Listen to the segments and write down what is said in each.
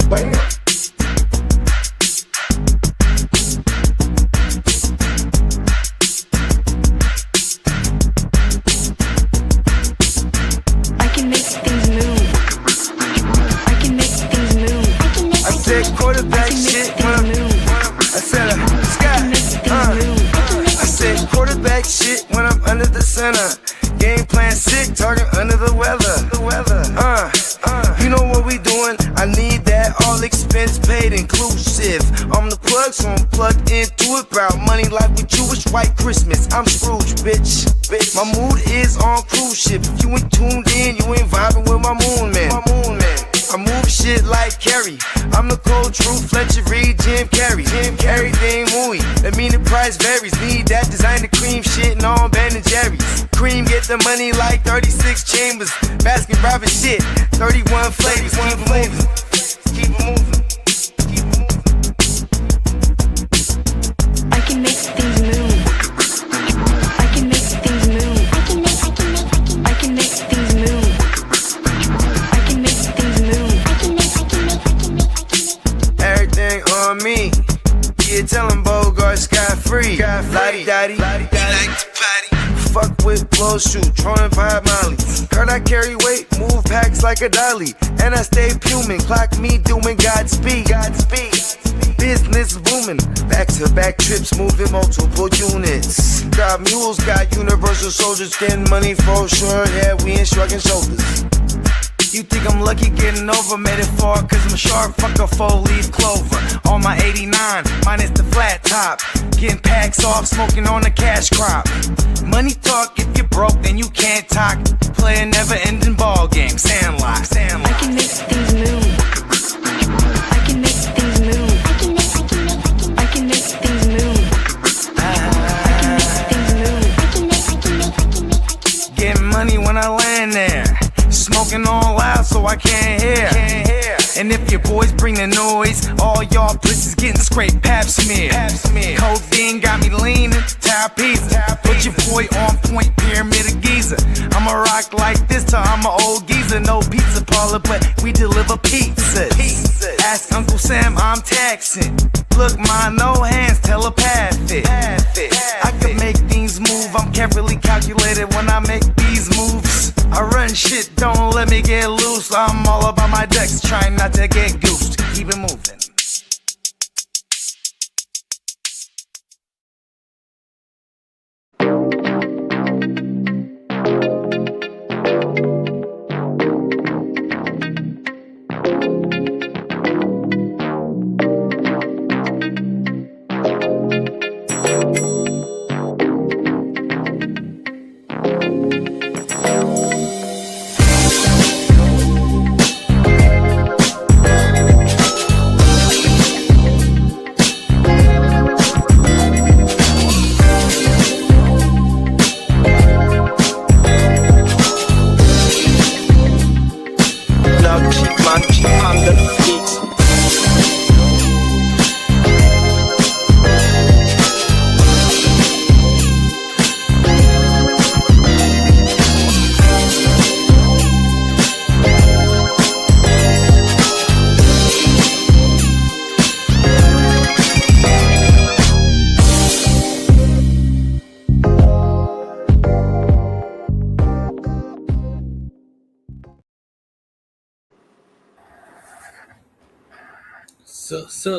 Bam. I can make things move. I can make things move. I said quarterback shit when I'm. I said I said quarterback shit when I'm under the center. Game plan sick, target under the weather. You know what we doing? I need that all expense paid inclusive. I'm the plug, so I'm plugged into it. About money like with Jewish white Christmas. I'm Scrooge, bitch. My mood is on cruise ship. If you ain't tuned in, you ain't vibing with my moon man. I move shit like Kerry. I'm the cold truth, Fletcher Reed, Jim Carrey. Everything mooey, that mean the price varies. Need that designer cream shit and all Ben and Jerry's. Cream get the money like 36 chambers. Baskin Robbins shit, 31 flavors. Keep it moving. Keep it moving. Keep it moving. I can make things move. I can make things move. I can make things move. I can make things move. Everything on me. Yeah, tell him Bogart scot-free. Lottie Dottie. He like to potty. Fuck with blow shoot, trolling vibe Molly. Kurt, I carry weight, move packs like a dolly. And I stay fuming, clock me doing Godspeed. Business booming, back-to-back trips, moving multiple units. Got mules, got universal soldiers, getting money for sure. Yeah, we ain't shrugging shoulders. You think I'm lucky getting over, made it far, cause I'm a sharp fucker, 4-leaf clover. On my 89, minus the flat top. Getting packs off, smoking on the cash crop. Money talk, if you're broke, then you can't talk. Play a never-ending ball game, Sandlot. I can make things move. I can make things move. I can make things move. Getting money when I land there. Smoking all loud so I can't hear. And if your boys bring the noise, all y'all bitches getting scraped pap smear. Codeine got me leaning, trapeze. Put your boy on point, pyramid of Giza. I'ma rock like this till I'm an old geezer. No pizza parlor, but we deliver pizzas. Ask Uncle Sam, I'm taxing. Look, my no hands, telepathic. I can make things move, I'm carefully calculated when I make these moves. I run shit, don't let me get loose. I'm all about my decks, trying not to get goosed. Keep it moving.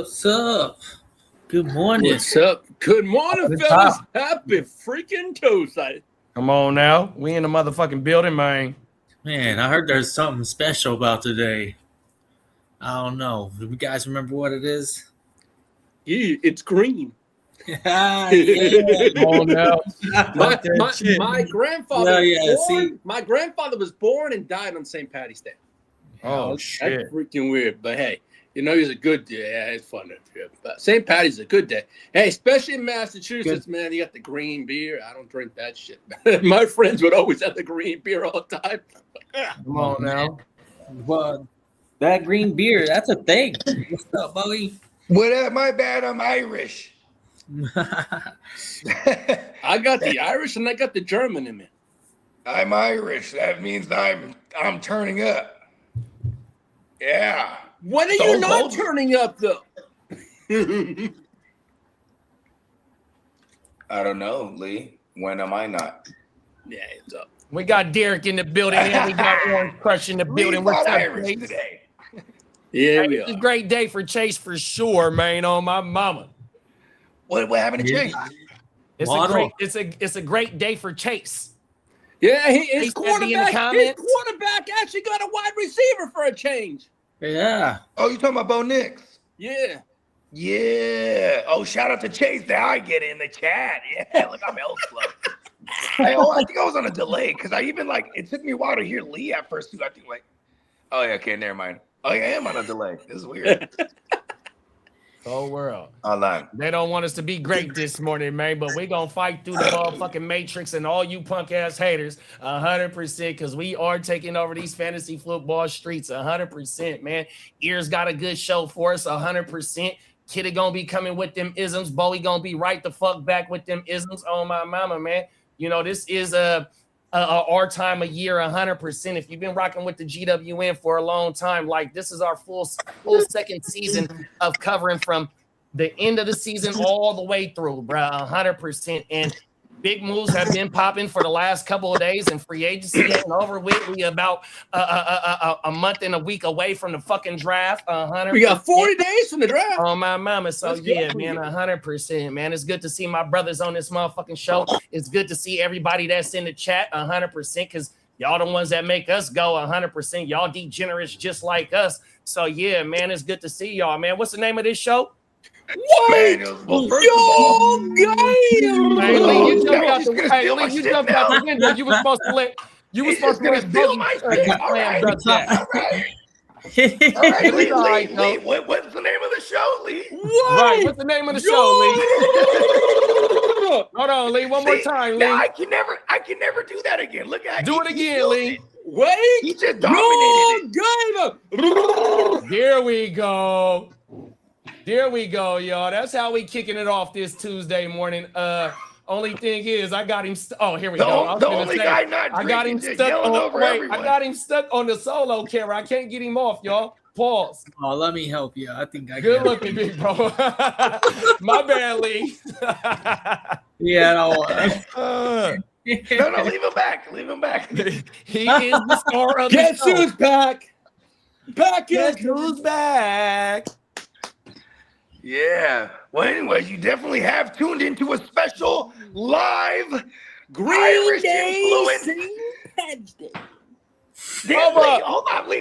Sup. Good morning. What's up? Good morning, fellas. Happy freaking Tuesday. Come on now. We in the motherfucking building, man. Man, I heard there's something special about today. I don't know. Do you guys remember what it is? Yeah, it's green. Yeah. Come on now. My grandfather my grandfather was born and died on St. Patty's Day. Oh, That's shit. freaking weird. But hey, you know, he's a good day. Yeah, it's fun. But St. Patty's a good day. Hey, especially in Massachusetts, man, you got the green beer. I don't drink that shit. My friends would always have the green beer all the time. Come on now. Well, that green beer, that's a thing. What's up, Bowie? What up? My bad. I'm Irish. I got the Irish and I got the German in me. I'm Irish. That means I'm turning up. Yeah. When are So you not bold. turning up though? I don't know, Lee. When am I not? Yeah, it's up. We got Derek in the building, and we got Orange Crush in the building. Lee's What's not up, Irish Chase? today. Yeah, Hey, we it's a are. great day for Chase for sure, man. On my mama. What happened to Chase? It's a great day for Chase. Yeah, his Chase might be in the quarterback comments. actually got a wide receiver for a change. Yeah. Oh, you talking about Bo Nix? Yeah. Yeah. Oh, shout out to Chase. Now I get in the chat. Yeah, look, I'm slow. I think I was on a delay because I even it took me a while to hear Lee at first too. I think oh yeah, okay, never mind. Oh yeah, I am on a delay. This is weird. Whole world. Online. They don't want us to be great this morning, man, but we gonna fight through the motherfucking matrix and all you punk ass haters 100% because we are taking over these fantasy football streets 100%, man. Ears got a good show for us 100%. Kitty gonna be coming with them isms. Bowie gonna be right the fuck back with them isms on my mama, man. You know, this is our time of year 100%. If you've been rocking with the GWN for a long time, this is our full second season of covering from the end of the season all the way through, bro, 100%. And big moves have been popping for the last couple of days, and free agency ain't over with. We about a month and a week away from the fucking draft. 100%. We got 40 days from the draft. Oh my mama. So That's yeah, good. man, 100%, man. It's good to see my brothers on this motherfucking show. It's good to see everybody that's in the chat 100% because y'all the ones that make us go 100%. Y'all degenerates just like us. So yeah, man, it's good to see y'all, man. What's the name of this show? What? Man, well, first of all, Hey, Lee, you jumped out He's gonna the, steal my you shit jumped out now. the window. You were supposed to let He's just gonna steal my shit. All right. duck that. All right, Lee, All right, Lee, what's the name of the show, Lee? Right, what's the name of the show, Lee? Hold on, Lee, one more See, time, now Lee. I can never do that again. Look at Do it again, Lee. Wait. He just dominated it. There we go. There we go, y'all. That's how we kicking it off this Tuesday morning. Only thing is, I got him. Here we go. The only guy not I got him drinking, just stuck yelling on. over Wait, everyone. I got him stuck on the solo camera. I can't get him off, y'all. Pause. Oh, let me help you. I think I Good can. looking, big bro. My bad, Lee. Yeah, no. No, leave him back. Leave him back. He is the star of the Guess show. who's back? Back Guess in. who's back? Yeah. Well, anyways, you definitely have tuned into a special live Green Irish Day influence. St. Pat's Day. Damn, Lee, hold on, Lee.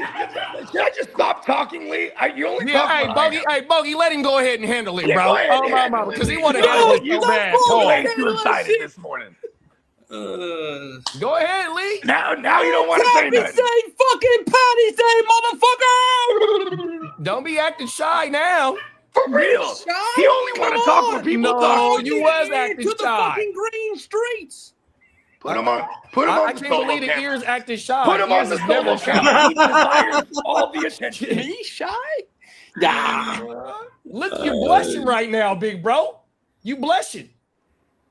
Should I just stop talking, Lee? You only talk Yeah, about hey, Bogey, let him go ahead and handle it, Yeah, bro. go ahead Oh, and my handle mama, it, because he Lee. want to No, handle it you so don't bad. fool Pause. way me. too excited this morning. Go ahead, Lee. Now you don't want to say Happy nothing. St. fucking Patty's Day, motherfucker! Don't be acting shy now. For real. Shy? He only want to Come talk when on. people No, talk. you was Into acting the shy. fucking green streets. Put him on. Put him I on the can't solo believe the camera. ears acting shy. Put him on Ears the is solo never shy. camera. He desires all the attention. Me shy? Nah. Look, you're blushing right now, big bro. You blushing.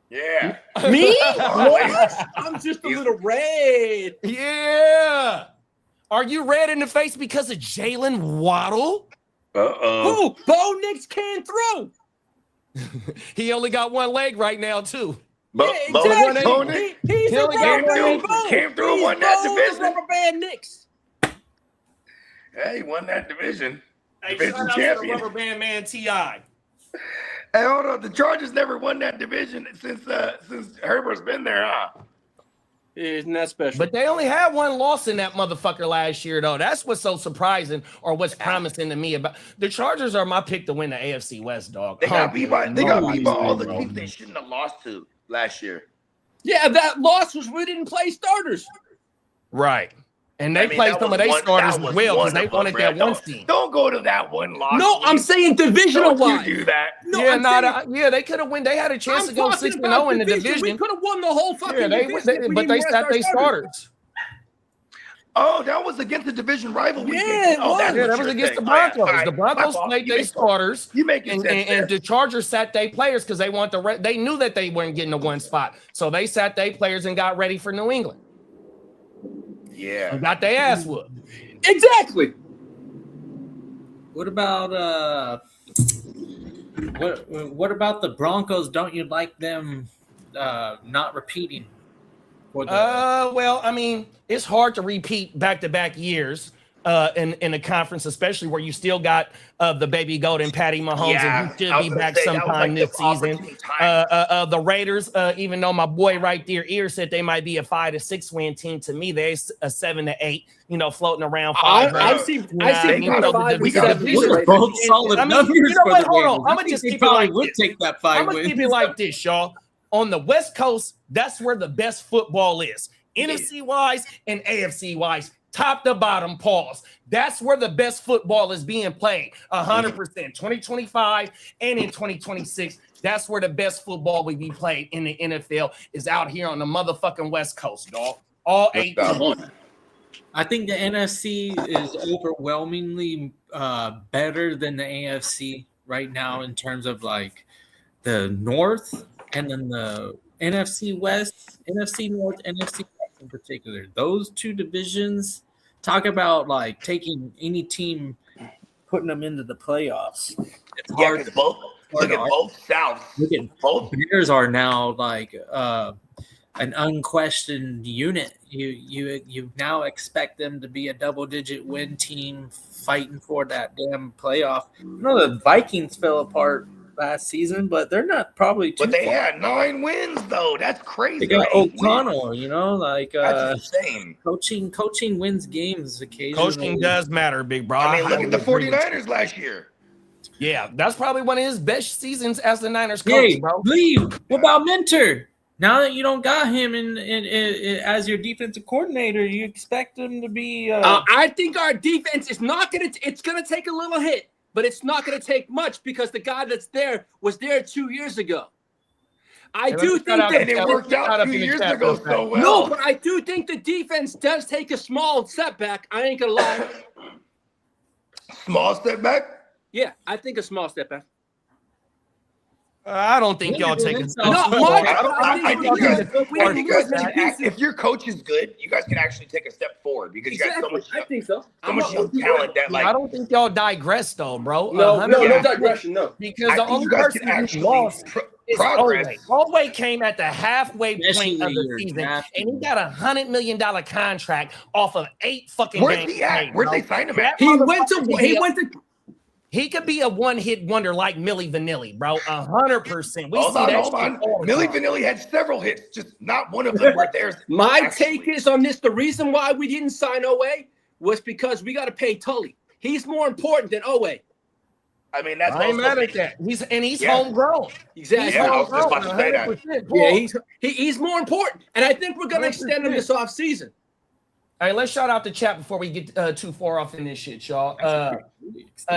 Yeah. Me? What? What? I'm just a little red. Yeah. Are you red in the face because of Jalen Waddle? Uh-oh. Who? Bo Nix can't throw. He only got one leg right now, too. But Yeah, exactly. Tony He's He a only got rubber one band leg. Bo. Came through and He's won that Bo, the division. Rubber band Knicks. Hey, he won that division. Hey, Division shout out to champion. the rubber band man, T.I. Hey, hold on. The Chargers never won that division since Herbert's been there, huh? Isn't that special? But they only had one loss in that motherfucker last year, though. That's what's so surprising or what's promising to me about the Chargers are my pick to win the AFC West, dog. They got beat by all the bro. teams they shouldn't have lost to last year. yeah, that loss was we didn't play starters. Right. And they I mean, played that some was of their one- starters that as was well because one they of them, wanted bro. that one seed. Don't go to that one loss. No, I'm saying divisional Don't wise. you do that. No, Yeah, I'm saying, yeah, they could have won. They had a chance I'm to go talking 6-0 about in the We division. could have won the whole fucking Yeah, division. if we but didn't they rest sat our their starters. Oh, that was against the division rival Yeah, weekend. it Oh, that's was. Yeah, what that was you're against the saying. Oh, yeah. Broncos. All right. The Broncos My fault. played You their make- starters. You making And, sense and there. the Chargers sat their players because they want they knew that they weren't getting the one spot. So they sat their players and got ready for New England. Yeah. And got their ass whooped. Exactly. What about what about the Broncos? Don't you like them not repeating? Well, I mean, it's hard to repeat back-to-back years in a conference, especially where you still got the baby golden Patty Mahomes, Yeah, and he I should was be gonna back say, that was sometime like the this season. opportune time. The Raiders, even though my boy right there, Ear, said they might be a 5 to 6 win team, to me they're a 7 to 8. Floating around 5. I've seen got 5 we to got 7 a wins right both there. solid I mean, numbers. you know for what? the Hold on. Raiders. I'm I gonna think just they keep it probably like would this. take that 5 I'm gonna wins. keep it like this, y'all. On the West Coast, that's where the best football is. NFC wise and AFC wise, top to bottom, pause. That's where the best football is being played. 100%. 2025 and in 2026. That's where the best football will be played in the NFL is out here on the motherfucking West Coast, dog. All 8 teams. I think the NFC is overwhelmingly better than the AFC right now in terms of like the North and then the NFC West, NFC North, NFC West in particular. Those two divisions, talk about like taking any team, putting them into the playoffs. It's Yeah, hard. because look at both Souths. Look at Both Bears are now like an unquestioned unit. You now expect them to be a double-digit win team fighting for that damn playoff. I know the Vikings fell apart last season, but they're not probably too But they far. had 9 wins though. That's crazy. They got 8 wins. O'Connell, That's insane. coaching wins games occasionally. Coaching does matter, big bro. I mean, look at the highly agree with 49ers last year. you. Yeah, that's probably one of his best seasons as the Niners coach, Hey, bro. leave. What about Mentor? Now that you don't got him in as your defensive coordinator, you expect him to be. I think our defense is not going to – it's going to take a little hit, but it's not going to take much because the guy that's there was there 2 years ago. I do think that – And it worked out 2 years ago so well. No, but I do think the defense does take a small setback. I ain't going to lie. Small step back. Yeah, I think a small step back. I don't think y'all take it. I think you guys Pieces. if your coach is good, you guys can actually take a step forward because you got so much, I think so. so much young talent that I like. don't think y'all digress though, bro. No 100%. digression, no. Because I the think only you guys person can who actually lost is progress. Olway. Olway came at the halfway point Especially of the your season, draft. and he got $100 million contract off of 8 fucking Where's games. he at? played, Where'd bro. they sign him at? He went to He could be a one-hit wonder like Milli Vanilli, bro. 100%. We Hold see on, that hold shit on. all the Millie time. Vanilli had several hits, just not one of them were theirs. My take is on this. The reason why we didn't sign Oweh was because we got to pay Tully. He's more important than Oweh. I mean, that's I ain't also mad at that. He's Yeah. homegrown. Exactly. Yeah, I was just about to say that. 100%. Yeah, he's more important, and I think we're gonna extend him this offseason. Hey, let's shout out the chat before we get too far off in this shit, y'all.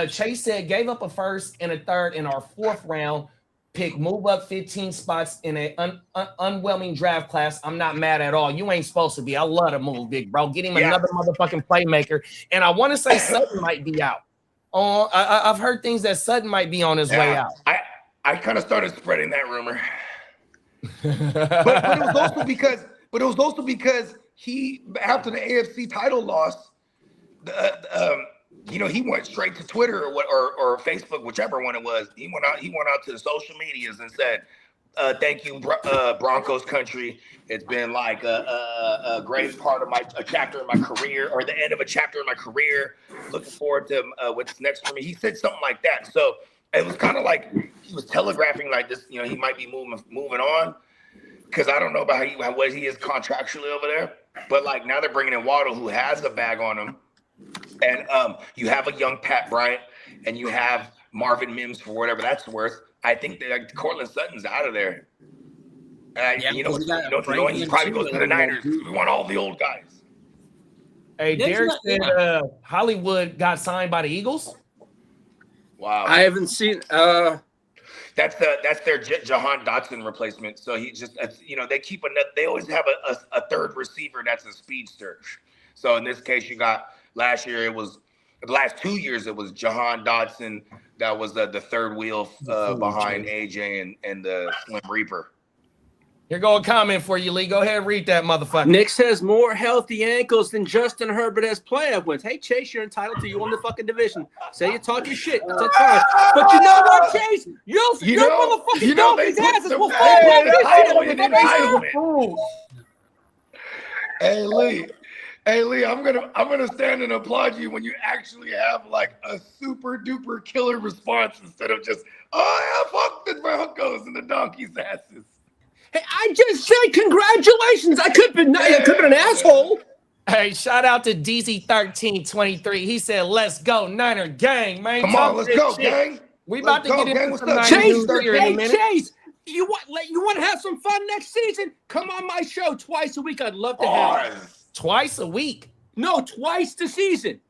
Chase said, gave up a first and a third in our 4th round pick, move up 15 spots in an unwhelming draft class. I'm not mad at all. You ain't supposed to be. I love to move, big bro. Get him another motherfucking playmaker. And I want to say Sutton might be out. I've heard things that Sutton might be on his way out. I kind of started spreading that rumor. but it was also because he, after the AFC title loss, he went straight to Twitter or Facebook, whichever one it was. He went out to the social medias and said, "Thank you, Broncos country. It's been like a great part of a chapter in my career, or the end of a chapter in my career. Looking forward to what's next for me." He said something like that. So it was kind of like he was telegraphing like this. He might be moving on. Because I don't know about what he is contractually over there, but like now they're bringing in Waddle, who has the bag on him, and you have a young Pat Bryant, and you have Marvin Mims for whatever that's worth. I think that Cortland Sutton's out of there. He probably goes to the Niners. We want all the old guys. Hey, Derek said Hollywood got signed by the Eagles. Wow, I haven't seen. That's their Jahan Dotson replacement. So he just, they keep they always have a third receiver that's a speedster. So in this case, you got last 2 years it was Jahan Dotson that was the third wheel behind AJ and the Slim Reaper. Here go a comment for you, Lee. Go ahead and read that motherfucker. Nick says more healthy ankles than Justin Herbert has playoff wins. Hey, Chase, you're entitled to you won the fucking division. Say you talk your shit. That's fine. But you know what, Chase? Your motherfucking donkey's asses will fall like this shit. Hey Lee, I'm gonna stand and applaud you when you actually have like a super duper killer response instead of just fuck the Broncos and the donkeys' asses. Hey, I just said congratulations. I could have been an asshole. Hey, shout out to DZ1323. He said, "Let's go, Niner gang, man." Come on, let's go, gang. We about to get into some Niner Chase, news here in a minute. Chase, you want to have some fun next season? Come on my show twice a week. I'd love to have you. Twice a week? No, twice the season.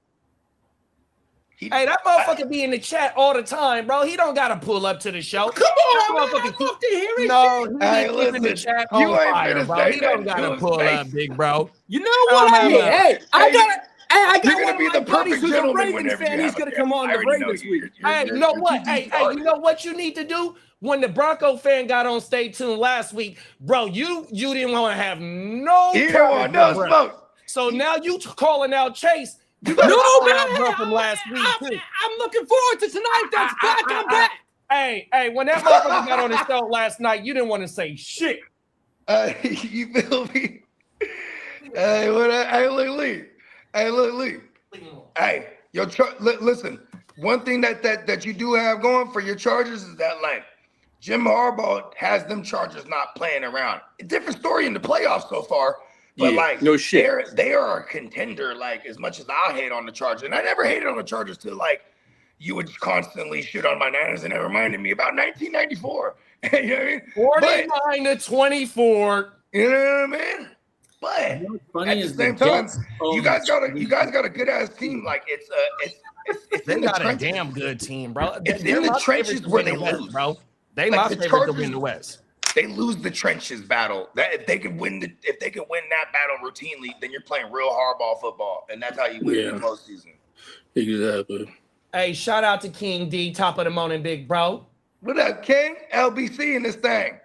Hey, that motherfucker be in the chat all the time, bro. He don't gotta pull up to the show. Come on, man. I'd love to hear it. No, hey, he listen, in the chat you on ain't fire, finna bro. say He don't that gotta to his pull face. up, big bro. You know what I mean? I got You're one gonna of be my the buddies perfect who's a gentleman Ravens whenever fan. you He's have gonna a come guest. on I the already know Ravens you. week. Hey, you know what? Hey, you know what you need to do? When the Bronco fan got on Stay Tuned last week, bro, you didn't want to have no You don't want no bro. smoke. So now you calling out Chase. You No, got man. from last week too. I'm looking forward to tonight. That's back. I'm back. Hey, when that motherfucker got on the show last night, you didn't want to say shit. You feel me? Hey, Lee. Hey, listen. One thing that you do have going for your Chargers is that like Jim Harbaugh has them Chargers not playing around. A different story in the playoffs so far. But like, no shit. They are a contender. Like, as much as I hate on the Chargers, and I never hated on the Chargers till like you would constantly shit on my Niners, and it reminded me about 1994. You know what I mean? 49-24. You know what I mean? But at the same time, you guys got a good ass team. Like it's They in the got a trenches. damn good team, bro. It's They're in the my trenches favorite to where win they the West, lose, bro. They Like my the favorite Chargers- to win the West. They lose the trenches battle. That if they can win that battle routinely, then you're playing real hardball football, and that's how you win in the postseason. Exactly. Hey, shout out to King D, top of the morning, big bro. What up, King? LBC in this thing.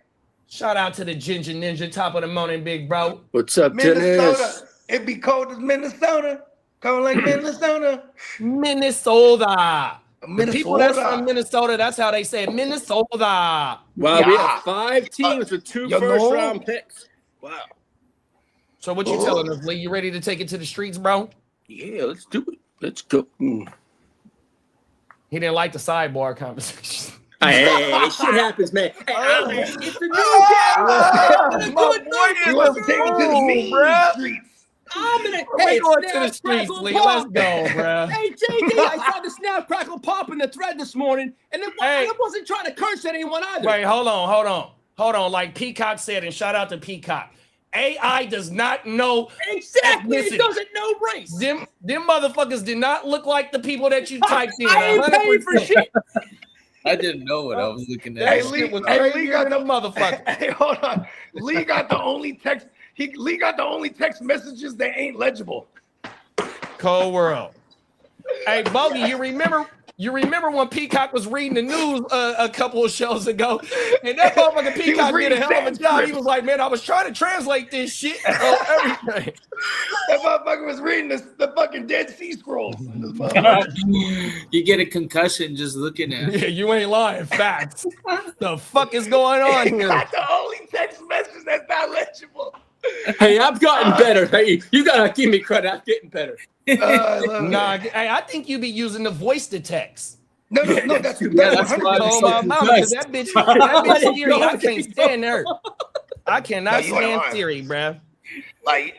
Shout out to the Ginger Ninja, top of the morning, big bro. What's up, Minnesota. Dennis? It be cold as Minnesota. Cold like Minnesota. Minnesota. The people that's from Minnesota, that's how they say it. Minnesota. Wow, we have 5 teams with 2 first-round picks. Wow. So what you telling us, Lee? You ready to take it to the streets, bro? Yeah, let's do it. Let's go. He didn't like the sidebar conversation. Hey, shit happens, man. Hey, it's the new You want to take it to the mean streets. I'm gonna We're going to the streets, Lee. Let's go, bro. Hey, JD, I saw the snap crackle pop in the thread this morning, and I wasn't trying to curse at anyone either. Wait, hold on. Like Peacock said, and shout out to Peacock. AI does not know Exactly. ethnicity. It doesn't know race. Them motherfuckers did not look like the people that you typed in. I ain't paying for 100%. shit. I didn't know what I was looking at. That Hey, shit was Lee crazy got than a motherfucker. Hey, hold on. Lee got the only text. Lee got the only text messages that ain't legible. Cold world. Hey, Bogey, you remember when Peacock was reading the news a couple of shows ago, and that motherfucker Peacock did a hell of a job. He was like, "Man, I was trying to translate this shit on everything." That motherfucker was reading the fucking Dead Sea Scrolls. You get a concussion just looking at it. Yeah, you ain't lying. Facts. The fuck is going on He here? got the only text message that's not legible. Hey, I've gotten better. Hey, you gotta give me credit. I'm getting better. Nah, hey, I think you be using the voice to text. No, that's that's why Oh, my mama, because that bitch Siri, I can't stand her. I cannot you ain't stand lying. Siri, bruh. Like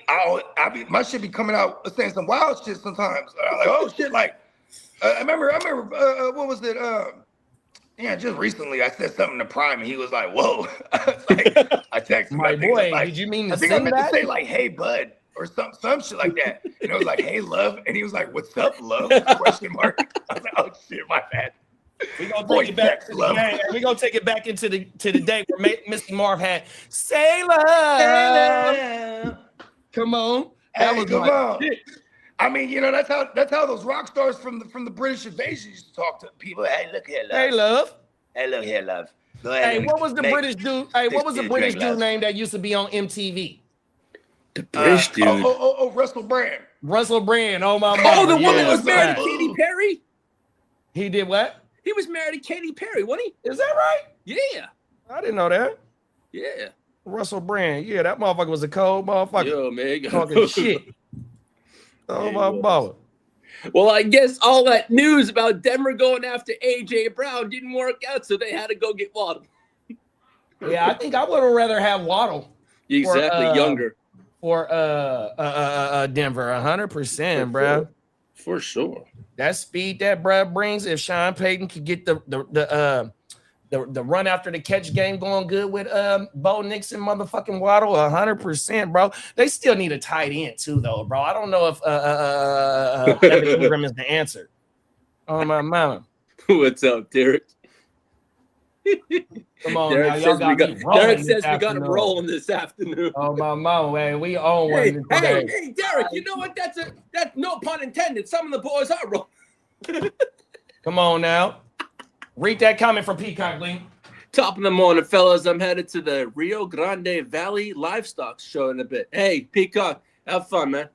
my shit be coming out saying some wild shit sometimes. Like, oh shit, like I remember what was it? Just recently I said something to Prime and he was like, "Whoa!" Like, I texted him, My I think it was boy, like, did you mean I to think I say meant that? to say like, "Hey, bud," or some shit like that. And it was like, "Hey, love," and he was like, "What's up, love?" Question mark. I was like, "Oh shit, my bad." We're gonna Boy, take it back text, to the love. game. We're gonna take it back into the day where Mr. Marv had Sailor. Come on. That Hey, was come my on. shit. I mean, that's how those rock stars from the British invasion used to talk to people. Hey, look here, love. Hey, love. Hey, look here, love. Go ahead Hey, and what was the make British dude? Hey, what was the this British drink dude last. name that used to be on MTV? The British dude. Russell Brand. Russell Brand. Oh my Oh, mama. the one that yeah, was married to fact. Katy Perry? He did what? He was married to Katy Perry, wasn't Is that right? he? Yeah. I didn't know that. Yeah. Russell Brand. Yeah, that motherfucker was a cold motherfucker. Yo, man. Talking shit. Oh Yeah, my he was. mama. Well, I guess all that news about Denver going after A.J. Brown didn't work out, so they had to go get Waddle. Yeah, I think I would have rather have Waddle Exactly, younger. for Denver. 100%, bro. For sure. That speed that bruh brings, if Sean Payton could get the run after the catch game going good with Bo Nix and motherfucking Waddle, 100%, bro. They still need a tight end too, though, bro. I don't know if Evan Ingram is the answer. Oh my mama. What's up, Derek? Come on, Derek now, says y'all we got got. me rolling Derek this says we got him afternoon. rolling this afternoon. Oh my mama, man, we own one Hey, today. hey, Derek! You know what? That's no pun intended. Some of the boys are rolling. Come on now. Read that comment from Peacock, Lee. Top of the morning, fellas. I'm headed to the Rio Grande Valley Livestock Show in a bit. Hey, Peacock, have fun, man.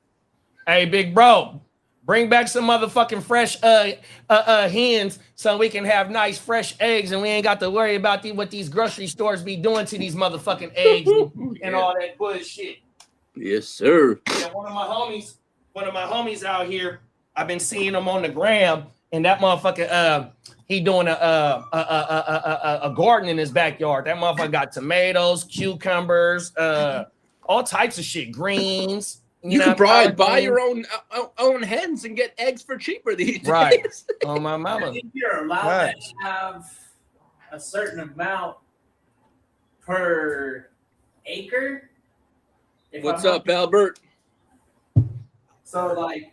Hey, big bro, bring back some motherfucking fresh hens so we can have nice fresh eggs and we ain't got to worry about what these grocery stores be doing to these motherfucking eggs and all that bullshit. Yes, sir. Yeah, one of my homies out here, I've been seeing him on the gram, and that motherfucker, he doing a garden in his backyard. That motherfucker got tomatoes, cucumbers, all types of shit, greens. You can probably buy your own hens and get eggs for cheaper these days. Right. Oh my I mama. think you're allowed Right. to have a certain amount per acre. If What's I'm up, Albert? So like,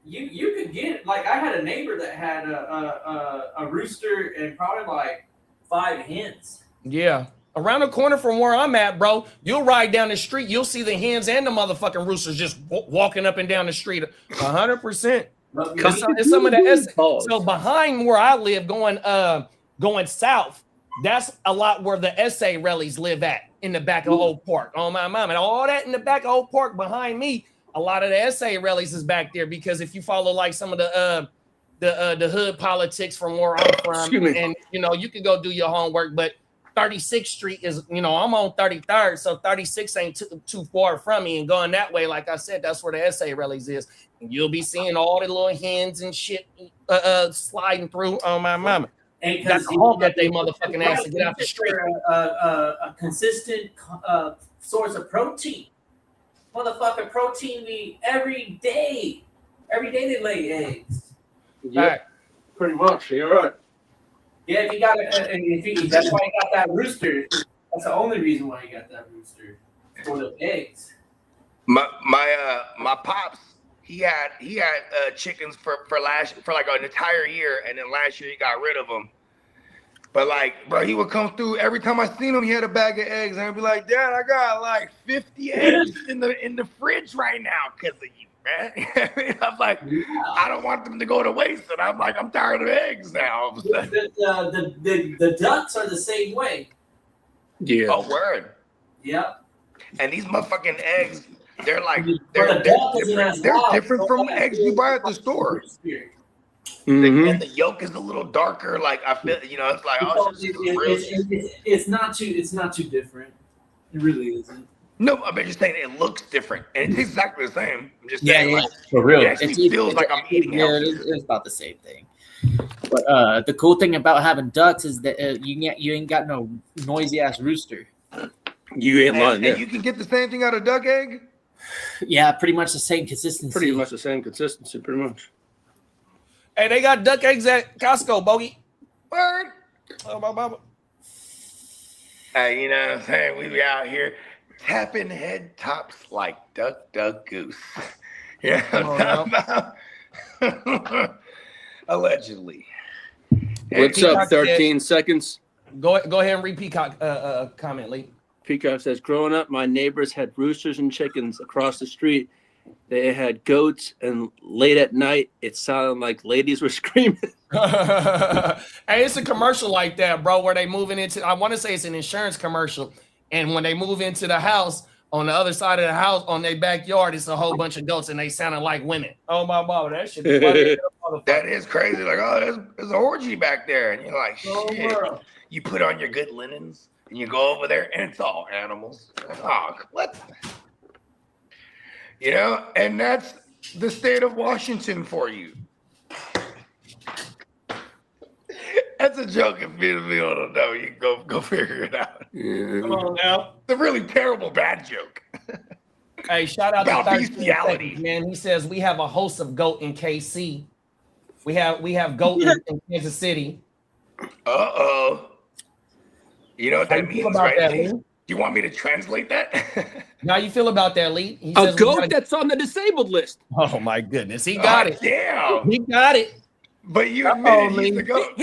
you could get, like, I had a neighbor that had a rooster and probably like 5 hens. Yeah. Around the corner from where I'm at, bro, you'll ride down the street, you'll see the hens and the motherfucking roosters just walking up and down the street. 100%. It's some of the so behind where I live, going south, that's a lot where the SA rallies live at in the back of Oak Park. Oh my mom, and all that in the back of Oak Park behind me. A lot of the SA rallies is back there because if you follow like some of the hood politics from where I'm from, and you know you can go do your homework, but 36th Street is, you know, I'm on 33rd, so 36 ain't too far from me. And going that way, like I said, that's where the SA rallies is. And you'll be seeing all the little hens and shit sliding through on my mama. And Got to honk at they motherfucking ass to get out the street. A consistent source of protein. Motherfucking protein we every day. Every day they lay eggs. Yeah, Right. pretty much. You're right. Yeah, if you got that's why you got that rooster. That's the only reason why you got that rooster for the eggs. My pops, he had chickens for like an entire year, and then last year he got rid of them. But like, bro, he would come through every time I seen him. He had a bag of eggs, and I'd be like, Dad, I got like 50 eggs in the fridge right now because of you, man. I'm like, I don't want them to go to waste, and I'm like, I'm tired of eggs now. All of a sudden. The ducks are the same way. Yeah. Oh, word. Yep. And these motherfucking eggs, they're like But the duck isn't as they're loud, different so from that's eggs you buy at the store. Mhm. And the yolk is a little darker. Like I feel, you know, it's like oh, It's not too different. It really isn't. no, I'm just saying it looks different, and it's exactly the same. I'm just Yeah, saying, yeah, like, for real. it actually feels like I'm eating Yeah, healthy. it's about the same thing. But the cool thing about having ducks is that you ain't got no noisy ass rooster. You ain't lying And there. you can get the same thing out of duck egg. Yeah, pretty much the same consistency. Pretty much the same consistency, pretty much. Hey, they got duck eggs at Costco, Bogey. Word. Oh my mama. Hey, you know what I'm saying? We be out here tapping head tops like duck, duck, goose. Yeah, Come on about. Allegedly. What's Peacock up, 13 seconds? Go ahead and read Peacock comment, Lee. Peacock says, growing up, my neighbors had roosters and chickens across the street, They had goats, and late at night, it sounded like ladies were screaming. Hey, it's a commercial like that, bro, where they moving into, I want to say it's an insurance commercial. And when they move into the house, on the other side of the house, on their backyard, it's a whole bunch of goats, and they sounded like women. Oh, my mama, that shit is funny. That is crazy. Like, oh, there's an orgy back there. And you're like, Oh, shit. bro. You put on your good linens, and you go over there, and it's all animals. Oh, what? You know, and that's the state of Washington for you. That's a joke. If you don't know, you can go figure it out. Come on now. It's a really terrible bad joke. Hey, shout out About to 13 bestiality. Seconds, man. He says we have a host of goat in KC. We have goat in Kansas City. Uh-oh. You know what How that you feel means, about right? that, Lee? Lee? You want me to translate that? How you feel about that, Lee? He A says we goat gotta- that's on the disabled list. Oh my goodness, he got it. Damn. He got it. But you Uh-oh, admitted he's the Lee. goat.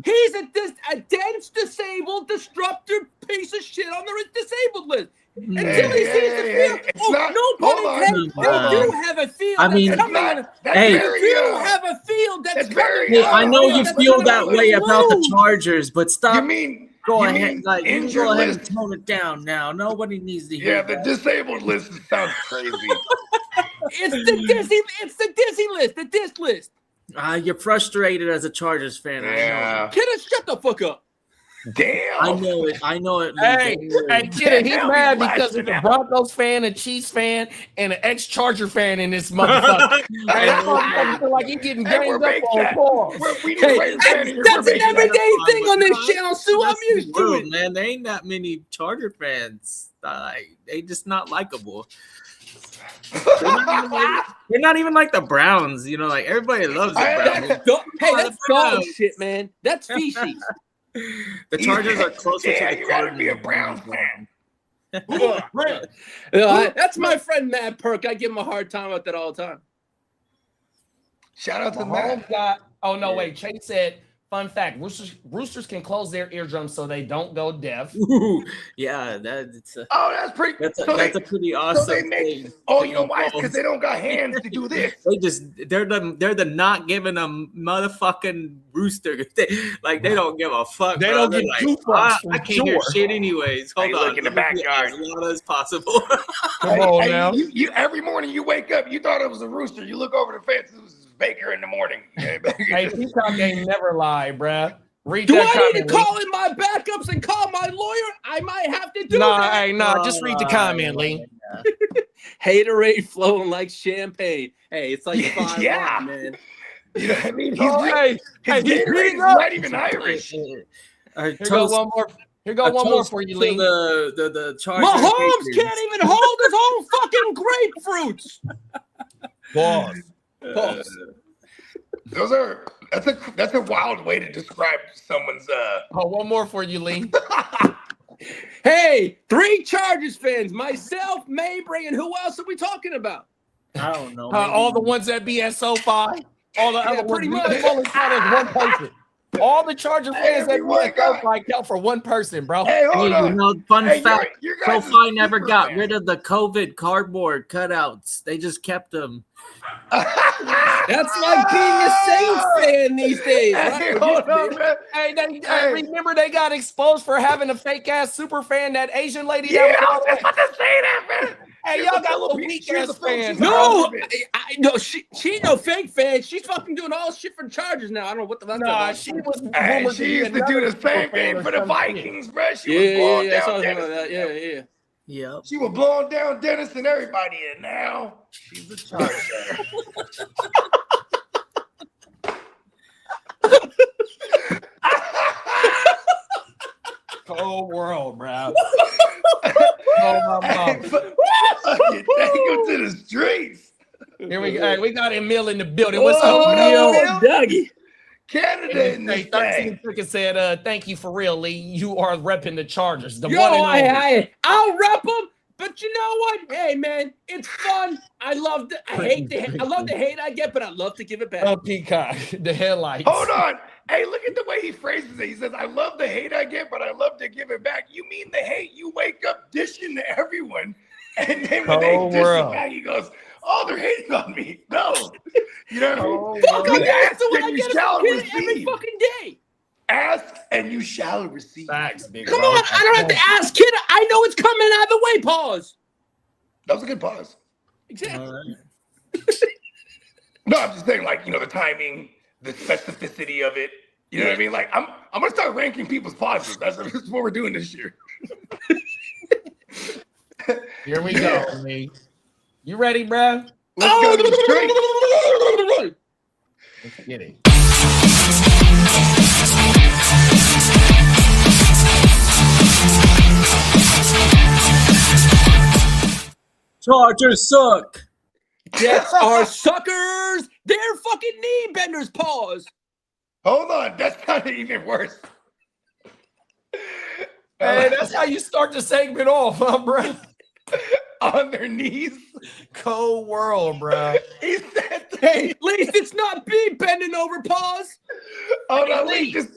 He's a dense, disabled, disruptor piece of shit on the disabled list. Until he sees the field. It's Oh, not, no hold pun on. intended. Hold They on. do have a field. I mean- that's It's coming. not, that's Hey. They very, do have a field that's That's very- coming. Hey, I know you That's feel coming that out of way the about the blue. Chargers, but you stop. mean Go you ahead, mean like you injured go ahead list? and tone it down now. Nobody needs to hear Yeah, the that. disabled list sounds crazy. It's the dizzy list, the diss list. You're frustrated as a Chargers fan. Yeah. Kidda, shut the fuck up. Damn. I know it. I know it. Hey, kid, he's Hell, mad he's because blasting it's a out. Broncos fan, a Chiefs fan, and an ex-Charger fan in this motherfucker. Hey, that motherfucker feel like he's getting Hey, we're ganged up baked on that. calls. We need Hey, a Raiders fan in here. We're that's an baked that. everyday thing on this channel, Sue. I'm That's the used to world, it. man. There ain't that many Charger fans. They just not likable. They're not even like the Browns. You know, like everybody loves the Browns. Hey, that's dog Browns. shit, man. That's feces. The Chargers are closer Yeah, to the you gotta Cardinals. be a Browns fan. That's my friend Matt Perk. I give him a hard time about that all the time. Shout out to Mahomes Matt. got. Oh no, wait. Chase said, "Fun fact: roosters can close their eardrums so they don't go deaf." Ooh, yeah, that's a, Oh, that's pretty. that's a, so that's they, a pretty so awesome they make. thing. Oh, you know why? Because they don't got hands to do this. They're the not giving a motherfucking rooster. They don't give a fuck. They bro. don't They're give like, two fucks I for can't hear sure." shit anyways. Hold Hey, on, look in the let me get backyard. as loud as possible. Come on Hey, now. you every morning you wake up, you thought it was a rooster. You look over the fence, it was Baker in the morning. Hey, Peacock ain't never lie, bruh. Read Do that I need to comment, Lee. call in my backups and call my lawyer? I might have to do Nah, that. hey, nah. Just read the comment, Lee. Haterade flowing like champagne. Hey, it's like fine Yeah. wine, man. You know what I mean? Oh, hey, His hey, he's Gatorade beating is up. not even Irish. Here go one more. Here go one more for you, Lee. The Chargers. Mahomes Patriots. can't even hold his whole fucking grapefruits. Pause. Pause. That's a wild way to describe someone's Oh, one more for you, Lee. Hey, 3 Chargers fans, myself, Mabry, and who else are we talking about? I don't know. All the ones that be at SoFi. All the other pretty ones. much. We only count as one person. All the Charger fans that be Everyone at got- SoFi count for one person, bro. Hey, hold Hey, on. you know, fun Hey, fact: your guys' SoFi never super got fan. rid of the COVID cardboard cutouts. They just kept them. That's like being a Saints fan these days. Hey, Right? hold on, man. Hey, Hey. remember they got exposed for having a fake ass super fan, that Asian lady. Yeah, that I was was about to say that, man. Hey, She y'all was got a little Filipino- weak she was ass a Filipino- fans. she's a No, Filipino. no, she ain't no fake fan. She's fucking doing all shit for the Chargers now. I don't know what the fuck. Nah, she was. Hey, rumored she be used to do another the same super fan thing or for the some shit. Vikings, bro. She was Yeah, blowing I down saw something Dennis. like that. Yeah. Yep. She was blowing down Dennis and everybody, and now she's a Charger. Cold world, bro. Oh, my Hey, mama. fucking take him to the streets. Here we go. Hey, we got Emil in the building. What's Oh, up, Emil? Emil? Dougie. Canada in this Hey, 13 thing. Cricket said, thank you for real, Lee. You are repping the Chargers. The Yo, one and only. I'll rep them, but you know what? Hey, man, it's fun. I love the hate I get, but I love to give it back. Oh, Peacock, the headlights. Hold on. Hey, look at the way he phrases it. He says, I love the hate I get, but I love to give it back. You mean the hate you wake up dishing to everyone And then when they Cold dish world. it back, he goes, "Oh, they're hating on me." No, you know what I mean? Cold Fuck, world. I get it Ask when I and you get shall it every receive. fucking day. Ask and you shall receive. Facts, big Come bro. on, I don't have to ask, kid. I know it's coming either way. Pause. That was a good pause. Exactly. All right. No, I'm just saying, like, you know, the timing, the specificity of it. You know what I mean? Like, I'm gonna start ranking people's pauses. That's what we're doing this year. Here we go, Lee. You ready, bro? Let's go to the straight. Let's get it. Chargers suck. Jets are suckers. They're fucking knee benders. Pause. Hold on, that's not even worse. Hey, that's how you start the segment off, huh, bro? On their knees. Cold world, bro. He said, Hey, at least it's not me bending over. Pause. "Oh no, Lee. Lee, just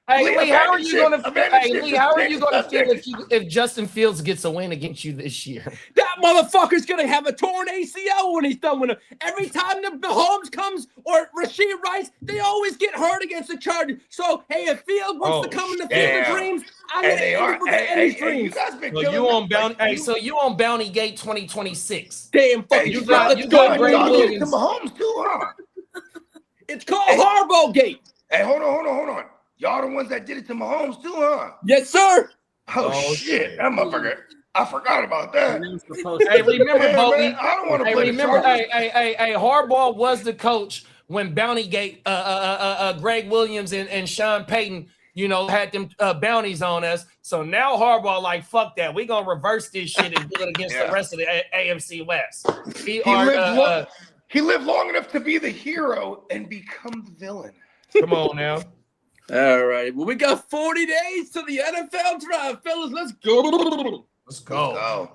Hey, Lee, Lee, how are you gonna? Amanda Hey, Schiff Lee, is how are you gonna next feel if Justin Fields gets a win against you this year? That motherfucker's gonna have a torn ACL when he's done with it. Every time the Mahomes comes or Rasheed Rice, they always get hurt against the Chargers. So hey, if Field wants to come in the field damn. of dreams, I'm And gonna they end are. it with the end Hey, of dreams. you guys been So killing you me. on Bounty? Like, Hey, so you on Bounty Gate 2026? Damn Hey, fucking you got- got you you got got Greg to Williams. Mahomes too, huh? It's called Harbaugh Gate. Hey, hold on. Y'all the ones that did it to Mahomes too, huh? Yes, sir. Oh, Oh, shit, that motherfucker. I forgot about that. Hey, remember, Hey, Bogey? man, I don't want to Hey, play remember? the Chargers. Hey, Harbaugh was the coach when Bounty Gate, Greg Williams and Sean Payton, you know, had them bounties on us. So now Harbaugh like, fuck that. We gonna reverse this shit and do it against the rest of the AFC West. He lived long enough to be the hero and become the villain. Come on now. All right. Well, we got 40 days to the NFL draft, fellas. Let's go. Let's go. Oh,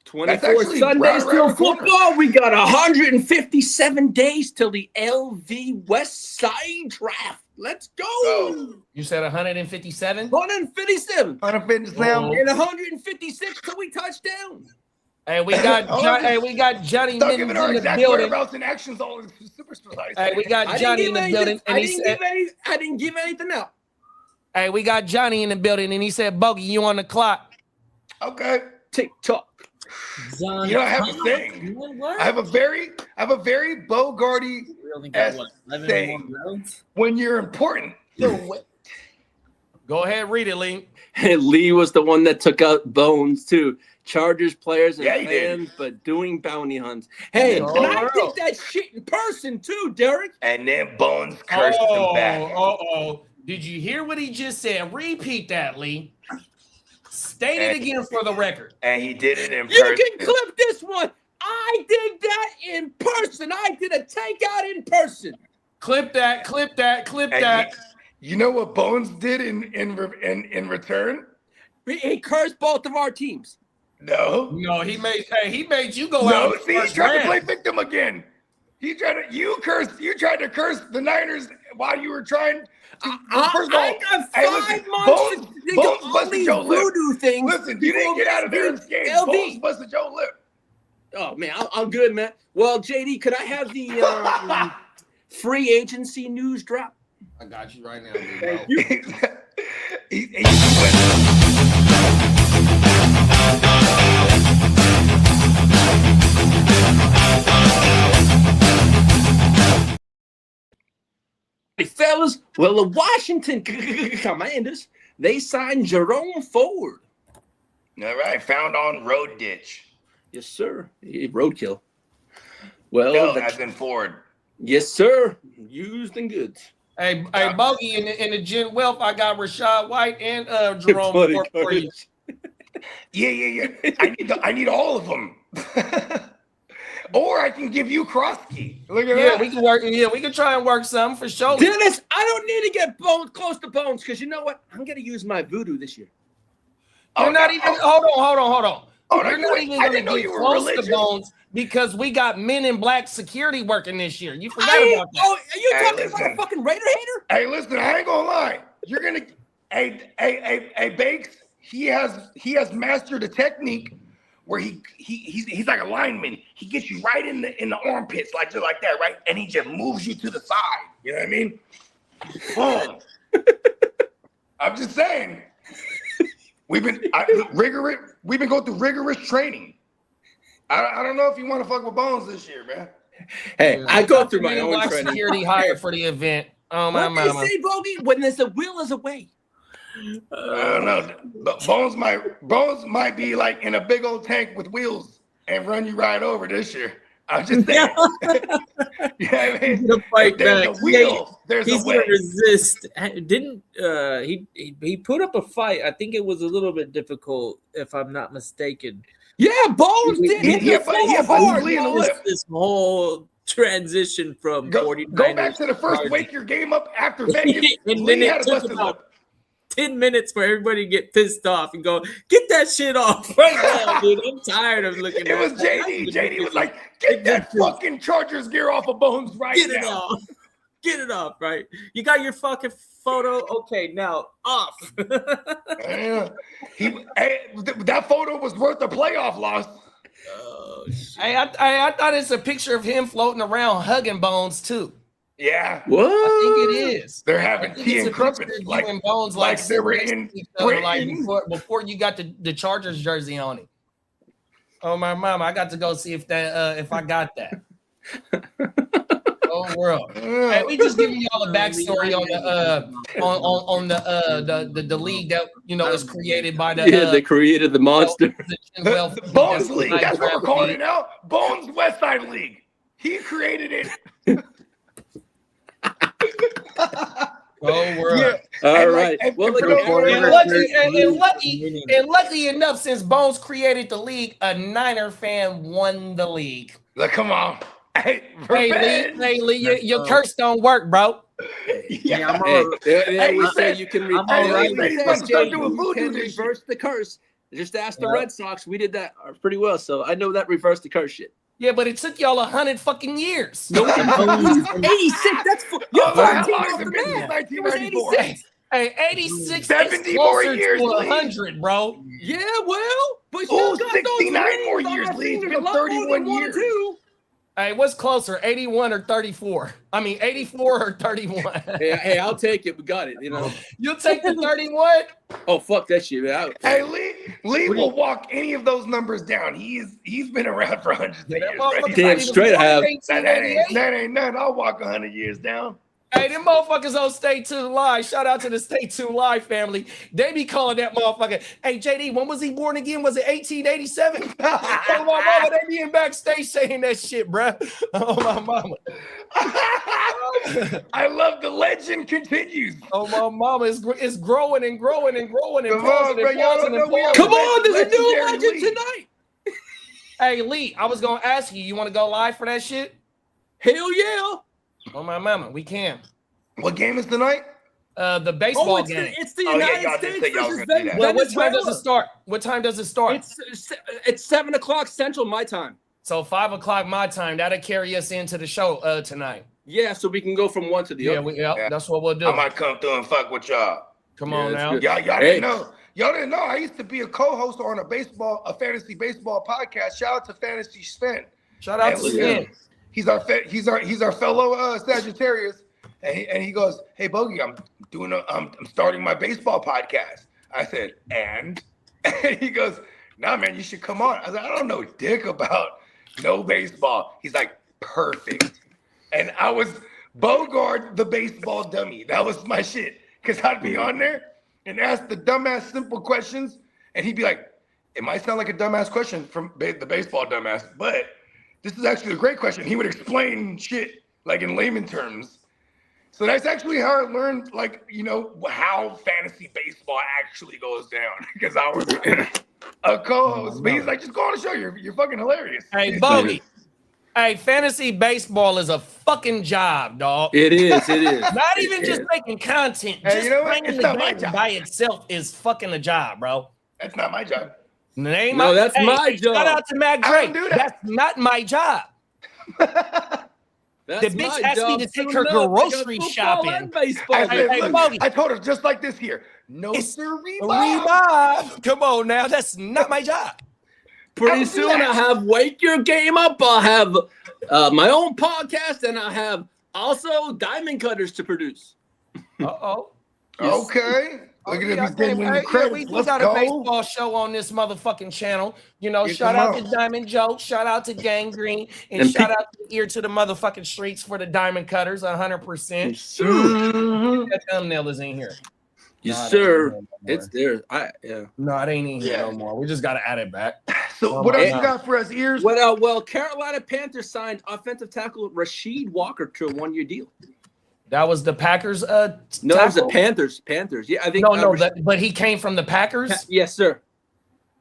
24 actually Sundays right around till the corner. football. We got 157 days till the LV West Side draft. Let's go. Go. You said 157? 157 Oh. and 156 till we touch down. Hey, we got Oh, Johnny Stop Mims giving our in the exact building. whereabouts and actions all super precise. Hey, we got Johnny in the building, and he said, I didn't give anything out. "Hey, we got Johnny in the building," and he said, "Bogey, you on the clock?" Okay. TikTok. You know, I have a thing. I have a very Bogarty We only got S what, 11 thing. more rounds? When you're important. Go ahead, read it, Lee. Lee was the one that took out Bones too. Chargers players and Yeah, he did. fans, but doing bounty hunts. Hey, Oh, and I wow. did that shit in person too, Derek. And then Bones cursed him back. Did you hear what he just said? Repeat that, Lee. State it again for the record. And he did it in You person. can clip this one. I did that in person. I did a takeout in person. Clip that. And you know what Bones did in return? He cursed both of our teams. No. No, he made you go No, out. see, he tried to play victim again. You tried to curse the Niners while you were trying to. First of all, I got hey, 5 listen, months to think Bones of all busted these your lip. voodoo things. Listen, you didn't get out of there unscathed. LV. Bones busted your lip. Oh man, I'm good, man. Well, JD, could I have the free agency news drop? I got you right now, dude. Thank you. He went. Hey, fellas, well, the Washington Commanders, they signed Jerome Ford. All right, found on Road Ditch. Yes, sir. Roadkill. Well, No, as in Ford. yes, sir. Used and goods. Hey, Bogey, in the Gen Wealth, I got Rashad White and Jerome Bloody Ford for you. Yeah. I need all of them. Or I can give you Krosky. Look at Yeah, that. we can work. Yeah, we can try and work some for sure. Dennis, I don't need to get close to Bones because you know what? I'm going to use my voodoo this year. You're not even. Hold on. Oh, You're not even I going to didn't know get you were close religious. to Bones because we got Men in Black security working this year. You forgot Hey, about that. oh, are you Hey, talking about a listen. fucking Raider hater? Hey, listen, I ain't gonna lie. You're gonna Bakes, he has mastered a technique where he's like a lineman. He gets you right in the armpits, like just like that, right? And he just moves you to the side. You know what I mean? Boom. I'm just saying. We've been going through rigorous training. I don't know if you want to fuck with Bones this year, man. Hey, I go through my own training. Security hired for the event. Oh my What they say, Bogey? When there's a will, is a way. I don't know. But Bones might be like in a big old tank with wheels and run you right over this year. I'm just saying. Yeah, I mean, Fight there's back. a wheel. There's He's a way. gonna resist. Didn't he put up a fight? I think it was a little bit difficult, if I'm not mistaken. Yeah, Bones did. He put Lee in the lip. This whole transition from Go 49ers back to the first Chargers. wake your game up after Vegas. And then Lee it had a took busted about lip. 10 minutes for everybody to get pissed off and go, get that shit off right now, dude. I'm tired of looking It at was that. JD. JD was like, get that fucking Chargers gear off of Bones right Get it now. off. Get it off, right? You got your fucking photo? Okay, now off. Yeah. That photo was worth a playoff loss. Oh, shit. Hey, I thought it's a picture of him floating around hugging Bones too. Yeah. What? I think it is. They're I having think tea it's and a picture crumpets. of you Like, and Bones like they were sitting in next to each other, like Britain. before you got the Chargers jersey on it. Oh my mama, I got to go see if I got that. Oh world. Hey, we just giving y'all a backstory on the league that is created by the they created the monster. Bones League. That's what we're calling it now. Bones West Side League. He created it. Oh world. Yeah. All right. Well, for look, And lucky enough, since Bones created the league, a Niner fan won the league. Like, come on. Hey, Lee, your curse don't work, bro. Yeah, I'm hey, all right. they always say you can I'm all right. reverse the curse. Just ask the Red Sox. We did that pretty well, so I know that reverse the curse shit. Yeah, but it took y'all 100 fucking years. No, 86. That's you're how 14 long off has the it been man. since It was 1994? 86. Hey, 86 70 is more closer years, to Lee. 100, bro. Yeah, well, but you Oh, got 69 those more rings on years, our Lee. It's fingers, been a lot more 31 than 1 or years. 2. Hey, what's closer, 81 or 34? I mean, 84 or 31? Hey, I'll take it. We got it. You'll take the 31? Oh, fuck that shit. Hey, Lee will walk any of those numbers down. He's been around for hundreds of years. Right? Damn straight I have. That ain't nothing. I'll walk 100 years down. Hey, them motherfuckers on Stay Tuned Live. Shout out to the Stay Tuned Live family. They be calling that motherfucker. Hey, JD, when was he born again? Was it 1887? Oh, my mama, they be in backstage saying that shit, bruh. Oh, my mama. I love the legend continues. Oh, my mama, it's growing and growing and growing and Come on, pausing bro, and y'all pausing don't and know we pausing. Come on, there's a new Legendary legend Lee. tonight. Hey, Lee, I was going to ask you, you want to go live for that shit? Hell yeah. Oh, my mama, we can. What game is tonight? The baseball it's game. it's the Oh, yeah, United y'all did States say y'all versus were gonna do that. Well, what time does Venezuela. it start? What time does it start? It's 7 o'clock Central my time. So 5 o'clock my time. That'll carry us into the show tonight. Yeah, so we can go from one to the other. Yeah. That's what we'll do. I might come through and fuck with y'all. Come Yeah, on that's now. good. Y'all Hey. didn't know. Y'all didn't know. I used to be a co-host on a fantasy baseball podcast. Shout out to Fantasy Sven. Shout out Hey, to look Sven. at him. He's our fellow Sagittarius, and he goes, "Hey Bogey, I'm starting my baseball podcast." I said, and he goes, "Nah, man, you should come on." I was like, "I don't know dick about no baseball." He's like, "Perfect," and I was Bogart the baseball dummy. That was my shit, because I'd be on there and ask the dumbass simple questions, and he'd be like, "It might sound like a dumbass question from the baseball dumbass, but this is actually a great question." He would explain shit like in layman terms. So that's actually how I learned, like, how fantasy baseball actually goes down, because I was a co-host. But he's like, "Just go on the show. You're fucking hilarious." Hey, Bogey. Hey, fantasy baseball is a fucking job, dog. It is. Not even just making content. Hey, Just you know what? playing It's the not my game job. by itself is fucking a job, bro. That's not my job. That's my job. Shout out to Matt I Drake. don't do that. That's not my job. That's The bitch my asked me job to take soon her enough. grocery Football shopping. and baseball. Hey, Bogey. I told her just like this here. No, It's sir, Revive. Come on now. That's not my job. Pretty soon I'll have Wake Your Game Up. I'll have my own podcast, and I'll have also diamond cutters to produce. Uh-oh. Okay. Look at him. He's getting the We credits. Let's got a go. baseball show on this motherfucking channel. You know, Get shout them out out. to Diamond Joe, shout out to Gang Green, and And shout out to Ear to the motherfucking Streets for the diamond cutters, 100%. That thumbnail is in here. Yes, Nah, sir. it ain't It's there. No, it ain't in here no more. We just got to add it back. So what else you got for us, Ears? Well, Carolina Panthers signed offensive tackle Rasheed Walker to a 1-year deal. That was the Packers. No, it was the tackle? Panthers. Yeah, I think. But he came from the Packers. Yes, sir.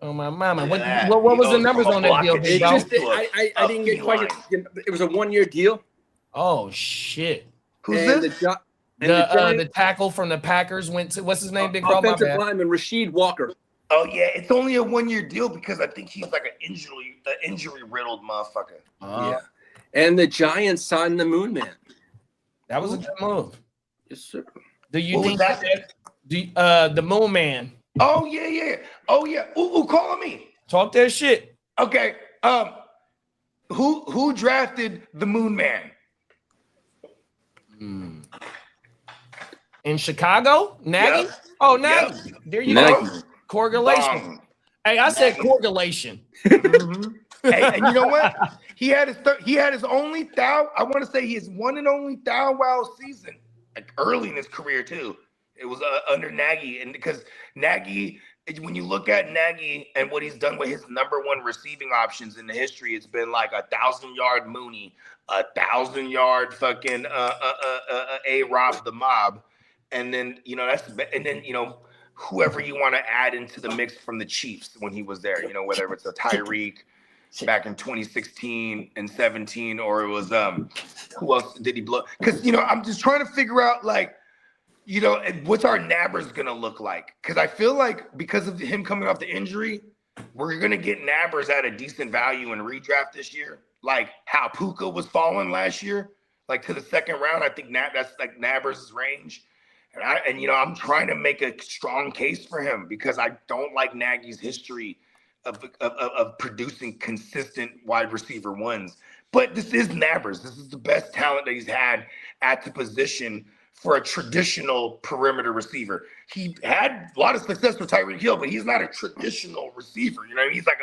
Oh my mama! Look at that. What was the He goes numbers from a on that block deal? and Big It dog? just, I didn't get quite. It was a 1-year deal. Oh shit! Who's And this? The tackle from the Packers went to what's his name? Big dog. My offensive bad. lineman Rasheed Walker. Oh yeah, it's only a 1-year deal because I think he's like an injury riddled motherfucker. Yeah. And the Giants signed the Moon Man. That was a good move. Yes, sir. Do you What was think that? the Moon Man? Oh yeah. Oh yeah. Ooh, calling me. Talk that shit. Okay. Who drafted the Moon Man? In Chicago? Nagy? Yep. Oh, Nagy. Yep. There you Nagy. go. Correlation. Hey, I said correlation. Hey, and you know what? He had his only thou. I want to say his one and only thou wow season, like early in his career too. It was under Nagy, and because Nagy, when you look at Nagy and what he's done with his #1 receiving options in the history, it's been like 1,000-yard Mooney, 1,000-yard fucking A-Rob the Mob, and then whoever you want to add into the mix from the Chiefs when he was there, whether it's a Tyreek back in 2016 and 17, or it was who else did he blow? Because I'm just trying to figure out what's our Nabbers gonna look like? Because I feel like because of him coming off the injury, we're gonna get Nabbers at a decent value in redraft this year, like how Puka was falling last year, like to the second round. I think that's like Nabbers' range. And I'm trying to make a strong case for him because I don't like Nagy's history of producing consistent wide receiver ones. But this is Nabbers. This is the best talent that he's had at the position for a traditional perimeter receiver. He had a lot of success with Tyreek Hill, but he's not a traditional receiver. He's like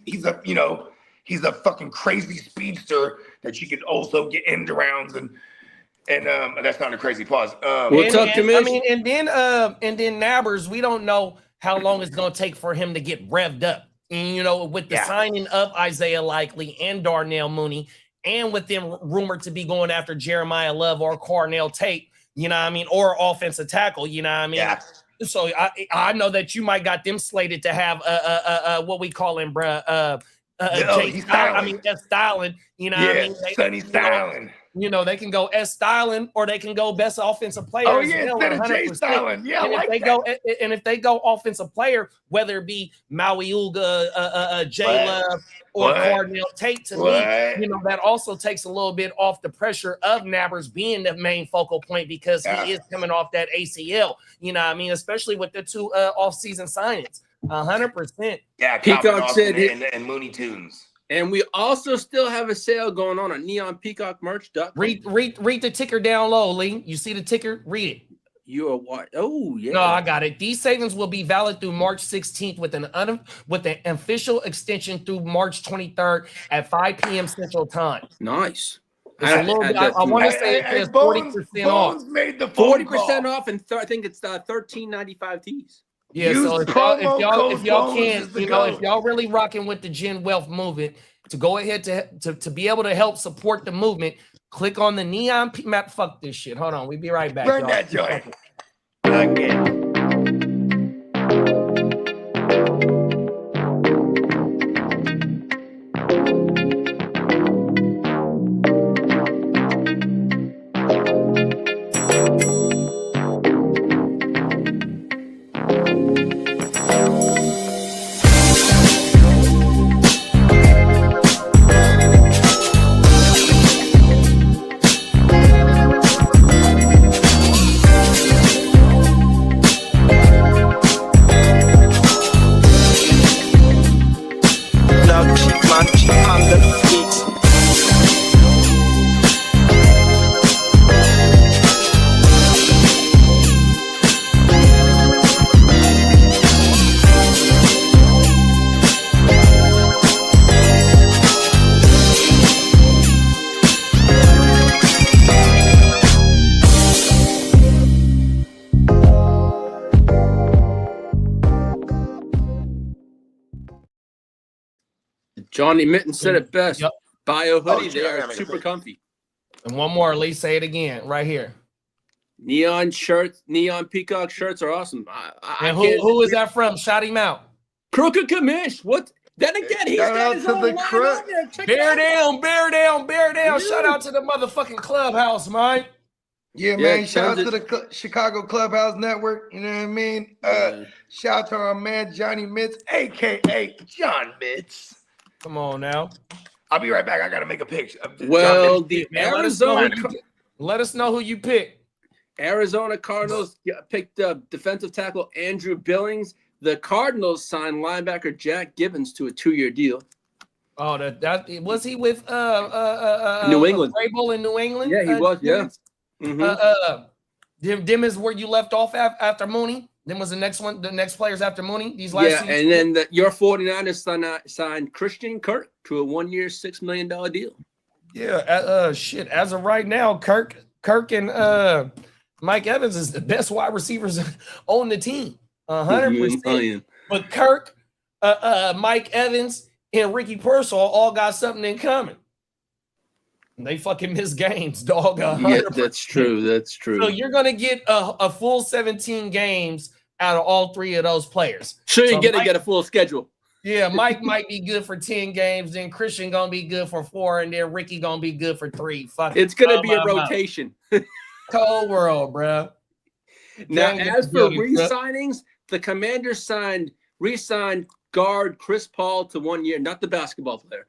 he's a fucking crazy speedster that you can also get end arounds and that's not a crazy pause. What's up, Commish? And then Nabbers, we don't know how long it's going to take for him to get revved up. And, with the signing of Isaiah Likely and Darnell Mooney, and with them rumored to be going after Jeremiah Love or Cornell Tate, or offensive tackle, Yeah. So I know that you might got them slated to have what we call him, bruh. Styling, Sonny Styling. They can go S. Styling or they can go best offensive player. Oh yeah, instead of Jay Styling. Yeah, if they go offensive player, whether it be Maui Uga, Jay Love, or Cornell Tate, to me, that also takes a little bit off the pressure of Nabbers being the main focal point because he is coming off that ACL. Especially with the two off-season signings. 100%. Yeah, Peacock said and Mooney Tunes. And we also still have a sale going on neonpeacockmerch.com. Read the ticker down low, Lee. You see the ticker? Read it. You are what? Oh, yeah. No, I got it. These savings will be valid through March 16th with an official extension through March 23rd at 5 p.m. Central Time. Nice. I want to say it says 40% off. Made the 40% off, and I think it's $13.95 tees. Yeah, so if y'all can, if y'all really rocking with the Gen Wealth movement, to go ahead to be able to help support the movement, click on the neon map. Fuck this shit. Hold on, we'll be right back. Burn y'all. that joint. Again. Johnny Mitten said it best. Yep. Bio hoodie, shit, they I gotta are make a super picture. comfy. And one more, Lee. Say it again, right here. Neon shirts, neon peacock shirts are awesome. I And can't. who is that from? Shout him out. Crooked Commish. What? Then again, he's Shout got out his to own the line Crook. on there. Check Bear that out. down, bear down, bear down. Yeah. Shout out to the motherfucking clubhouse, man. Yeah, Yeah, man. Shout out tons to the Chicago Clubhouse Network. You know what I mean? Shout out to our man Johnny Mitz, aka John Mitz. Come on now. I'll be right back. I gotta make a picture. Well, John Mitz. the Man, let us know Arizona let us know who you pick. Cardinals picked up defensive tackle Andrew Billings. The Cardinals signed linebacker Jack Gibbons to a 2-year deal. Oh, that was he with New England. Vrabel in New England? Yeah, he was. Yeah. Them is where you left off after Mooney. Them was the next one. The next players after Mooney. These last. Yeah, two. and then your 49ers signed Christian Kirk to a 1-year, $6 million deal. Yeah. Shit. As of right now, Kirk and Mike Evans is the best wide receivers on the team. 100%. But Kirk, Mike Evans, and Ricky Pearsall all got something in common. They fucking miss games, dog. 100%. Yeah, that's true. That's true. So you're gonna get a full 17 games out of all three of those players. Sure, So you Mike- get a full schedule. Yeah, Mike might be good for 10 games, then Christian gonna be good for 4, and then Ricky gonna be good for 3. Fuck, It's gonna be a rotation. Cold world, bro. Now, Dang, as for yeah. re-signings, the Commanders re-signed guard Chris Paul to 1 year, not the basketball player.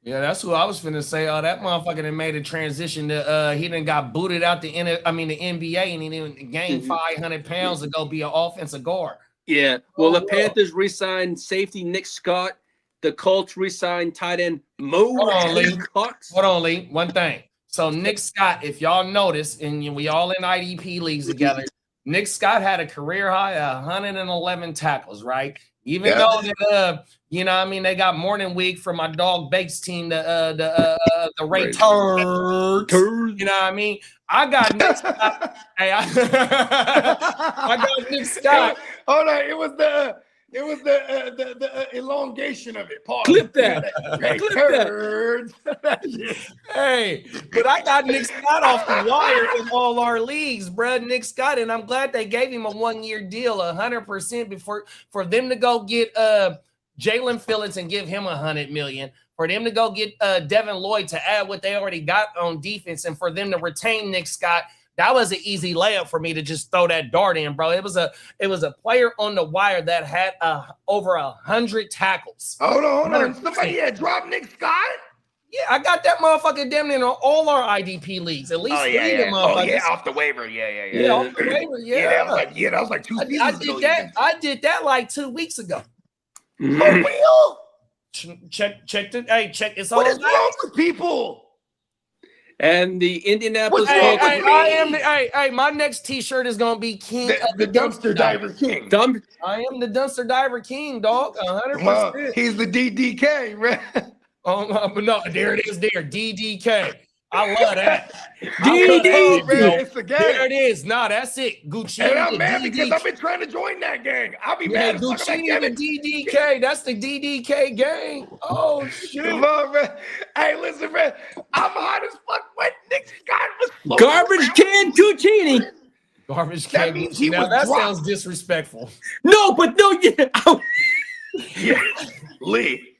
Yeah, that's who I was finna say. Oh, that motherfucker done made a transition to he done got booted out the NBA and he didn't gain 500 pounds to go be an offensive guard. Yeah. Well, the wow. Panthers re-signed safety Nick Scott. The Colts re-signed tight end Mo Hold on, Lee. Cox. Hold on, Lee. One thing. So Nick Scott, if y'all notice, and we all in IDP leagues together, Nick Scott had a career high of 111 tackles, right? Even though that, you know what I mean, they got morning week from my dog Bates team, the Ray Turds. You know what I mean? I got Nick Scott. Hey, I got Nick Scott. Hold on, it was the elongation of it. Pause. Clip that. Hey, Clip turds. Hey, but I got Nick Scott off the wire in all our leagues, bruh. Nick Scott, and I'm glad they gave him a 1-year deal, 100% before for them to go get Jalen Phillips and give him $100 million. For them to go get Devin Lloyd to add what they already got on defense, and for them to retain Nick Scott. That was an easy layup for me to just throw that dart in, bro. It was a player on the wire that had over 100 tackles. Hold on. Somebody had dropped Nick Scott? Yeah, I got that motherfucker damn near all our IDP leagues. At least three of them motherfuckers. Oh, yeah, off the waiver. Yeah. Yeah, off the waiver, yeah. That was like 2 seasons I ago. did that. I did that like 2 weeks ago. For real? Check it's all What is wrong with people? And the Indianapolis What's Colts. wrong? My next T-shirt is gonna be King of The dumpster diver king. I am the dumpster diver king, dog. 100%. Well, he's the DDK, right? But no, there it is. There, DDK. I love that. DDK, man, it's the gang. There it is. Nah, that's it. Gucci. And I'm mad because I've been trying to join that gang. I'll be Yeah, mad as fuck if I Gucci get the it. DDK. That's the DDK gang. Oh shit. Come on, man. Hey, listen, man. I'm hot as fuck when Nick Scott was Garbage can Cucini. Garbage That can. means he Now was that dropped. sounds disrespectful. No, but no, Yeah, Lee.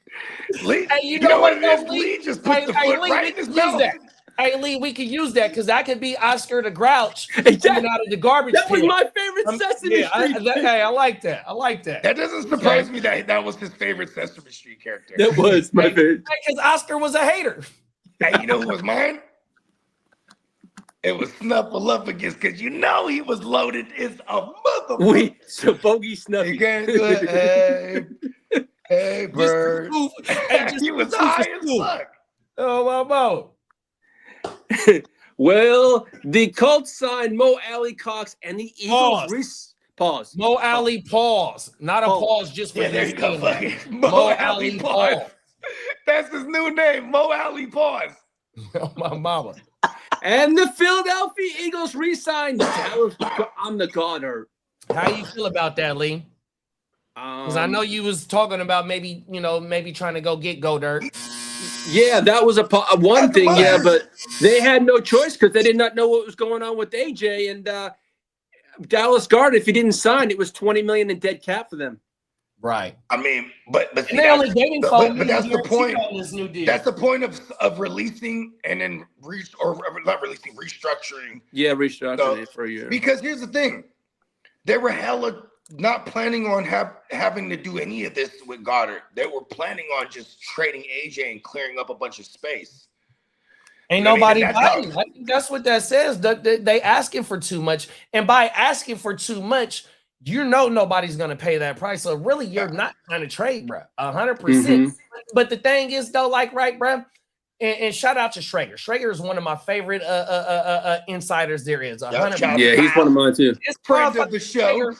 Hey, you know know what what, it is? though, Lee just put the foot Lee, right we in his can use mouth. that. Hey, Lee, we could use that because I could be Oscar the Grouch Exactly. coming out of the garbage That was can. my favorite Sesame Street. Hey, I like that. I like that. That doesn't surprise me that was his favorite Sesame Street character. That was my favorite. Because Oscar was a hater. Hey, you know who was mine? It was Snuffleupagus, because you know he was loaded as a motherfucker. So Bogey Snuffy. He came to hey, bird. He was high as fuck. Oh, my boy. Well, the Colts signed Mo Alley Cox and the Eagles. Pause. Mo Alley pause. Not a pause just for Yeah, there this you go. team. Fucking Mo Alley pause. That's his new name, Mo Alley Pause. Oh, my mama. And the Philadelphia Eagles re-signed Dallas. I'm the Goddard. How you feel about that, Lee? Because I know you was talking about maybe trying to go get Dirt. Yeah, that was one thing. Yeah, but they had no choice because they did not know what was going on with AJ and Dallas Guard. If he didn't sign, it was $20 million in dead cap for them. Right. I mean, but see, they only gave him but that's the point. on this new deal. That's the point of releasing and then not releasing, restructuring. Yeah, restructuring it for a year. Because here's the thing, they were hella not planning on having to do any of this with Goddard. They were planning on just trading AJ and clearing up a bunch of space. Ain't nobody biting. I think that's what that says. They asking for too much, and by asking for too much, nobody's gonna pay that price. So really, you're not trying to trade, bro. 100%. But the thing is, though, right, bro. And shout out to Schrager. Schrager is one of my favorite insiders there is. 100%. Yeah, he's one of mine too. This friend of the show.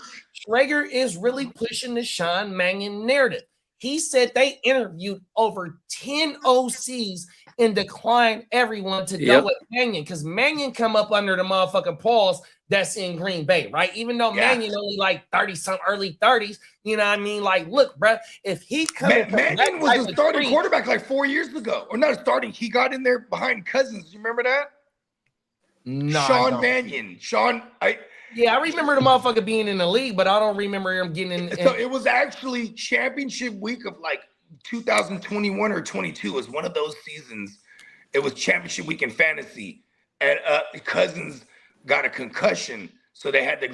Schrager is really pushing the Sean Mannion narrative. He said they interviewed over 10 OCs and declined everyone to go with Mannion because Mannion come up under the motherfucking pause that's in Green Bay, right? Even though Mannion only like 30-some, early 30s, you know what I mean? Like, look, bro, if he comes Mannion was a starting quarterback like 4 years ago. Or not starting, he got in there behind Cousins. You remember that? No, Sean Mannion. Yeah, I remember the motherfucker being in the league, but I don't remember him getting in. So it was actually championship week of like 2021 or 22 was one of those seasons. It was championship week in fantasy, and Cousins got a concussion, so they had to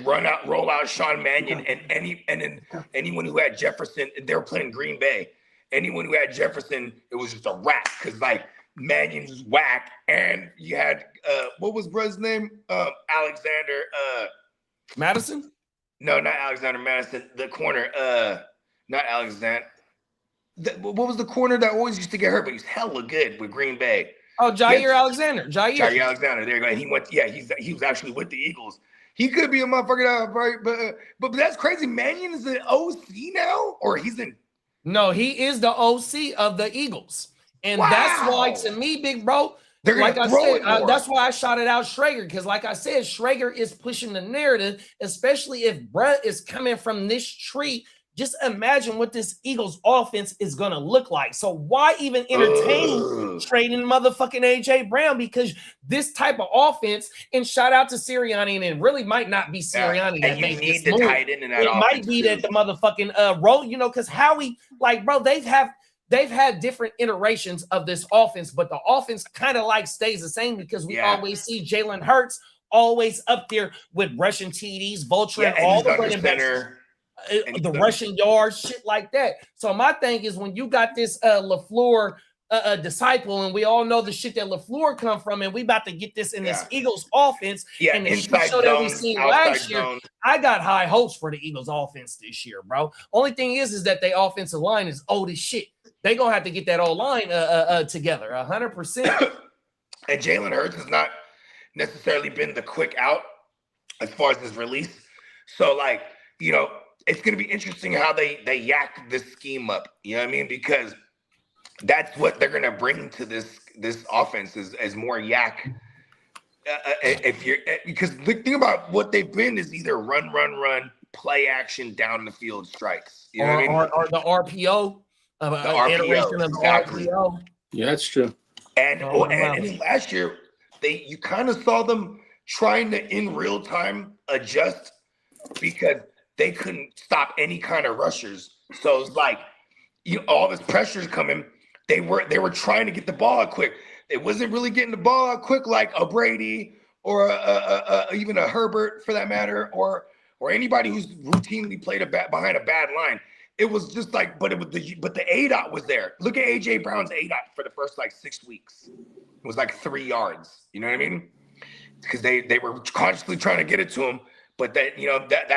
roll out Sean Mannion and anyone who had Jefferson. They were playing Green Bay. Anyone who had Jefferson, it was just a wrap because like Mannion was whack, and you had what was Bruh's name? Alexander. Madison? No, not Alexander Madison. The corner, not Alexander. What was the corner that always used to get hurt, but he's hella good with Green Bay? Oh, Jair Alexander. Jair Alexander. There you go. And he went. Yeah, he was actually with the Eagles. He could be a motherfucker, right? But that's crazy. Mannion is an OC now, or he's in. No, he is the OC of the Eagles, and that's why, to me, big bro. Like I said, that's why I shouted out Schrager because, like I said, Schrager is pushing the narrative, especially if Brett is coming from this tree. Just imagine what this Eagles offense is going to look like. So why even entertain trading motherfucking AJ Brown? Because this type of offense, and shout out to Sirianni, and it really might not be Sirianni that makes this move. Tight end in that offense might be that the motherfucking role, because Howie, like, bro, they've had different iterations of this offense, but the offense kind of like stays the same because we always see Jalen Hurts always up there with rushing TDs, vulturing all the running backs, the rushing yards, shit like that. So my thing is when you got this LaFleur disciple, and we all know the shit that LaFleur come from, and we about to get this in this Eagles offense, and the shit show that we seen last year, I got high hopes for the Eagles offense this year, bro. Only thing is that their offensive line is old as shit. They gonna have to get that old line together, 100%. And Jalen Hurts has not necessarily been the quick out as far as his release. So, like, it's gonna be interesting how they yak this scheme up. You know what I mean? Because that's what they're gonna bring to this offense is more yak. Because the thing about what they've been is either run, play action, down the field strikes. You know what I mean? Or the RPO. The iteration of the RPO. Yeah, that's true. And last year, you kind of saw them trying to in real time adjust because they couldn't stop any kind of rushers. So it's like all this pressure's coming. They were trying to get the ball out quick. It wasn't really getting the ball out quick like a Brady or even a Herbert for that matter, or anybody who's routinely played behind a bad line. It was just like, but the ADOT was there. Look at AJ Brown's ADOT for the first like 6 weeks. It was like 3 yards. You know what I mean? Because they were consciously trying to get it to him, but that's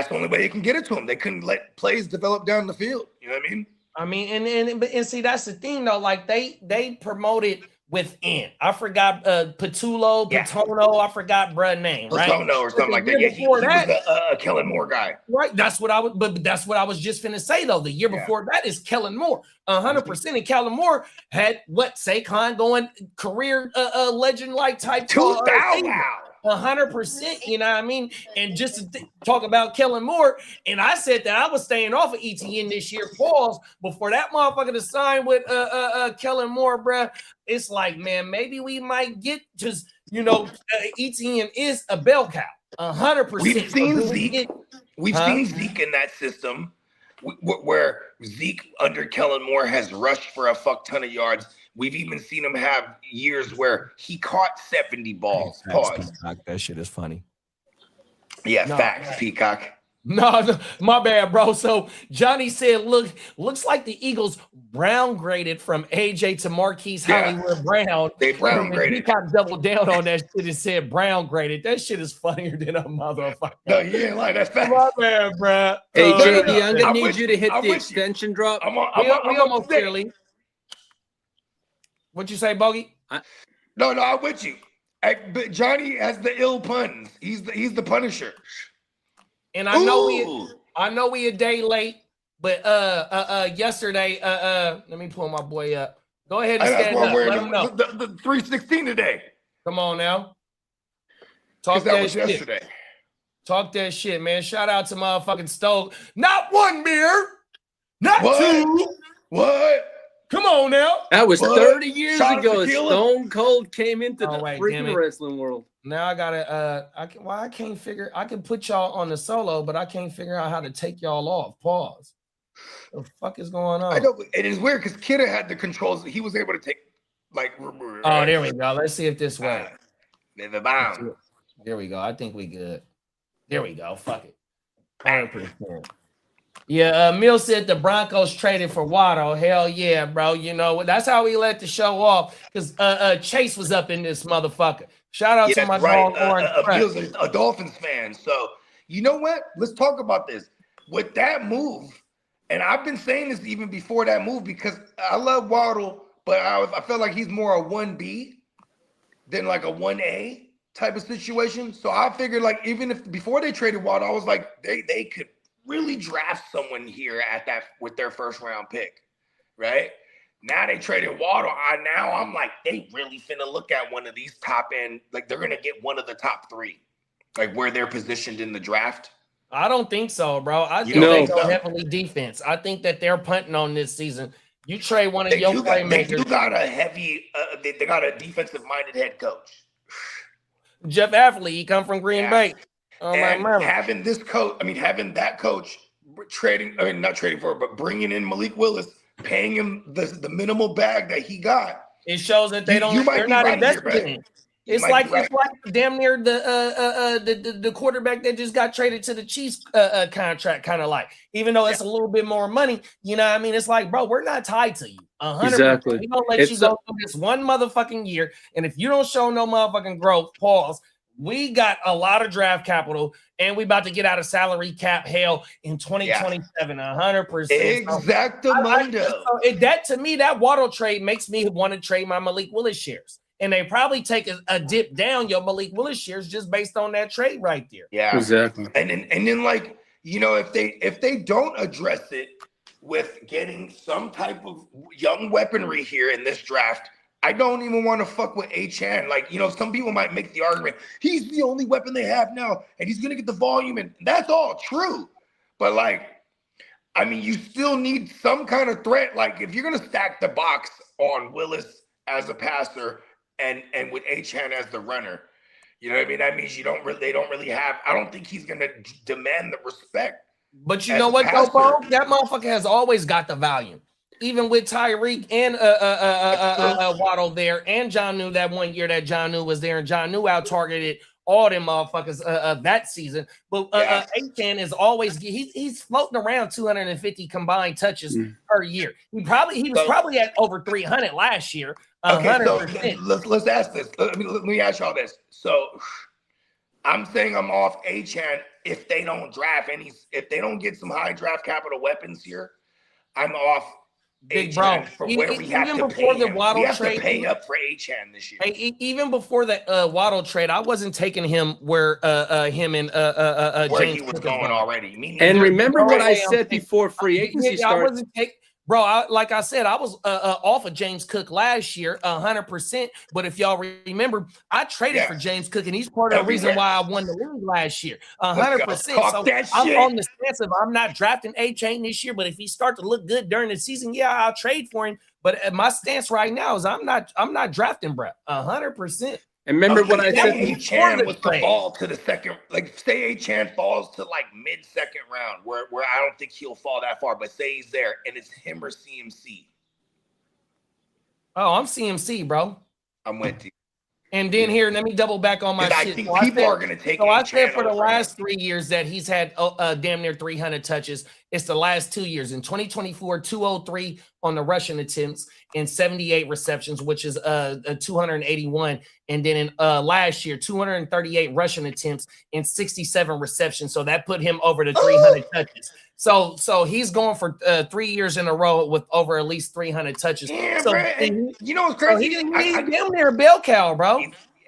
the only way they can get it to him. They couldn't let plays develop down the field. You know what I mean? I mean, and see, that's the thing though. Like they promoted within. I forgot Pattullo. I forgot bruh name, right? Pattullo or something like that. Yeah, he was a Kellen Moore guy. Right. That's what I was just finna say though. The year before that is Kellen Moore. 100%. And Kellen Moore had Saquon going career legend like type 2000. 100%, you know what I mean? And just to talk about Kellen Moore, and I said that I was staying off of ETN this year, pause, before that motherfucker to sign with Kellen Moore, bruh. It's like, man, maybe we might get just, ETN is a bell cow, 100%. We've seen Zeke. We've seen Zeke in that system where Zeke under Kellen Moore has rushed for a fuck ton of yards. We've even seen him have years where he caught 70 balls. Pause. That shit is funny. Yeah, facts, Peacock. No, my bad, bro. So Johnny said, looks like the Eagles brown graded from AJ to Marquise Hollywood Brown. They brown graded. Peacock doubled down on that shit and said brown graded. That shit is funnier than a motherfucker. No, you ain't like that's facts. My bad, bro. Hey, JD, I'm gonna need you to hit the extension drop. I'm almost clearly. What you say, Bogey? No, I'm with you. But Johnny has the ill puns. He's the Punisher. And I know we a day late, but yesterday, let me pull my boy up. Go ahead and stand up. Let him know. The 316 today. Come on now. Talk that shit. Yesterday. Talk that shit, man. Shout out to motherfucking Stoke. Not one beer. Not two. What? Come on now. That was 30 years ago. Stone Cold came into the freaking wrestling world. Now I gotta I can't figure. I can put y'all on the solo, but I can't figure out how to take y'all off. Pause. The fuck is going on? I know it is weird because Kidda had the controls. He was able to take Oh, there we go. Let's see if this works. The bound. There we go. I think we good. There we go. Fuck it. 100%. Yeah, Mill said the Broncos traded for Waddle. Hell yeah, bro. That's how we let the show off because Chase was up in this motherfucker. Shout out to my dog Orange. Mill's a Dolphins fan. So you know what? Let's talk about this. With that move, and I've been saying this even before that move because I love Waddle, but I feel like he's more a 1B than like a 1A type of situation. So I figured like even if before they traded Waddle, I was like they could really draft someone here at that with their first round pick, right? Now they traded Waddle. Now I'm like, they really finna look at one of these top end, like they're gonna get one of the top three, like where they're positioned in the draft. I don't think so, bro. I think they go heavily defense. I think that they're punting on this season. You trade one of your playmakers. They got a heavy, they got a defensive minded head coach. Jeff Affley, he come from Green Bay. And having this coach, having that coach not trading for it, but bringing in Malik Willis, paying him the minimal bag that he got. It shows that they're not investing in. It's like damn near the quarterback that just got traded to the Chiefs contract, kind of like, even though it's a little bit more money, you know what I mean? It's like, bro, we're not tied to you. 100%. Exactly. We don't let you go through this one motherfucking year. And if you don't show no motherfucking growth, pause. We got a lot of draft capital, and we about to get out of salary cap hell in 2027, 100%. Exactamundo. That to me, that Waddle trade makes me want to trade my Malik Willis shares. And they probably take a dip down your Malik Willis shares just based on that trade right there. Yeah, exactly. And then like, if they don't address it with getting some type of young weaponry here in this draft, I don't even want to fuck with H-Chan. Like, some people might make the argument, he's the only weapon they have now, and he's going to get the volume, and that's all true. But, you still need some kind of threat. Like, if you're going to stack the box on Willis as a passer and with H-Chan as the runner, you know what I mean? That means they don't really have, I don't think he's going to demand the respect. But you know what, though, Bo? That motherfucker has always got the volume. Even with Tyreek and Waddle there, and Jonnu that one year that Jonnu was there, and Jonnu out-targeted all them motherfuckers that season. But Achane is always he's floating around 250 combined touches per year. He was probably at over 300 last year. Okay, so let's ask this. Let me ask y'all this. So I'm saying I'm off Achane if they don't draft if they don't get some high draft capital weapons here. I'm off. Big bro, we have to pay up for Achane this year. Even before the Waddle trade, I wasn't taking him where him and where James he was going already. And remember what I said before free agency started. Bro, like I said, I was off of James Cook last year, 100%. But if y'all remember, I traded for James Cook, and he's part of the reason why I won the league last year, 100%. So I'm on the stance of I'm not drafting A-Chain this year, but if he starts to look good during the season, yeah, I'll trade for him. But my stance right now is I'm not drafting Brett, 100%. And remember what I said? A-Chan was to fall to the second, like say A-Chan falls to like mid-second round, where I don't think he'll fall that far, but say he's there and it's him or CMC. Oh, I'm CMC, bro. I'm with you. And then here, let me double back on my shit. I think people are going to take. So I said for the last 3 years that he's had damn near 300 touches. It's the last 2 years. In 2024, 203 on the rushing attempts and 78 receptions, which is 281. And then in last year, 238 rushing attempts and 67 receptions. So that put him over the 300 touches. So he's going for 3 years in a row with over at least 300 touches. Yeah, so, bro, and you know what's crazy? So he's damn near a bell cow, bro.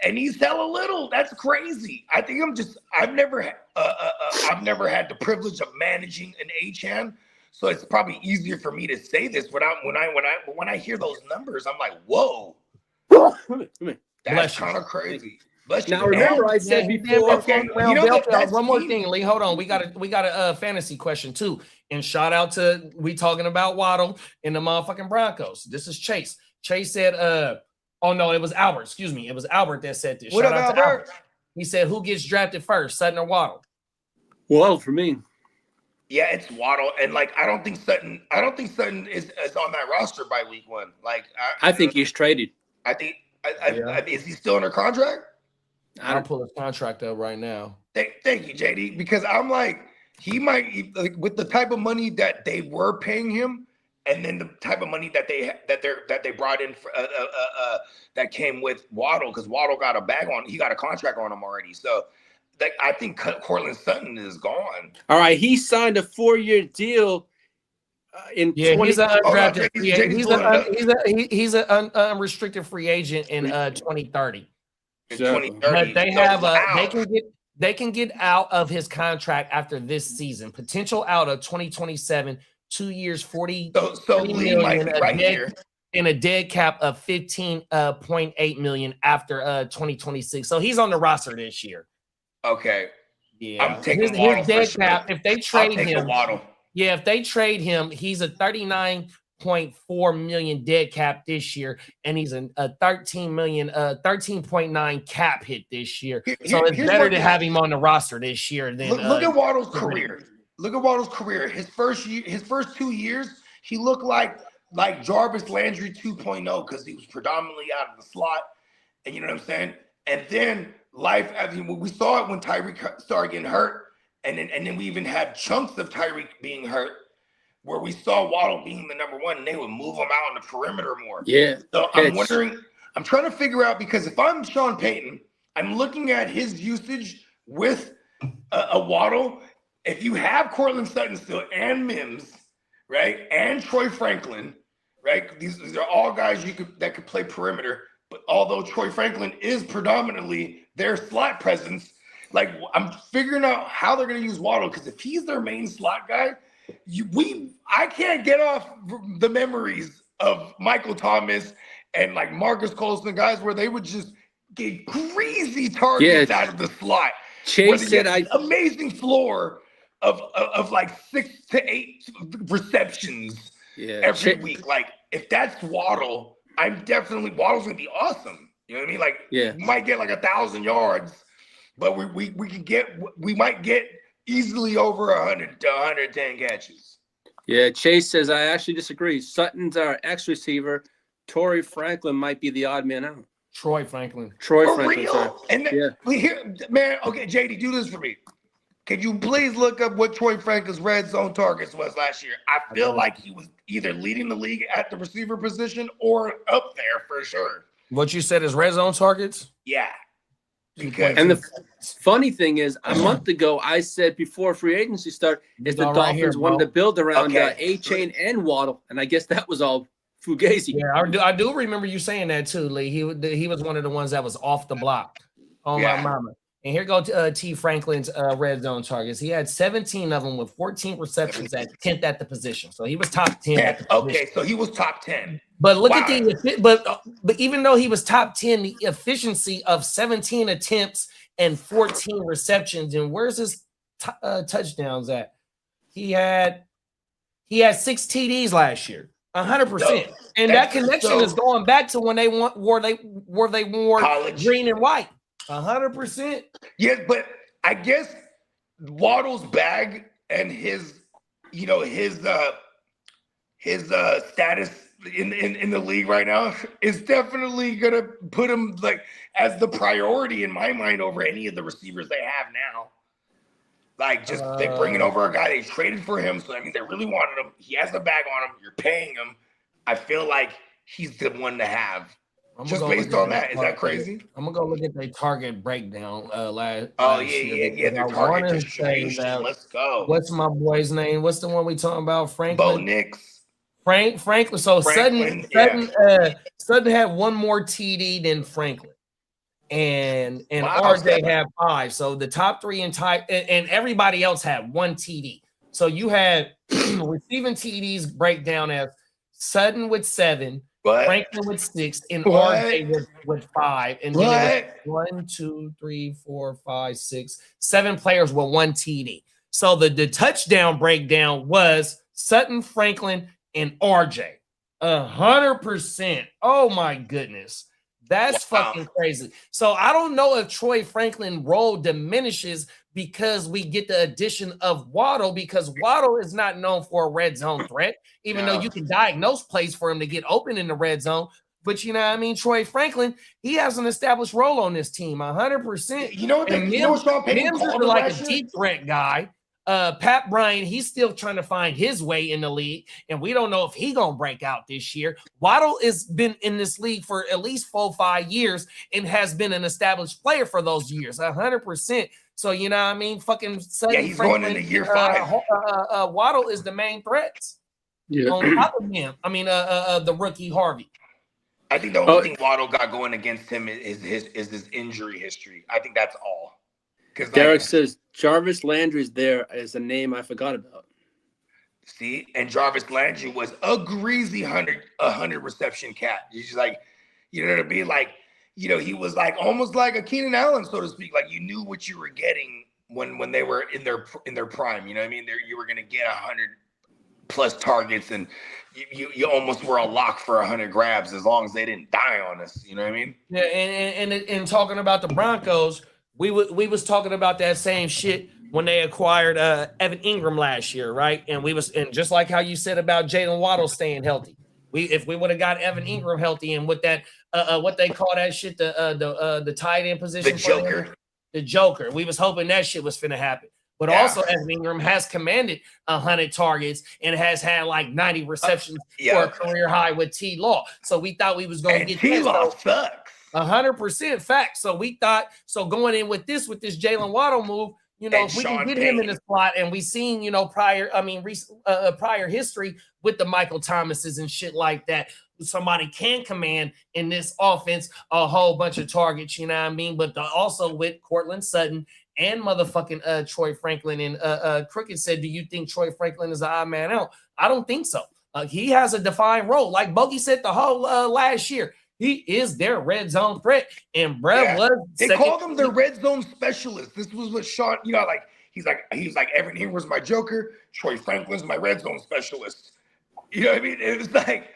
And he's hella little. That's crazy. I think I've never had the privilege of managing an A-Chan, so it's probably easier for me to say this when I hear those numbers. I'm like, whoa, that's kind of crazy. Now remember, I said before. Okay, one more thing, Lee. Hold on. We got a fantasy question too. And shout out to we talking about Waddle and the motherfucking Broncos. This is Chase. Chase said, oh no, it was Albert. Excuse me, it was Albert that said this. What Shout about out to Albert? He said, "Who gets drafted first, Sutton or Waddle?" Waddle for me. Yeah, it's Waddle, and like I don't think Sutton is on that roster by week 1. Like I think he's traded. I think is he still under contract? I'll pull his contract up right now. Thank you, JD, because I'm like, he might, like, with the type of money that they were paying him, and then the type of money that they brought in for, that came with Waddle, because Waddle got he got a contract on him already. So I think Cortland Sutton is gone. All right, he signed a 4-year deal. He's an undrafted free agent. He's an unrestricted free agent in 2030. But they have they can get out of his contract after this season. Potential out of 2027, 2 years, 40 million, and a dead cap of 15.8 million after 2026. So he's on the roster this year. Okay. Yeah. I'm taking his dead cap. If they trade him, Waddle. Yeah, if they trade him, he's a 39.4 million dead cap this year, and he's a 13.9 cap hit this year. So it's better to have him on the roster this year than look at Waddle's career. Look at Waddle's career. His first 2 years, he looked like Jarvis Landry 2.0 because he was predominantly out of the slot, and you know what I'm saying. And then we saw it when Tyreek started getting hurt. And then we even had chunks of Tyreek being hurt, where we saw Waddle being the number one, and they would move him out on the perimeter more. Yeah. So I'm trying to figure out, because if I'm Sean Payton, I'm looking at his usage with a Waddle. If you have Cortland Sutton still and Mims, right, and Troy Franklin, right, these are all guys that could play perimeter. But although Troy Franklin is predominantly their slot presence, like, I'm figuring out how they're going to use Waddle, because if he's their main slot guy, I can't get off the memories of Michael Thomas and like Marcus Colston, guys, where they would just get crazy targets out of the slot. Chase said, amazing floor of like 6 to 8 receptions every week. Like, if that's Waddle, Waddle's going to be awesome. You know what I mean? Like, we might get like 1,000 yards. But we might get easily over 100 to 110 catches. Yeah, Chase says, I actually disagree. Sutton's our X receiver. Torrey Franklin might be the odd man out. Troy Franklin. Real? And here, man, okay, JD, do this for me. Can you please look up what Troy Franklin's red zone targets was last year? I feel like he was either leading the league at the receiver position or up there for sure. What you said is red zone targets? Yeah. And the funny thing is, a month ago, I said before free agency start, is the Dolphins wanted to build around A-Chain and Waddle, and I guess that was all fugazi. Yeah, I do remember you saying that too, Lee. He was one of the ones that was off the block. Oh, my mama. And here goes T. Franklin's red zone targets. He had 17 of them with 14 receptions at 10th at the position. So he was top 10 at the position. Okay, so he was top 10. But look at but even though he was top 10, the efficiency of 17 attempts and 14 receptions. And where's his touchdowns at? He had 6 TDs last year, 100%. And that connection is going back to when they wore college green and white. 100%. Yeah, but I guess Waddle's bag and his status in the league right now is definitely gonna put him like as the priority in my mind over any of the receivers they have now. Like just they bringing over a guy they traded for him, so I mean they really wanted him. He has the bag on him. You're paying him. I feel like he's the one to have. Just based on that, is that crazy? I'm gonna go look at the target breakdown. Yeah. The target distribution. Let's go. What's my boy's name? What's the one we talking about? Franklin. Bo Nix. Franklin. So Franklin, Sutton had one more TD than Franklin, and RJ had 5. So the top 3 and everybody else had 1 TD. So you had receiving TDs breakdown as Sutton with 7. What? Franklin with 6 and RJ with 5. And then it was 1, 2, 3, 4, 5, 6, 7 players with 1 TD. So the touchdown breakdown was Sutton, Franklin, and RJ. 100%. Oh my goodness. That's fucking crazy. So I don't know if Troy Franklin role diminishes because we get the addition of Waddle, because Waddle is not known for a red zone threat, even though you can diagnose plays for him to get open in the red zone. But you know what I mean? Troy Franklin, he has an established role on this team, 100%. You know what? Sean Payton is like a deep threat guy. Pat Bryant, he's still trying to find his way in the league, and we don't know if he's gonna break out this year. Waddle has been in this league for at least 4-5 years and has been an established player for those years, 100%. So you know what I mean? Fucking Sutton, he's Franklin, going into year 5. Waddle is the main threats. Yeah. On top of him, I mean, the rookie Harvey. I think the only thing Waddle got going against him is his injury history. I think that's all. Derek says Jarvis Landry's there as a name I forgot about. See, and Jarvis Landry was a greasy 100 reception cat. He's just like, you know what I mean? Like, you know, he was like almost like a Keenan Allen, so to speak. Like you knew what you were getting when they were in their prime. You know what I mean? You were gonna get 100+ targets, and you almost were a lock for 100 grabs as long as they didn't die on us. You know what I mean? Yeah, and talking about the Broncos. We was talking about that same shit when they acquired Evan Ingram last year, right? And just like how you said about Jalen Waddle staying healthy. If we would have got Evan Ingram healthy and with that what they call that shit, the tight end position, the Joker. We was hoping that shit was finna happen. But also Evan Ingram has commanded 100 targets and has had like 90 receptions for a career high with T Law. So we thought we was gonna get T Law sucks. 100% fact. So we thought, going in with this Jalen Waddle move, you know, if we can get him in the slot, and we seen, you know, prior history with the Michael Thomases and shit like that, somebody can command in this offense a whole bunch of targets, you know what I mean? But also with Cortland Sutton and motherfucking Troy Franklin, and Crooked said, do you think Troy Franklin is an odd man out? I don't think so. He has a defined role. Like Bogey said the whole last year. He is their red zone threat, and Brett was. They called him the red zone specialist. This was what Sean, you know, like he's like Evan Ingram's my Joker, Troy Franklin's my red zone specialist. You know what I mean? It was like,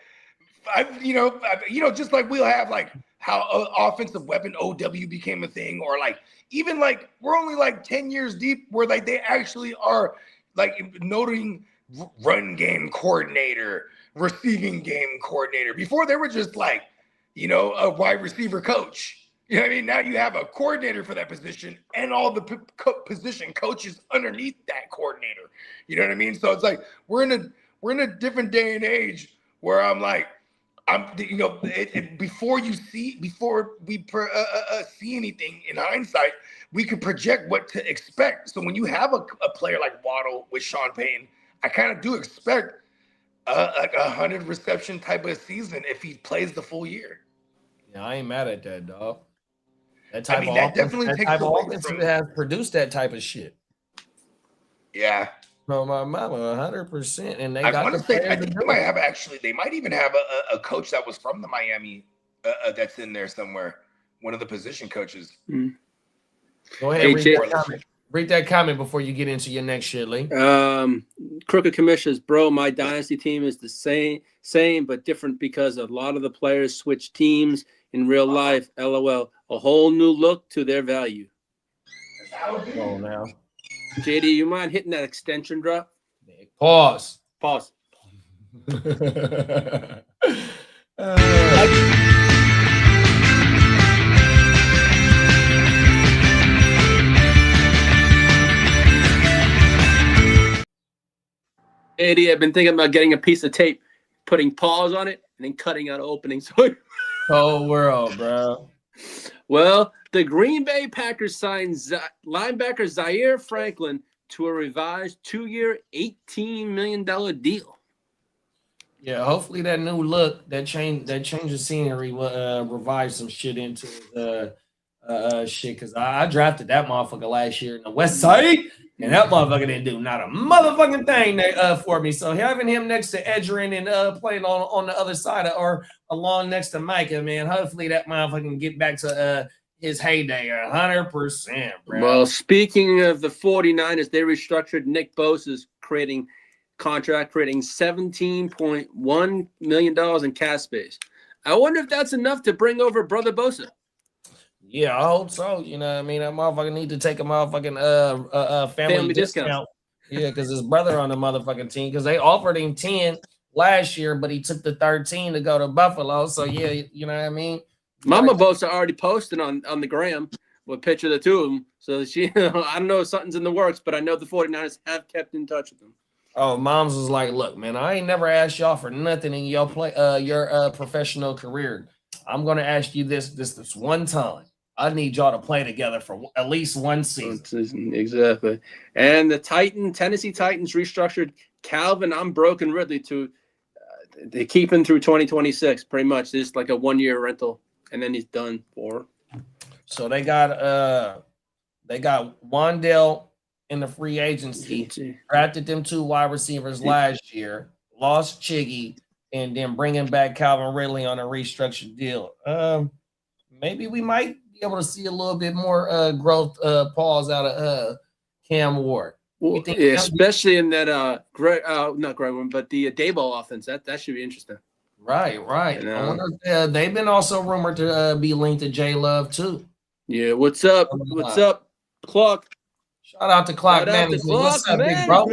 just like we'll have like how offensive weapon OW became a thing, or like even like we're only like 10 years deep where like they actually are like noting run game coordinator, receiving game coordinator. Before they were just like, you know, a wide receiver coach. You know what I mean? Now you have a coordinator for that position and all the position coaches underneath that coordinator. You know what I mean? So it's like we're in a different day and age where before we see anything in hindsight, we could project what to expect. So when you have a player like Waddle with Sean Payton, I kind of do expect like 100 reception type of season if he plays the full year. Yeah, I ain't mad at that, dog. That type I mean, of that offense, definitely that takes type of away offense from- has produced that type of shit. Yeah. No, my mama, 100%, and they I got want the to say, players I to think do they might it. have actually, they might even have a coach that was from the Miami that's in there somewhere. One of the position coaches. Go ahead, Hey, read Jay- that comment. Read that comment before you get into your next shit, Lee. Crooked Commissioners, bro, my dynasty team is the same but different because a lot of the players switch teams in real life. LOL. A whole new look to their value. Oh, now. JD, you mind hitting that extension drop? Pause. Pause. JD, I've been thinking about getting a piece of tape, putting pause on it, and then cutting out openings. Whole world, bro. Well, the Green Bay Packers signed linebacker Zaire Franklin to a revised 2-year, $18 million deal. Yeah, hopefully that new look, that change of scenery will revive some shit into shit. Because I drafted that motherfucker last year in the West Side, and that motherfucker didn't do not a motherfucking thing for me. So having him next to Edgerrin and playing on the other side or along next to Micah, man, hopefully that motherfucker can get back to his heyday 100%, bro. Well, speaking of the 49ers, they restructured Nick Bosa's contract, creating $17.1 million in cap space. I wonder if that's enough to bring over Brother Bosa. Yeah, I hope so. You know what I mean? That motherfucker need to take a motherfucking family discount. Yeah, because his brother on the motherfucking team, because they offered him 10 last year, but he took the 13 to go to Buffalo. So yeah, you know what I mean? Mama Bosa already posted on the gram with a picture of the two of them. So she, I don't know if something's in the works, but I know the 49ers have kept in touch with them. Oh, Moms was like, look, man, I ain't never asked y'all for nothing in your professional career. I'm gonna ask you this one time. I need y'all to play together for at least one season. Exactly. And the Tennessee Titans restructured Calvin Unbroken Ridley to they keep him through 2026, pretty much. Just like a 1-year rental, and then he's done for. So they got Wandale in the free agency, drafted them 2 wide receivers last year, lost Chiggy, and then bringing back Calvin Ridley on a restructured deal. Maybe we might be able to see a little bit more growth pause out of Cam Ward. Well, yeah, especially in that not Greg one, but the Dayball offense. That should be interesting. Right. You know? I wonder if, they've been also rumored to be linked to J Love too. Yeah, what's up? What's up, Clark? Shout out to Clock Management. What's up, big bro?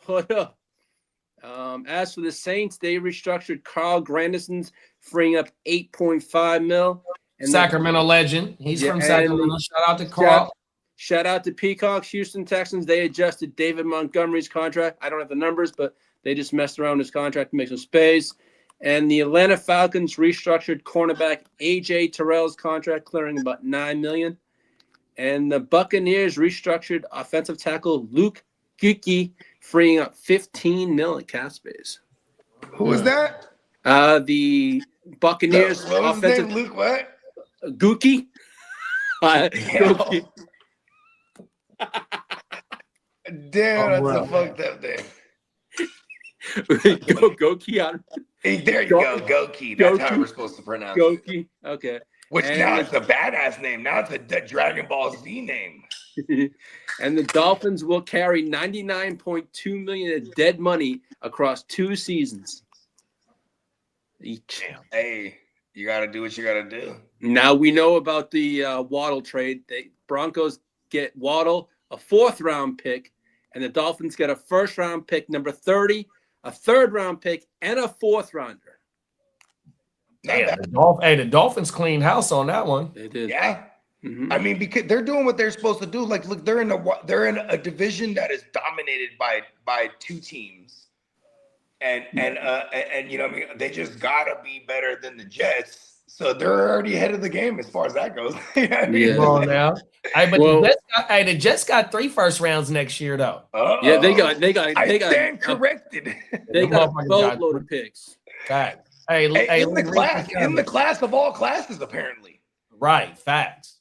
What up? As for the Saints, they restructured Carl Granderson's, freeing up $8.5 million. Sacramento legend. He's from Sacramento. Shout out to Carl. Shout out to Peacocks, Houston Texans. They adjusted David Montgomery's contract. I don't have the numbers, but they just messed around with his contract to make some space. And the Atlanta Falcons restructured cornerback A.J. Terrell's contract, clearing about $9 million. And the Buccaneers restructured offensive tackle Luke Kuechly, freeing up $15 million cap space. Who was that? The Buccaneers what was offensive his name? Luke what? Gookie. Gookie. Damn, that's a fucked up thing. Goki on. Hey, there you go, Goki. That's how we're supposed to pronounce it. Goki. Okay. Which now it's a badass name. Now it's a Dragon Ball Z name. And the Dolphins will carry $99.2 million of dead money across 2 seasons each. Hey, you got to do what you got to do. Now we know about the Waddle trade. The Broncos get Waddle, a 4th-round pick, and the Dolphins get a 1st-round pick, number 30, a 3rd-round pick, and a 4th-rounder. Damn, the Dolphins cleaned house on that one. They did. Yeah. Mm-hmm. I mean, because they're doing what they're supposed to do. Like, look, they're in a division that is dominated by 2 teams, and you know, what I mean, they just gotta be better than the Jets. So they're already ahead of the game as far as that goes. You know what I mean? Yeah. Come on now. The Jets got 3 first rounds next year though. Yeah, they got. I stand corrected. They got a boatload of picks. God. In the class of all classes, apparently. Right, facts.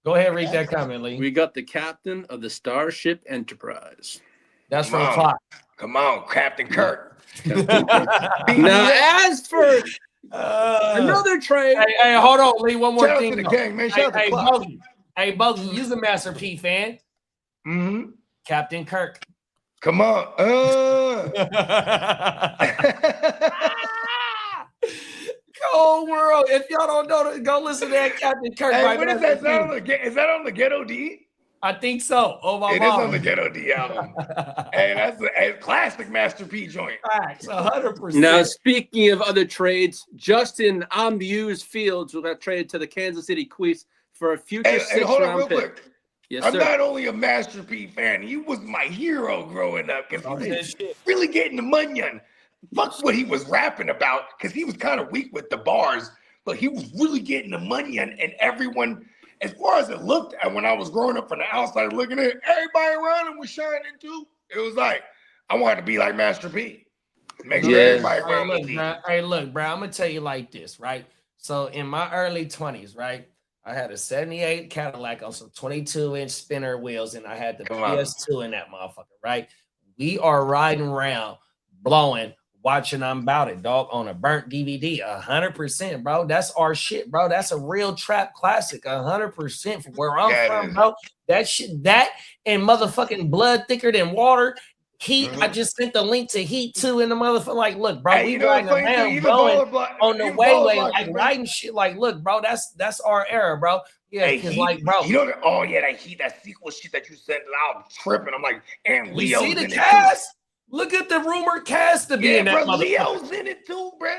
Go ahead, read that comment, Lee. We got the captain of the Starship Enterprise. That's Come from on. Clock. Come on, Captain Kirk. Now, as for another trade, Hey, hold on, Lee. One more Shout out thing. to the though. gang, man. Shout out to Hey, Clock. Bogey. Hey, Bogey, you's a Master P fan. Mm-hmm. Captain Kirk. Come on. Cold world. If y'all don't know, go listen to that Captain Kirk. Hey, by what is Master that? P. Is that on the Ghetto D? I think so. Oh my It is mom. on the Ghetto D album. Hey, that's a classic Master P joint. Facts, 100%. now speaking of other trades, Justin Amuse Fields will have traded to the Kansas City Chiefs for a future Hey, hold on real 6th round pick. quick. Yes, I'm sir. not only a Master P fan, he was my hero growing up because Oh, he that was shit. really getting the munyon. Fuck what he was rapping about because he was kind of weak with the bars, but he was really getting the munyon, and everyone, as far as it looked, and when I was growing up from the outside looking at it, everybody around him was shining too. It was like, I wanted to be like Master P. Make sure Yeah. everybody Hey, around look, me. bro. Hey, look, bro. I'm gonna tell you like this, right? So in my early 20s, right, I had a 78 Cadillac on some 22-inch spinner wheels, and I had the Come on. PS2 in that motherfucker, right? We are riding around, blowing, watching I'm About It, dog, on a burnt DVD, 100%, bro. That's our shit, bro. That's a real trap classic, 100% from where I'm Yeah, it from, is. bro. That shit, that and motherfucking Blood Thicker Than Water. Heat, I just sent the link to Heat 2 in the motherfucker. Like, look, bro, Hey, we you know what's riding funny too? around, Even blowing Baller Block on the even way, Baller Block, like bro. writing shit. Like, look, bro, that's our era, bro. Yeah, Hey, because Heat, like, bro, you know that? Oh yeah, that Heat, that sequel shit that you sent out, I'm tripping. I'm like, and you Leo's see the in it cast. Look at the rumored cast to too. be Yeah, in that bro, motherfucker. Leo's in it too, bro.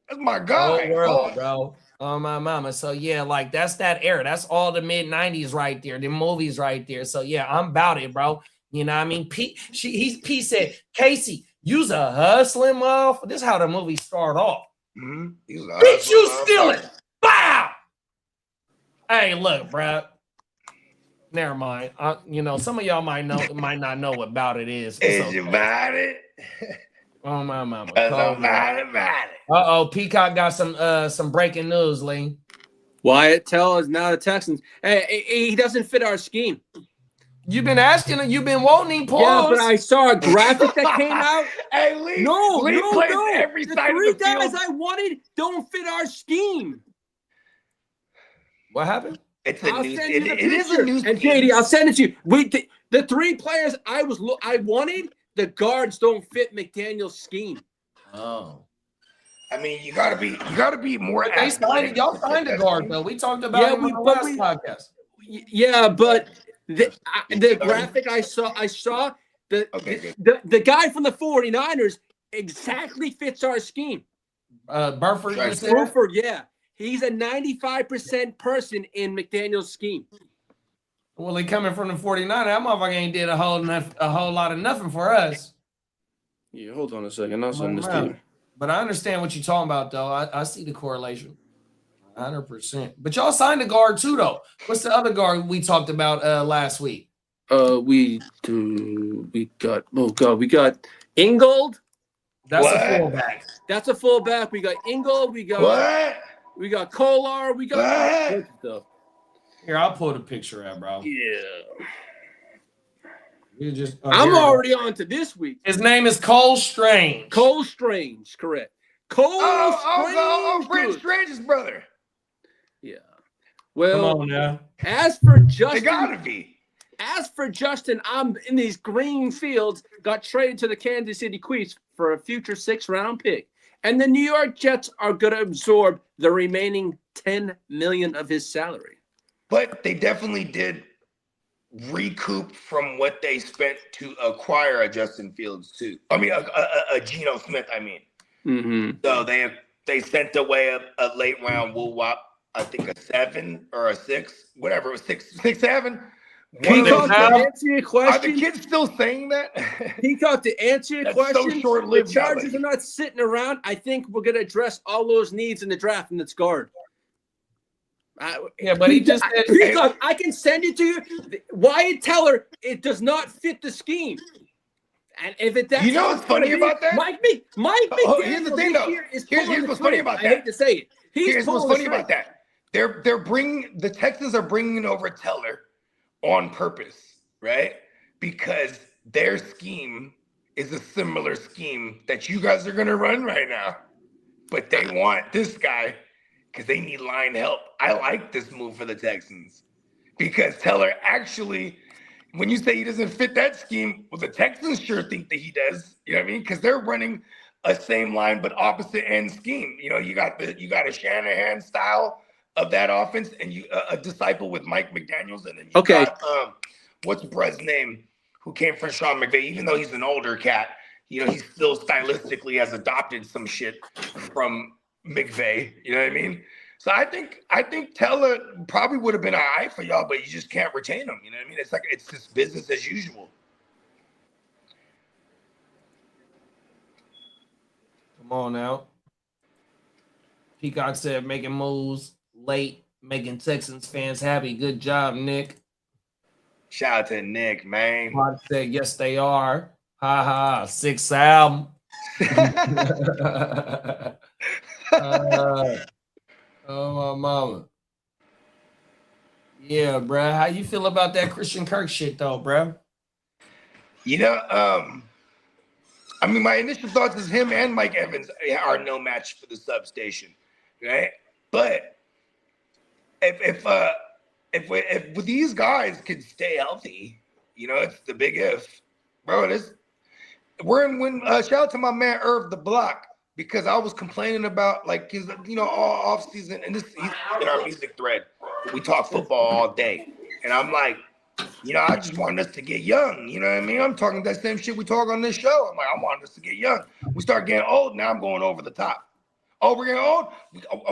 That's my Whole guy. world, Oh, bro. Oh my mama. So yeah, like that's that era. That's all the mid 90s right there. The movies right there. So yeah, I'm about it, bro. You know what I mean? P said, Casey, you's a hustling motherfucker. This is how the movie start off. He's a Bitch, you hustler, stealing. motherfucker. Bow. Hey, look, bro. Never mind. You know, some of y'all might not know what About It is. Is you about it? Oh my mama. Cause I'm about it. Uh-oh, Peacock got some breaking news, Lee. Wyatt Tell is now the Texans. Hey, he doesn't fit our scheme. You've been asking him, you've been wanting him, Yeah, but I saw a graphic that came out. Hey, Lee. No. Lee plays every The side of three the field. guys I wanted don't fit our scheme. What happened? It's a I'll news. send you the It is a picture. news. And JD, I'll send it to you. The three players I wanted, the guards don't fit McDaniel's scheme. Oh. I mean, you gotta be more. But they signed, y'all signed a guard, though. We talked about him on the last podcast. Yeah, but the graphic I saw the guy from the 49ers exactly fits our scheme. Burford, you said? Burford, yeah. He's a 95% person in McDaniel's scheme. Well, he coming from the 49. That motherfucker ain't did a whole lot of nothing for us. Yeah, hold on a second. I'll send this to you. But I understand what you're talking about, though. I see the correlation. 100%. But y'all signed a guard, too, though. What's the other guard we talked about last week? We got Ingold. That's What? a fullback. That's a fullback. We got Ingold. We got What? We got Kolar. We got What? stuff. Here, I'll pull the picture out, bro. Yeah. You just. I'm already on to this week. His name is Cole Strange. Cole Strange, correct. Cole Strange. Brent Strange's brother. Yeah. Come Well, on now. as for They Justin, gotta be. I'm in these green fields, got traded to the Kansas City Chiefs for a future 6th round pick. And the New York Jets are going to absorb the remaining $10 million of his salary. But they definitely did recoup from what they spent to acquire a Justin Fields too. I mean, a Geno Smith. I mean, Mm-hmm. so they sent away a late round woo wop. I think a 7 or a 6, whatever it was, 6, 7. Peacock, to now- answer your Are the question, kids still saying that? Peacock, to answer your That's so question, the short-lived Chargers nowadays. are not sitting around. I think we're going to address all those needs in the draft, and it's guard. Yeah, but he just said. Peacock, I can send it to you. Wyatt Teller, it does not fit the scheme. And if it, that's You know how what's it's gonna funny be, about that? Mike Oh, here's the McDaniel thing, this though. year is Here's pulling what's the funny string. about I that. hate to say it. He's Here's what's pulling the funny about string. that. the Texans are bringing over Teller on purpose, right? Because their scheme is a similar scheme that you guys are going to run right now. But they want this guy because they need line help. I like this move for the Texans because Teller actually, when you say he doesn't fit that scheme, well, the Texans sure think that he does. You know what I mean? Because they're running a same line but opposite end scheme. You know, you got a Shanahan style of that offense, and you a disciple with Mike McDaniels, and then you got what's Brett's name, who came from Sean McVay. Even though he's an older cat, you know, he still stylistically has adopted some shit from McVay. You know what I mean? So I think Teller probably would have been all right for y'all, but you just can't retain him. You know what I mean? It's just business as usual. Come on now. Peacock said making moves late, making Texans fans happy. Good job, Nick. Shout out to Nick, man. Mark said, yes, they are. Ha ha. 6th album. Oh, my mama. Yeah, bruh. How you feel about that Christian Kirk shit, though, bruh? You know, I mean, my initial thoughts is him and Mike Evans are no match for the substation, right? But if these guys could stay healthy, you know, it's the big if, bro. We're in win. Shout out to my man Irv the Block, because I was complaining about, like, his, you know, all off season, and he's in our music thread. We talk football all day, and I'm like, you know, I just want us to get young. You know what I mean? I'm talking that same shit we talk on this show. I'm like, I want us to get young. We start getting old. Now I'm going over the top. Oh, we're getting old?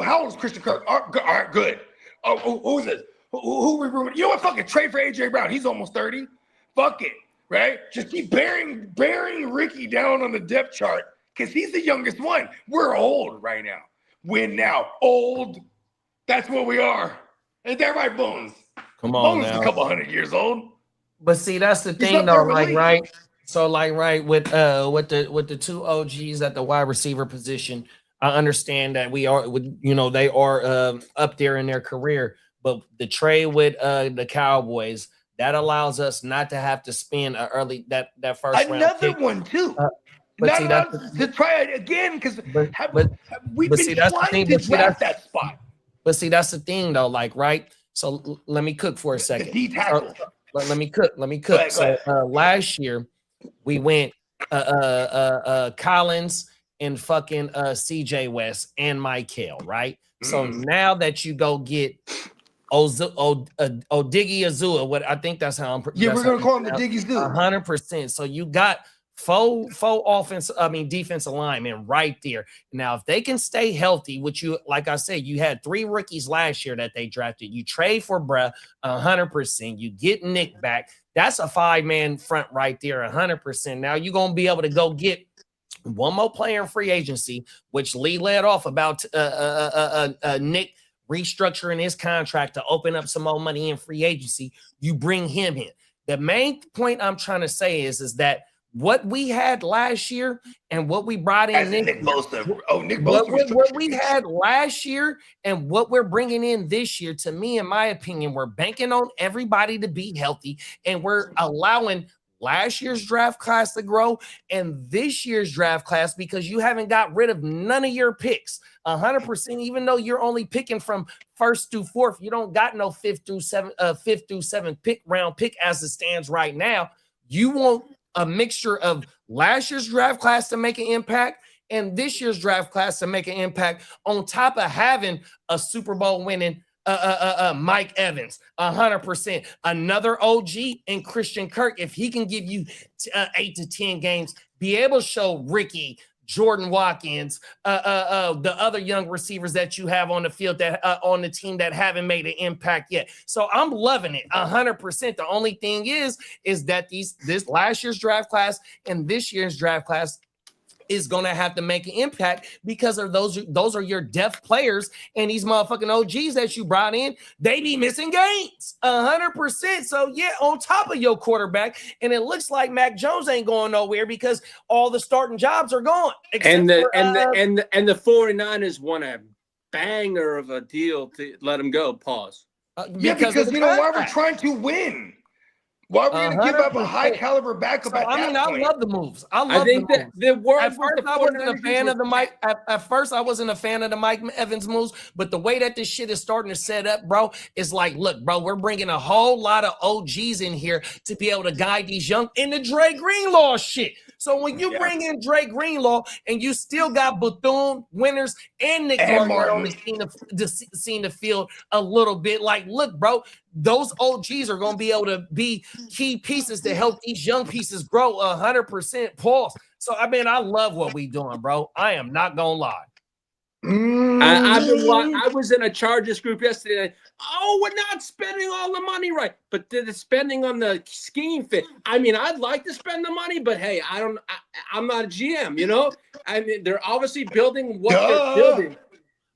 How old is Christian Kirk? All right, good. Oh, who's this? Who we ruined? You know what? Fucking trade for A.J. Brown. He's almost 30. Fuck it, right? Just keep bearing Ricky down on the depth chart because he's the youngest one. We're old right now. Win now. Old. That's what we are. Ain't that right, Bones? Come on Bones now. is a couple hundred years old. But see, that's the thing, though, like, right? So, like, right, with the two OGs at the wide receiver position, I understand that they are up there in their career. But the trade with the Cowboys, that allows us not to have to spend that first round Another pick. one too. But see, not to try it again because we've been trying to draft that spot. But see, that's the thing, though. Like, right. So let me cook for a second. The D tackle. Let me cook. So last year we went Collins and fucking CJ West and Michael, right? So now that you go get Odiggy Azua, what I think that's how I'm. Yeah, we're gonna call him the Diggy Zoo. 100%. So you got defensive linemen right there. Now, if they can stay healthy, which you, like I said, you had 3 rookies last year that they drafted. You trade for bruh 100%. You get Nick back. That's a 5-man front right there, 100%. Now you're gonna be able to go get one more player in free agency, which Lee led off about Nick restructuring his contract to open up some more money in free agency. You bring him in. The main point I'm trying to say is that what we had last year and what we brought in Nick Bosa. What we had last year and what we're bringing in this year, to me, in my opinion, we're banking on everybody to be healthy, and we're allowing last year's draft class to grow and this year's draft class, because you haven't got rid of none of your picks 100%. Even though you're only picking from 1st through 4th, you don't got no 5th through 7th round pick as it stands right now. You want a mixture of last year's draft class to make an impact and this year's draft class to make an impact, on top of having a Super Bowl winning Mike Evans, 100%. Another OG in Christian Kirk, if he can give you 8 to 10 games, be able to show Ricky, Jordan Watkins, the other young receivers that you have on the field that on the team that haven't made an impact yet. So I'm loving it 100%. The only thing is that this last year's draft class and this year's draft class is going to have to make an impact because of those are your depth players, and these motherfucking OGs that you brought in, they be missing games 100%. So yeah, on top of your quarterback, and it looks like Mac Jones ain't going nowhere because all the starting jobs are gone. And the 49ers want to banger of a deal to let him go. Pause. Because you know why we're trying to win. Why are we going to give up a 100%. high caliber backup at that point? I love the moves. I think that the world. At first, I wasn't a fan of the Mike. At first, I wasn't a fan of the Mike Evans moves, but the way that this shit is starting to set up, bro, is like, look, bro, we're bringing a whole lot of OGs in here to be able to guide these young in the Dre Greenlaw shit. So when you bring in Dre Greenlaw and you still got Bethune, Winters, and Nick Gardner on the field a little bit, like, look, bro, those OGs are going to be able to be key pieces to help these young pieces grow 100%. Pause. So, I mean, I love what we doing, bro. I am not going to lie. I was in a Chargers group yesterday. Oh, we're not spending all the money right, but the spending on the scheme fit. I mean, I'd like to spend the money, but hey, I'm not a GM. You know, I mean, they're obviously building what they're building.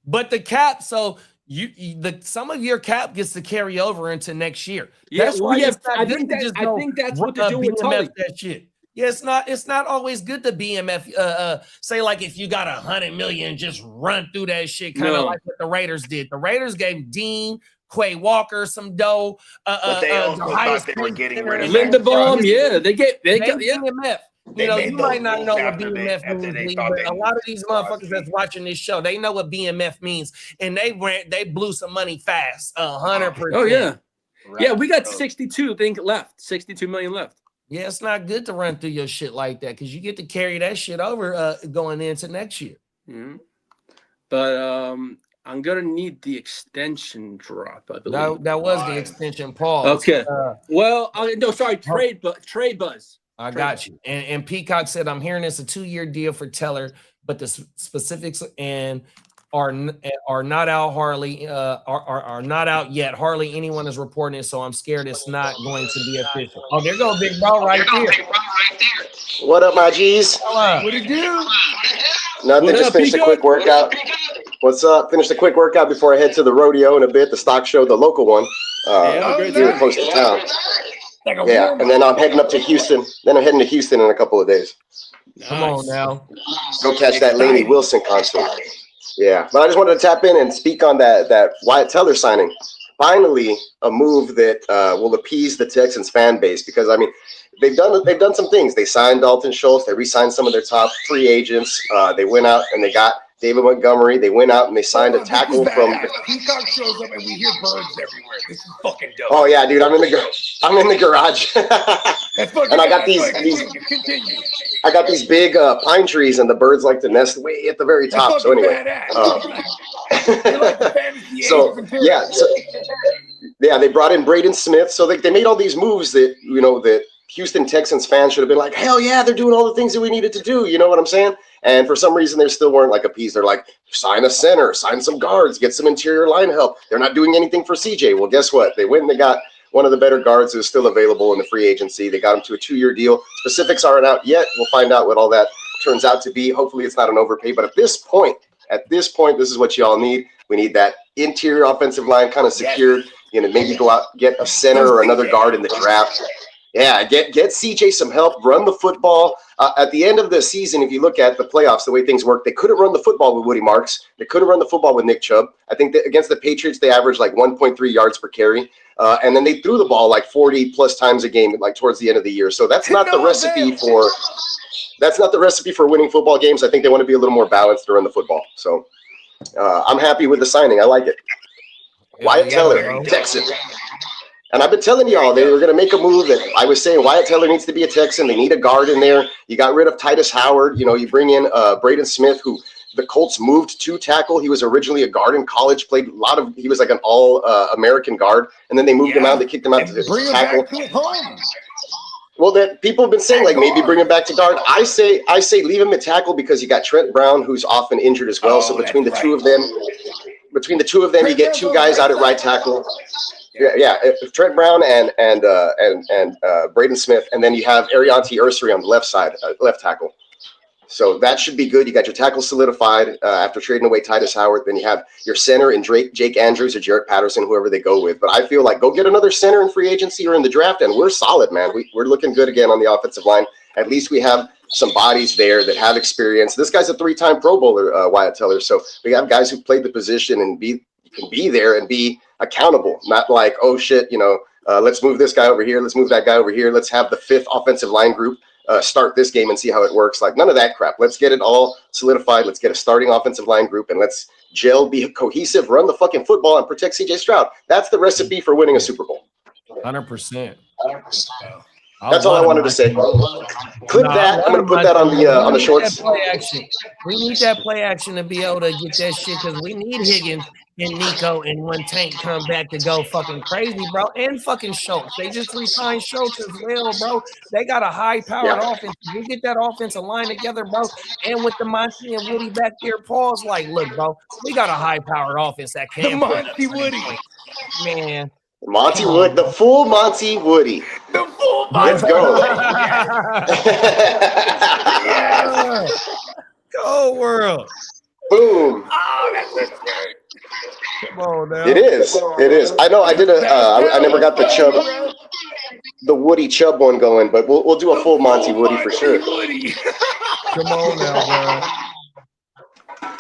But the cap, so some of your cap gets to carry over into next year. That's why I think that's what they're doing with Tully. That shit. Yeah, it's not always good to BMF. Say like if you got $100 million, just run through that shit, kind of like what the Raiders did. The Raiders gave Dean, Quay Walker some dough. But they also thought they were getting rid of Linderbaum. Yeah, they got BMF. You know, you might not know what BMF means, but a lot of these motherfuckers that's watching this show, they know what BMF means, and they blew some money fast, 100%. Oh yeah, yeah. We got 62 million left. Yeah, it's not good to run through your shit like that because you get to carry that shit over going into next year. Mm-hmm. But I'm gonna need the extension drop. I believe that was the extension. Pause. Okay. Trade buzz. I got you. And Peacock said, I'm hearing it's a 2-year deal for Teller, but the specifics and are not out. Harley are not out yet. Hardly anyone is reporting it, so I'm scared it's not going to be official. Oh, there goes Big Bro right there. What up, my G's? What it do? Nothing. Just finished a quick workout. What's up? Finished a quick workout before I head to the rodeo in a bit. The stock show, the local one, here close to town. Yeah, and then I'm heading up to Houston. Then I'm heading to Houston in a couple of days. Come on now. Go catch that Lainey Wilson concert. Yeah, but I just wanted to tap in and speak on that Wyatt Teller signing. Finally, a move that will appease the Texans fan base because I mean they've done some things. They signed Dalton Schultz. They re-signed some of their top free agents. They went out and they got David Montgomery. They went out and they signed a tackle from. Peacock shows up and we hear birds everywhere. This is fucking dope. Oh yeah, dude, I'm in the garage. And I got these. Continue. I got these big pine trees, and the birds like to nest way at the very top. So anyway, they brought in Braden Smith. So they made all these moves that Houston Texans fans should have been like, hell yeah, they're doing all the things that we needed to do. You know what I'm saying? And for some reason, they still weren't like appeased. They're like, sign a center, sign some guards, get some interior line help. They're not doing anything for CJ. Well, guess what? They went and they got one of the better guards who's still available in the free agency. They got him to a 2-year deal. Specifics aren't out yet. We'll find out what all that turns out to be. Hopefully it's not an overpay. But at this point, this is what y'all need. We need that interior offensive line kind of secured. Maybe go out, get a center or another guard in the draft. Yeah, get CJ some help, run the football. At the end of the season, if you look at the playoffs, the way things work, they couldn't run the football with Woody Marks. They couldn't run the football with Nick Chubb. I think that against the Patriots, they averaged like 1.3 yards per carry. And then they threw the ball like 40 plus times a game, like towards the end of the year. So that's not the recipe for winning football games. I think they want to be a little more balanced to run the football. So I'm happy with the signing. I like it. Wyatt Teller, Texan. And I've been telling y'all they were going to make a move that I was saying Wyatt Teller needs to be a Texan. They need a guard in there. You got rid of Titus Howard. You bring in Braden Smith, who the Colts moved to tackle. He was originally a guard in college, he was like an all-American guard. And then they moved him out. They kicked him out to tackle. Well, that people have been saying like maybe bring him back to guard. I say leave him at tackle because you got Trent Brown, who's often injured as well. So between the two of them, you get two guys out at right tackle. Yeah. Trent Brown and Braden Smith, and then you have Arianti Ursary on the left side, left tackle. So that should be good. You got your tackle solidified after trading away Titus Howard. Then you have your center in Jake Andrews or Jarrett Patterson, whoever they go with. But I feel like go get another center in free agency or in the draft, and we're solid, man. We're looking good again on the offensive line. At least we have some bodies there that have experience. This guy's a 3-time Pro Bowler, Wyatt Teller. So we have guys who played the position and can be there and be accountable. Not like, oh shit, let's move this guy over here. Let's move that guy over here. Let's have the 5th offensive line group start this game and see how it works. Like none of that crap. Let's get it all solidified. Let's get a starting offensive line group and let's gel, be cohesive, run the fucking football and protect CJ Stroud. That's the recipe for winning a Super Bowl. 100%. That's all I wanted to say. Clip that. I'm going to put that on the shorts. Play action. We need that play action to be able to get that shit because we need Higgins and Nico and when Tank come back to go fucking crazy, bro. And fucking Schultz. They just re-signed Schultz as well, bro. They got a high-powered offense. We get that offensive line together, bro. And with the Monty and Woody back there, Paul's like, look, bro, we got a high-powered offense that can. The Monty Woody. Man. Monty Wood, the full Monty Woody. The full Monty. Let's go. Yes. Go world. Boom. Oh, that's a shirt. Come on now. It is. It is. I know I did I never got the Chubb, the Woody Chubb one going, but we'll do a full Monty Woody for sure. Come on now, bro.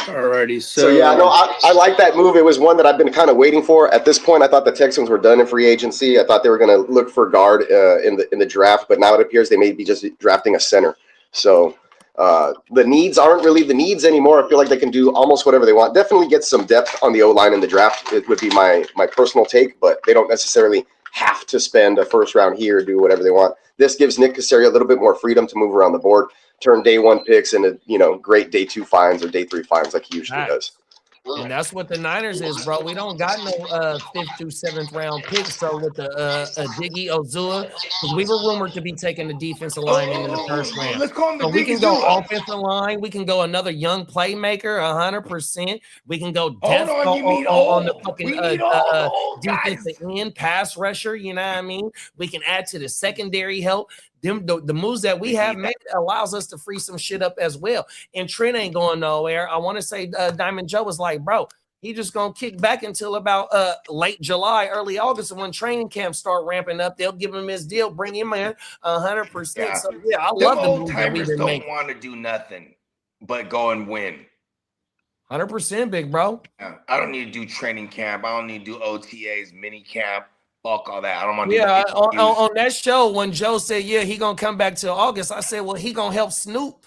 Alrighty, So yeah, no, I like that move. It was one that I've been kind of waiting for. At this point, I thought the Texans were done in free agency. I thought they were going to look for guard in the draft, but now it appears they may be just drafting a center. So the needs aren't really the needs anymore. I feel like they can do almost whatever they want. Definitely get some depth on the O-line in the draft. It would be my personal take, but they don't necessarily have to spend a first round here or do whatever they want. This gives Nick Caserio a little bit more freedom to move around the board. Turn day 1 picks into, great day 2 finds or day 3 finds like he usually does. And that's what the Niners is, bro. We don't got no 5th through 7th round picks. So with the Diggy Ozua, because we were rumored to be taking the defensive lineman in the first round. Let's call him the So we Diggy can go Ozua. offensive line. We can go another young playmaker, 100%. We can go depth on, you mean on the old. fucking We need all the old guys. defensive end, pass rusher. You know what I mean? We can add to the secondary help. The moves that we have made allows us to free some shit up as well. And Trent ain't going nowhere. I want to say Diamond Joe was like, bro, he just going to kick back until about late July, early August. And when training camps start ramping up, they'll give him his deal, bring him in 100%. Yeah. So, yeah, I Them love the old moves that we've timers been don't making. want to do nothing but go and win. 100%, big bro. I don't need to do training camp. I don't need to do OTAs, mini camp. Fuck all that. I don't want to Yeah, do on that show, when Joe said, yeah, he going to come back till August, I said, well, he going to help Snoop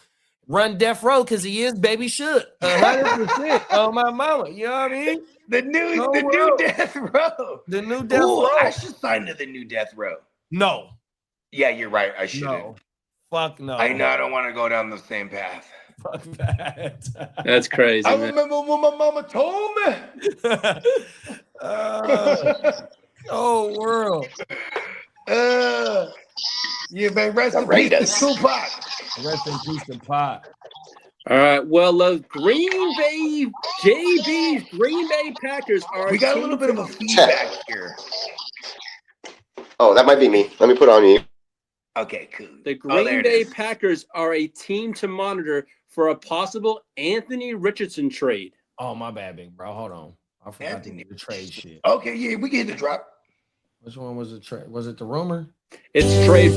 run Death Row because he is Baby Shook. 100%. Oh, my mama. You know what I mean? The new Death Row. The new Death Ooh, Row. I should sign to the new Death Row. No. Yeah, you're right. I shouldn't. No. Fuck no. I know I don't want to go down the same path. Fuck that. That's crazy. I Man. remember when my mama told me. Oh, world. Yeah, man. Rest in peace to Tupac. Rest in peace to Pop. All right. Well, Green Bay Packers are. We got a little bit of a feedback here. Oh, that might be me. Let me put on you. Okay, cool. The there Green it Bay is. Packers are a team to monitor for a possible Anthony Richardson trade. Oh, my bad, big bro. Hold on. I forgot to get the trade shit. Okay, yeah, we can hit the drop. Which one was the trade? Was it the rumor? It's trade.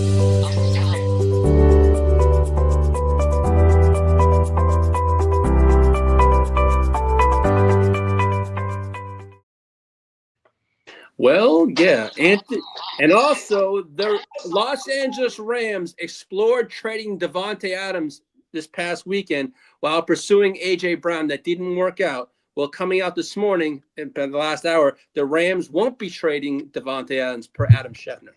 Well, yeah, and also the Los Angeles Rams explored trading Devontae Adams this past weekend while pursuing A.J. Brown. That didn't work out. Well, coming out this morning in the last hour, the Rams won't be trading Devontae Adams per Adam Schefter.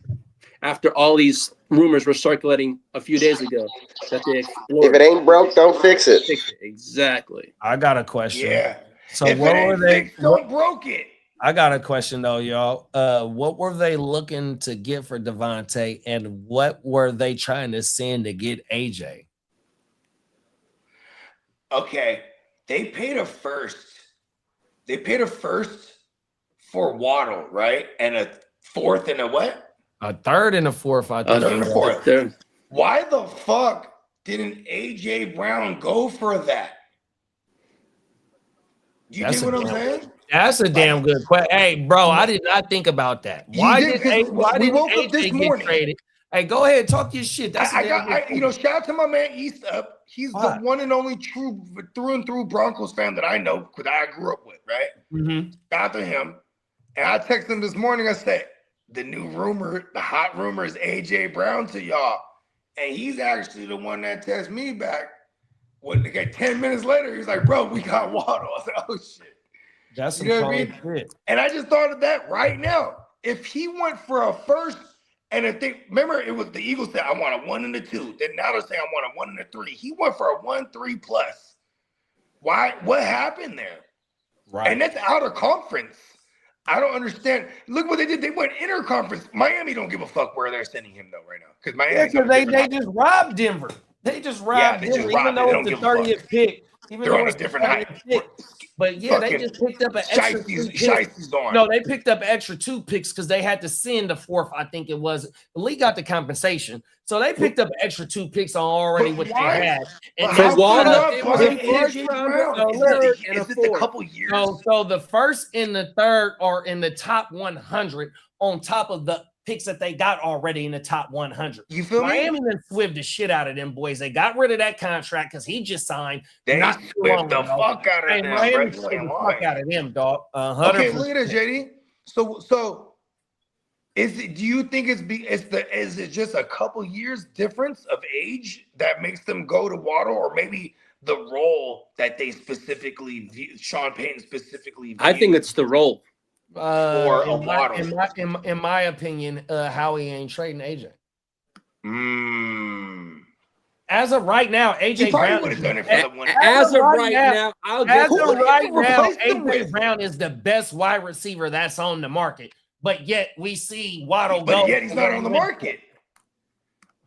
After all these rumors were circulating a few days ago that they explored. If it ain't broke, don't fix it. Exactly. I got a question. Yeah. So If what it were ain't they? fixed, don't broke it. I got a question though, y'all. What were they looking to get for Devontae, and what were they trying to send to get AJ? Okay, they paid a first. They paid a first for Waddle, right? And a fourth and a what? A third and a fourth, I think. Third and a fourth. Why the fuck didn't AJ Brown go for that? You That's get what a I'm damn- saying? That's a damn good question. Hey, bro, I did not think about that. Why You did, did 'cause why we didn't woke up AJ this get morning. traded? Hey, go ahead, talk your shit. That's shout out to my man East Up. He's the one and only true through and through Broncos fan that I know because I grew up with, right? Mm-hmm. Shout out to him. And I texted him this morning. I said, the hot rumor is AJ Brown to y'all. And he's actually the one that texted me back. When they got 10 minutes later, he's like, bro, we got Waddle. I said, oh shit. That's you know what I mean? Shit. And I just thought of that right now. If he went for a first, and if they remember, it was the Eagles said, I want a 1 and a 2. Then now they're saying I want a 1 and a 3. He went for a 1-3 plus. Why? What happened there? Right. And that's out of conference. I don't understand. Look what they did. They went interconference. Miami don't give a fuck where they're sending him though right now. Because Miami, they just robbed Denver. They just robbed Denver, even though it's the 30th pick. They're on a different height. But yeah, they just picked up an extra 2 picks. No, they picked up an extra 2 picks because they had to send the 4th, I think it was. The league got the compensation. So they picked up an extra 2 picks on already what they had. And it was a couple years. So the first and the third are in the top 100 on top of the picks that they got already in the top 100. You feel Miami then swibbed the shit out of them boys. They got rid of that contract because he just signed. They swibbed the fuck out of them. Miami swibbed the fuck out of them, dog. 100%. Okay, look at it, JD. So is it? Do you think is it just a couple years difference of age that makes them go to Waddle, or maybe the role that they specifically view, Sean Payton specifically viewed? I think it's the role. In my opinion, Howie ain't trading AJ. As of right now, AJ Brown would have done it for the one. As of right now, AJ Brown is the best wide receiver that's on the market. But yet we see Waddle go. But yet he's not on the market.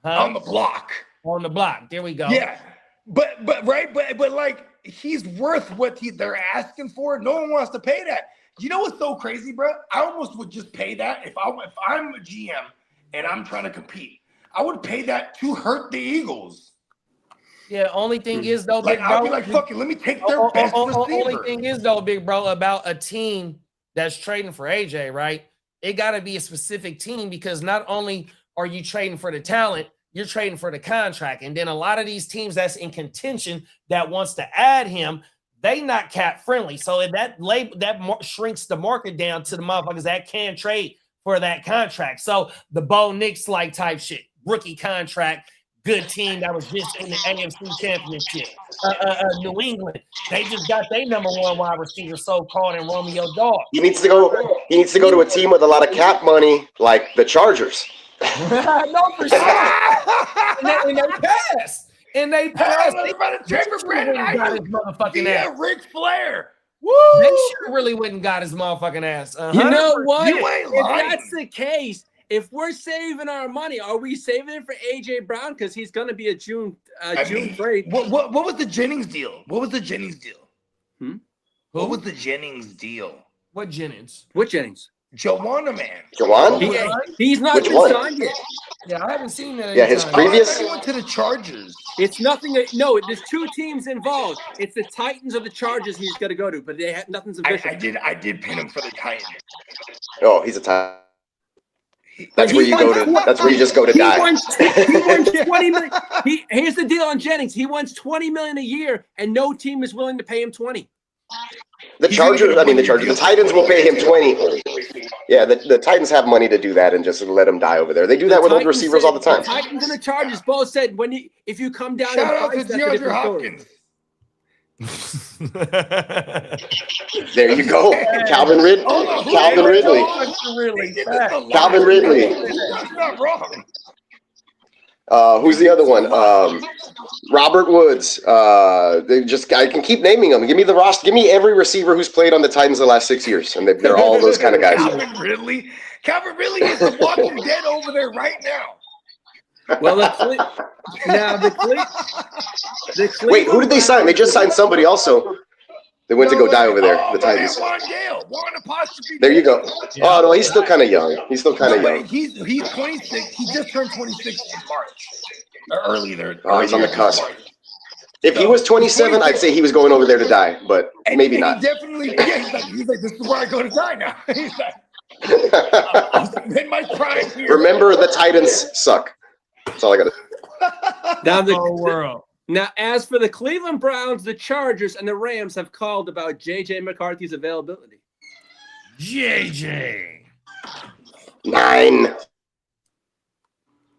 On the block. On the block. There we go. Yeah. But like he's worth what they're asking for. No one wants to pay that. You know what's so crazy, bro? I almost would just pay that if I'm a GM and I'm trying to compete. I would pay that to hurt the Eagles. Yeah, only thing is though, like, big bro, I'll be like, fuck it, let me take their best receiver. Only thing is though, big bro, about a team that's trading for AJ, right? It got to be a specific team because not only are you trading for the talent, you're trading for the contract. And then a lot of these teams that's in contention that wants to add him, they not cap friendly. So that shrinks the market down to the motherfuckers that can trade for that contract. So the Bo Nix like type shit, rookie contract, good team that was just in the AFC Championship. New England, they just got their number 1 wide receiver, so-called, in Romeo Dawg. He needs to go to a team with a lot of cap money, like the Chargers. No, for sure. And they passed. And they passed. They got his motherfucking ass. Ric Flair. Woo! They should have really went and got his motherfucking ass. You know what? If that's the case, if we're saving our money, are we saving it for AJ Brown because he's going to be a June trade? What was the Jennings deal? What was the Jennings deal? What was the Jennings deal? What Jennings? What Jennings? Joanna, man. Jawan? He's not Which been one? signed yet. Yeah, I haven't seen that. Yeah, his previous. He went to the Chargers. It's nothing. No, there's 2 teams involved. It's the Titans or the Chargers he's got to go to, but they have nothing's official. I did pin him for the Titans. Oh, he's a Titan. That's where you go to. That's where you just go to die. He wants $20 million. Here's the deal on Jennings. He wants $20 million a year, and no team is willing to pay him $20. The Chargers. The Titans will pay him $20. Yeah, the Titans have money to do that and just let him die over there. They do that with old receivers all the time. The Titans and the Chargers both said if you come down, shout out to DeAndre Hopkins. There you go, Calvin Ridley. Calvin Ridley. Calvin Ridley. That's not wrong. Who's the other one? Robert Woods. I can keep naming them. Give me the roster. Give me every receiver who's played on the Titans the last 6 years, and they're all those kind of guys. Calvin Ridley is the Walking Dead over there right now. Well, wait, who did they sign? They just signed somebody also. They went to go die over there, the Titans. There you go. Oh, no, he's still kind of young. He's 26. He just turned 26 in March. Early there. Oh, he's on the cusp. If he was 27, I'd say he was going over there to die, but maybe not. He definitely, he's like, this is where I go to die now. He's like, in my prime here. Remember, the Titans suck. That's all I got to say. Now the whole world. Now, as for the Cleveland Browns, the Chargers, and the Rams have called about J.J. McCarthy's availability. JJ. 9.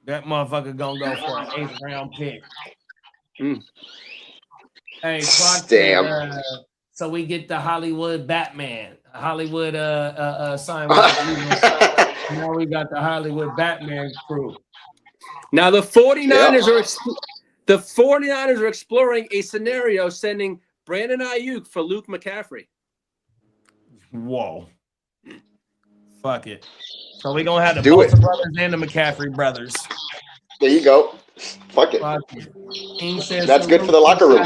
That motherfucker gonna go for an 8th round pick. Hey, Clark, Damn. so we get the Hollywood Batman. Hollywood sign. Now we got the Hollywood Batman crew. Now the 49ers are exploring a scenario sending Brandon Ayuk for Luke McCaffrey. Whoa. Fuck it. So we're going to have the Do Bosa it. brothers and the McCaffrey brothers. There you go. Fuck it. Fuck it. King says That's good salute for the locker room.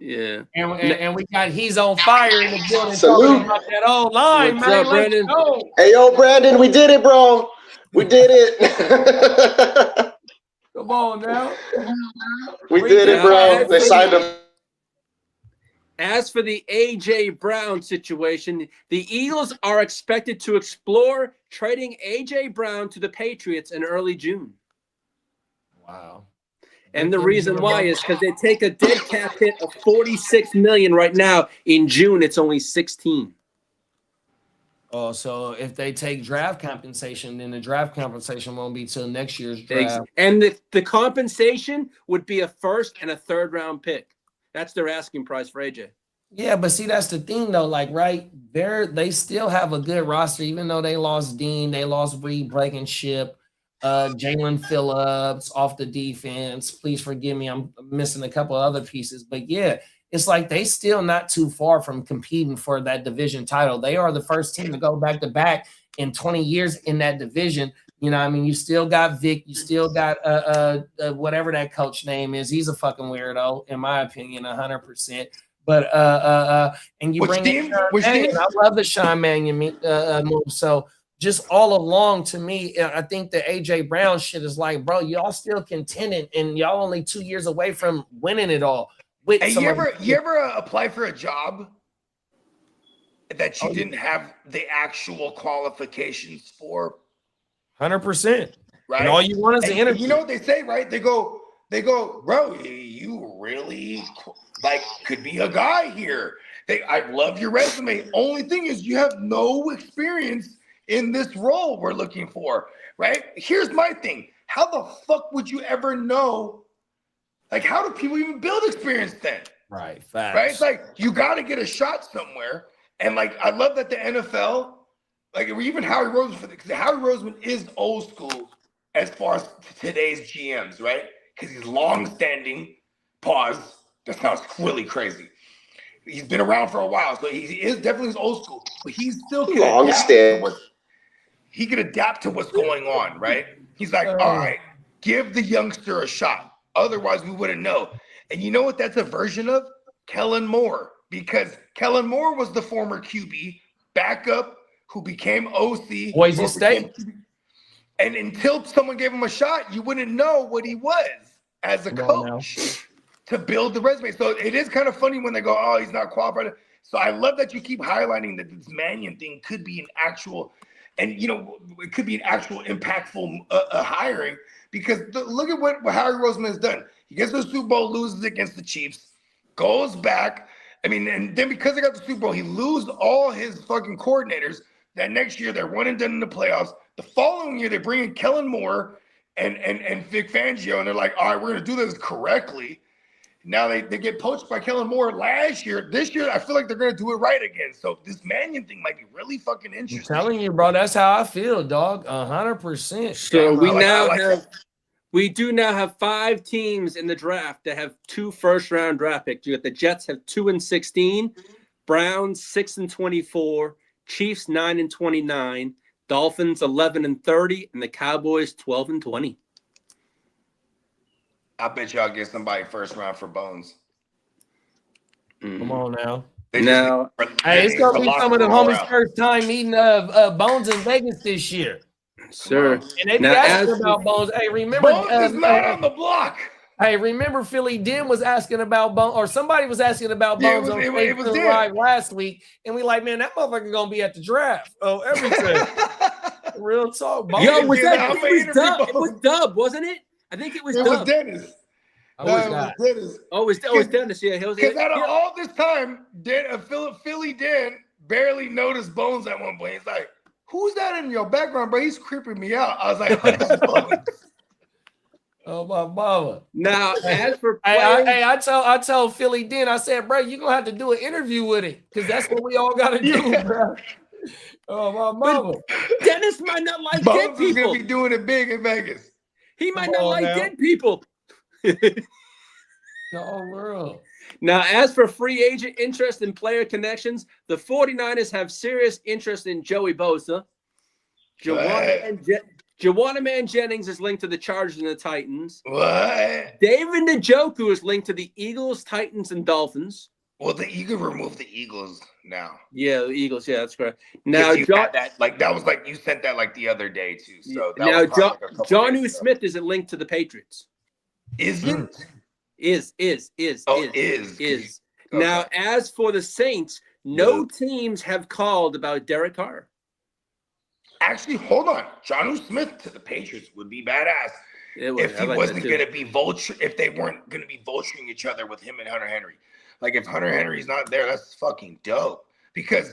Yeah. And we got he's on fire in the building. Salute. Talking about that old line, What's man. up, Brandon? Let's go. Hey, yo, Brandon, we did it, bro. We did it. Come on now. We did it, bro. They signed him. As for the A.J. Brown situation, the Eagles are expected to explore trading A.J. Brown to the Patriots in early June. Wow. And the reason why is because they take a dead cap hit of $46 million right now. In June, it's only 16. Oh, so if they take draft compensation, then the draft compensation won't be till next year's draft. And the compensation would be a first and a third round pick. That's their asking price for AJ. Yeah, but see, that's the thing though. Like, right, they still have a good roster, even though they lost Dean, they lost Reed Blankenship, Jalen Phillips off the defense. Please forgive me, I'm missing a couple of other pieces. But yeah, it's like they still not too far from competing for that division title. They are the first team to go back to back in 20 years in that division. You know, I mean, you still got Vic, you still got whatever that coach name is. He's a fucking weirdo, in my opinion, 100%. But and you bring in Sean Mannion. I love the Sean Mannion move. So just all along, to me, I think the AJ Brown shit is like, bro, y'all still contending, and y'all only 2 years away from winning it all. Hey, you ever apply for a job that you didn't have the actual qualifications for? 100%. Right. And all you want is the interview. You know what they say, right? They go, bro, you really could be a guy here. I love your resume. Only thing is you have no experience in this role we're looking for, right? Here's my thing. How the fuck would you ever know? Like, how do people even build experience then? Right. Facts. Right. It's like you got to get a shot somewhere. And I love that the NFL, even Howie Roseman, because Howie Roseman is old school as far as today's GMs, right? Because he's long-standing. Pause. That sounds really crazy. He's been around for a while, so he is definitely old school. But he still can adapt to what's going on, right? He's like, all right, give the youngster a shot. Otherwise, we wouldn't know. And you know what that's a version of? Kellen Moore. Because Kellen Moore was the former QB backup who became OC. Boise State. And until someone gave him a shot, you wouldn't know what he was as a coach to build the resume. So it is kind of funny when they go, oh, he's not qualified. So I love that you keep highlighting that this Mannion thing could be an actual, and it could be an actual impactful hiring, because look at what Howie Roseman has done. He gets the Super Bowl, loses against the Chiefs, goes back. And then because they got the Super Bowl, he loses all his fucking coordinators. That next year they're 1 and done in the playoffs. The following year they bring in Kellen Moore and Vic Fangio, and they're like, all right, we're gonna do this correctly. Now they get poached by Kellen Moore last year. This year I feel like they're gonna do it right again. So this Mannion thing might be really fucking interesting. I'm telling you, bro, that's how I feel, dog. 100%. So we do now have 5 teams in the draft that have 2 first-round draft picks. You got the Jets have 2 and 16, Browns 6 and 24, Chiefs 9 and 29, Dolphins 11 and 30, and the Cowboys 12 and 20. I bet y'all get somebody first round for Bones. Come on now. Hey, it's gonna be some of the homies' first time meeting Bones in Vegas this year. Sure. And they be asking about Bones. Hey, remember Bones is not on the block. Hey, remember Philly Dim was asking about Bones, or somebody was asking about Bones on Facebook Live last week, and we like, man, that motherfucker gonna be at the draft. Oh, everything. Real talk. Bones. Yo, it was Dub, wasn't it? I think it was It was Dub. Dennis. Oh, No, it's it was not. Dennis. Oh, it was Dennis. Yeah, he was. Because out of all this time, Philly Dan barely noticed Bones at one point. He's like, "Who's that in your background, bro? He's creeping me out." I was like, "Oh, that's Bones." Oh my mama. Now, as for I tell Philly Den, I said, bro, you're gonna have to do an interview with it because that's what we all gotta do, bro. Oh my mama. Dennis might not like dead Bones is people. gonna be doing it big in Vegas. He might Come not on like now. dead people. The whole world. Now, as for free agent interest and player connections, the 49ers have serious interest in Joey Bosa. Juwanna Man Jennings is linked to the Chargers and the Titans. What? David Njoku is linked to the Eagles, Titans, and Dolphins. Well, you can remove the Eagles now. Yeah, the Eagles. Yeah, that's correct. Now, You had that was like you sent that like the other day too. So that now was probably, like, a couple Jonnu days ago. Smith is linked to the Patriots. Isn't? Is. Okay. Now, as for the Saints, no teams have called about Derek Carr. Actually, hold on. Jonnu Smith to the Patriots would be badass if he wasn't going to be if they weren't going to be vulturing each other with him and Hunter Henry. Like if Hunter Henry's not there, that's fucking dope. Because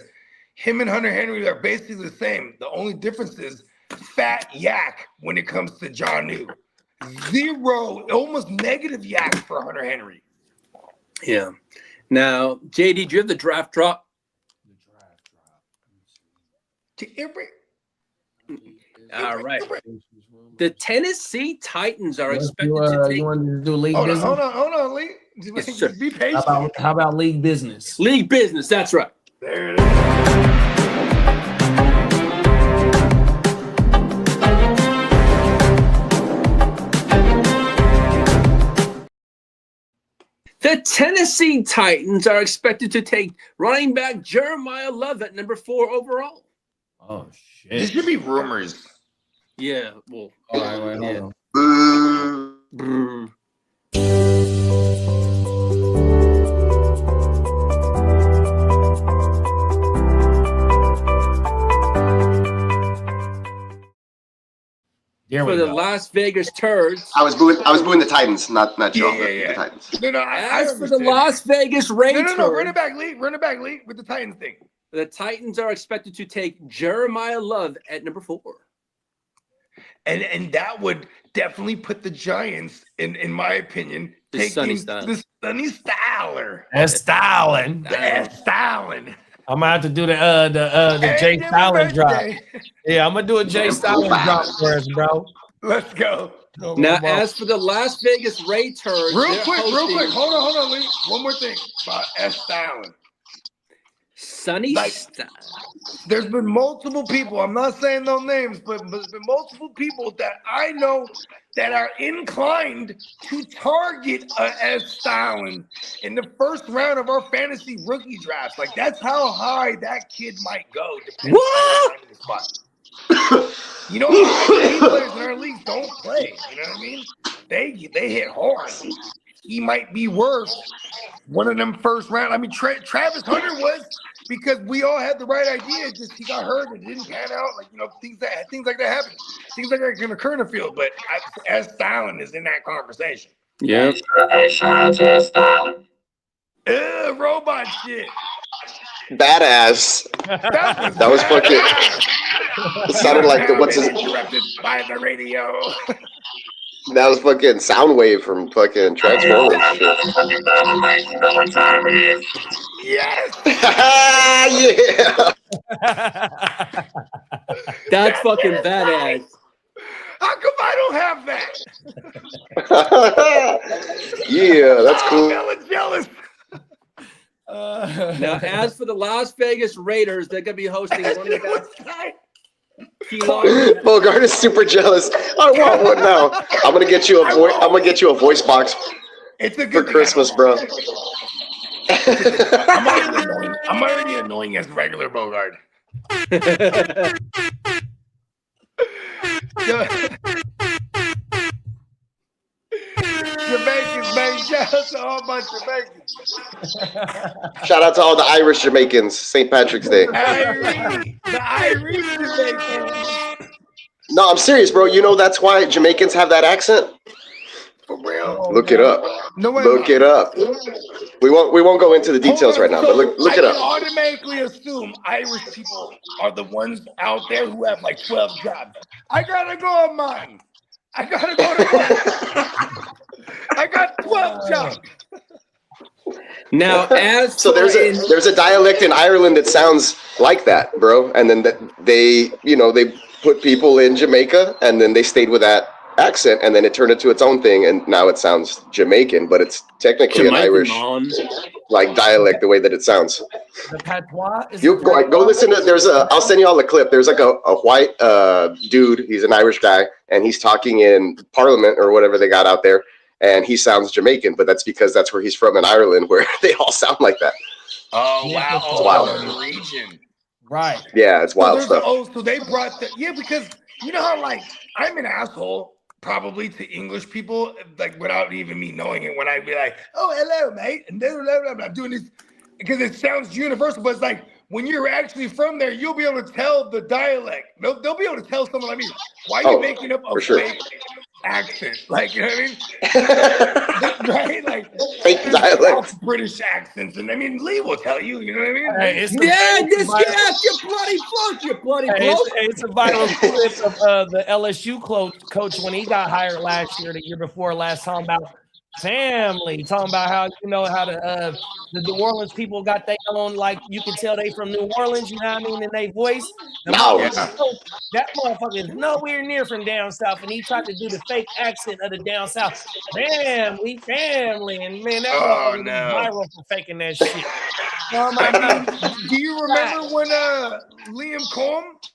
him and Hunter Henry are basically the same. The only difference is fat yak when it comes to Jonnu. Zero, almost negative yak for Hunter Henry. Yeah. Now, JD, do you have the draft drop? All right. The Tennessee Titans are expected to take. You wanted to do league business? Hold on, Lee. Yes, sir. Be patient. How about league business? League business. That's right. There it is. The Tennessee Titans are expected to take running back Jeremiah Love at number 4 overall. Oh shit! This should be rumors. Yeah, well, All right, wait, hold on. Boo. Here for we the go. Las Vegas Turds. I was booing the Titans, not y'all. Yeah. The Titans. No, I As for the understand. Las Vegas Raiders, No, run it back, Lee. Run it back, Lee, with the Titans thing. the Titans are expected to take Jeremiah Love at number 4. And that would definitely put the Giants, in my opinion, The taking Sunny Style. the Sunny Styler. That's styling. The S styling. I'm gonna have to do the Jay Styling drop. Yeah, I'm gonna do a Jay Styling drop first, bro. Let's go. Now, as for the Las Vegas Raiders, Real quick. Hold on, Lee. One more thing about S styling. Sunny Style. There's been multiple people, I'm not saying no names, but there's been multiple people that I know that are inclined to target S styling in the first round of our fantasy rookie drafts. Like, that's how high that kid might go. Depending on the spot. You know, our players in our league don't play. You know what I mean? They hit hard. He might be worth one of them first round. I mean, Travis Hunter was, because we all had the right idea. Just he got hurt. It didn't pan out. Like, you know, things like that happen. Things like that can occur in the field. But as Styling is in that conversation. Yeah. Robot shit. Badass. That was fucking. It sounded like what's his. Interrupted by the radio. That was fucking Soundwave from fucking Transformers. Yes. Yeah. That's fucking badass. How come I don't have that? Yeah, that's cool. I'm jealous. Now, as for the Las Vegas Raiders, they're going to be hosting running back. Bogart is super jealous. I want one now. I'm gonna get you a voice box It's a for good Christmas, bro. I'm already annoying as regular Bogart. Jamaicans, man. Shout out to all my Jamaicans. Shout out to all the Irish Jamaicans. St. Patrick's Day. The Irish Jamaicans. No, I'm serious, bro. You know that's why Jamaicans have that accent? For real? Look it up. No way. Look it up. We won't go into the details right now, but look it I up. can automatically assume Irish people are the ones out there who have like 12 jobs. I gotta go on mine. I gotta go to work. I got 12 jobs. Now, as So there's a dialect in Ireland that sounds like that, bro. And then that they put people in Jamaica, and then they stayed with that accent, and then it turned into its own thing, and now it sounds Jamaican, but it's technically an Irish like dialect the way that it sounds. The patois. You go listen to. I'll send you all a clip. There's like a white dude. He's an Irish guy, and he's talking in Parliament or whatever they got out there, and he sounds Jamaican, but that's because that's where he's from in Ireland, where they all sound like that. Oh wow! It's wild. Region. Right. Yeah, it's wild stuff. So they brought because you know how like I'm an asshole probably to English people, like without even me knowing it, when I'd be like, "Oh, hello, mate," and blah, blah, blah, blah. I'm doing this because it sounds universal, but it's like when you're actually from there, you'll be able to tell the dialect. They'll be able to tell someone like me, why are you making up a fake accent? Like, you know what I mean? Right? Like fake dialect. British accents. And I mean, Lee will tell you, you know what I mean? Hey, this you bloody fuck, you bloody it's a viral clip of the LSU coach when he got hired last year, the year before last, talking about family, talking about how how the New Orleans people got their own, like you can tell they from New Orleans, you know what I mean, in their voice. That motherfucker is nowhere near from down south, and he tried to do the fake accent of the down south. Family, and man, that motherfucker was viral for faking that shit. Do you remember when Liam Combs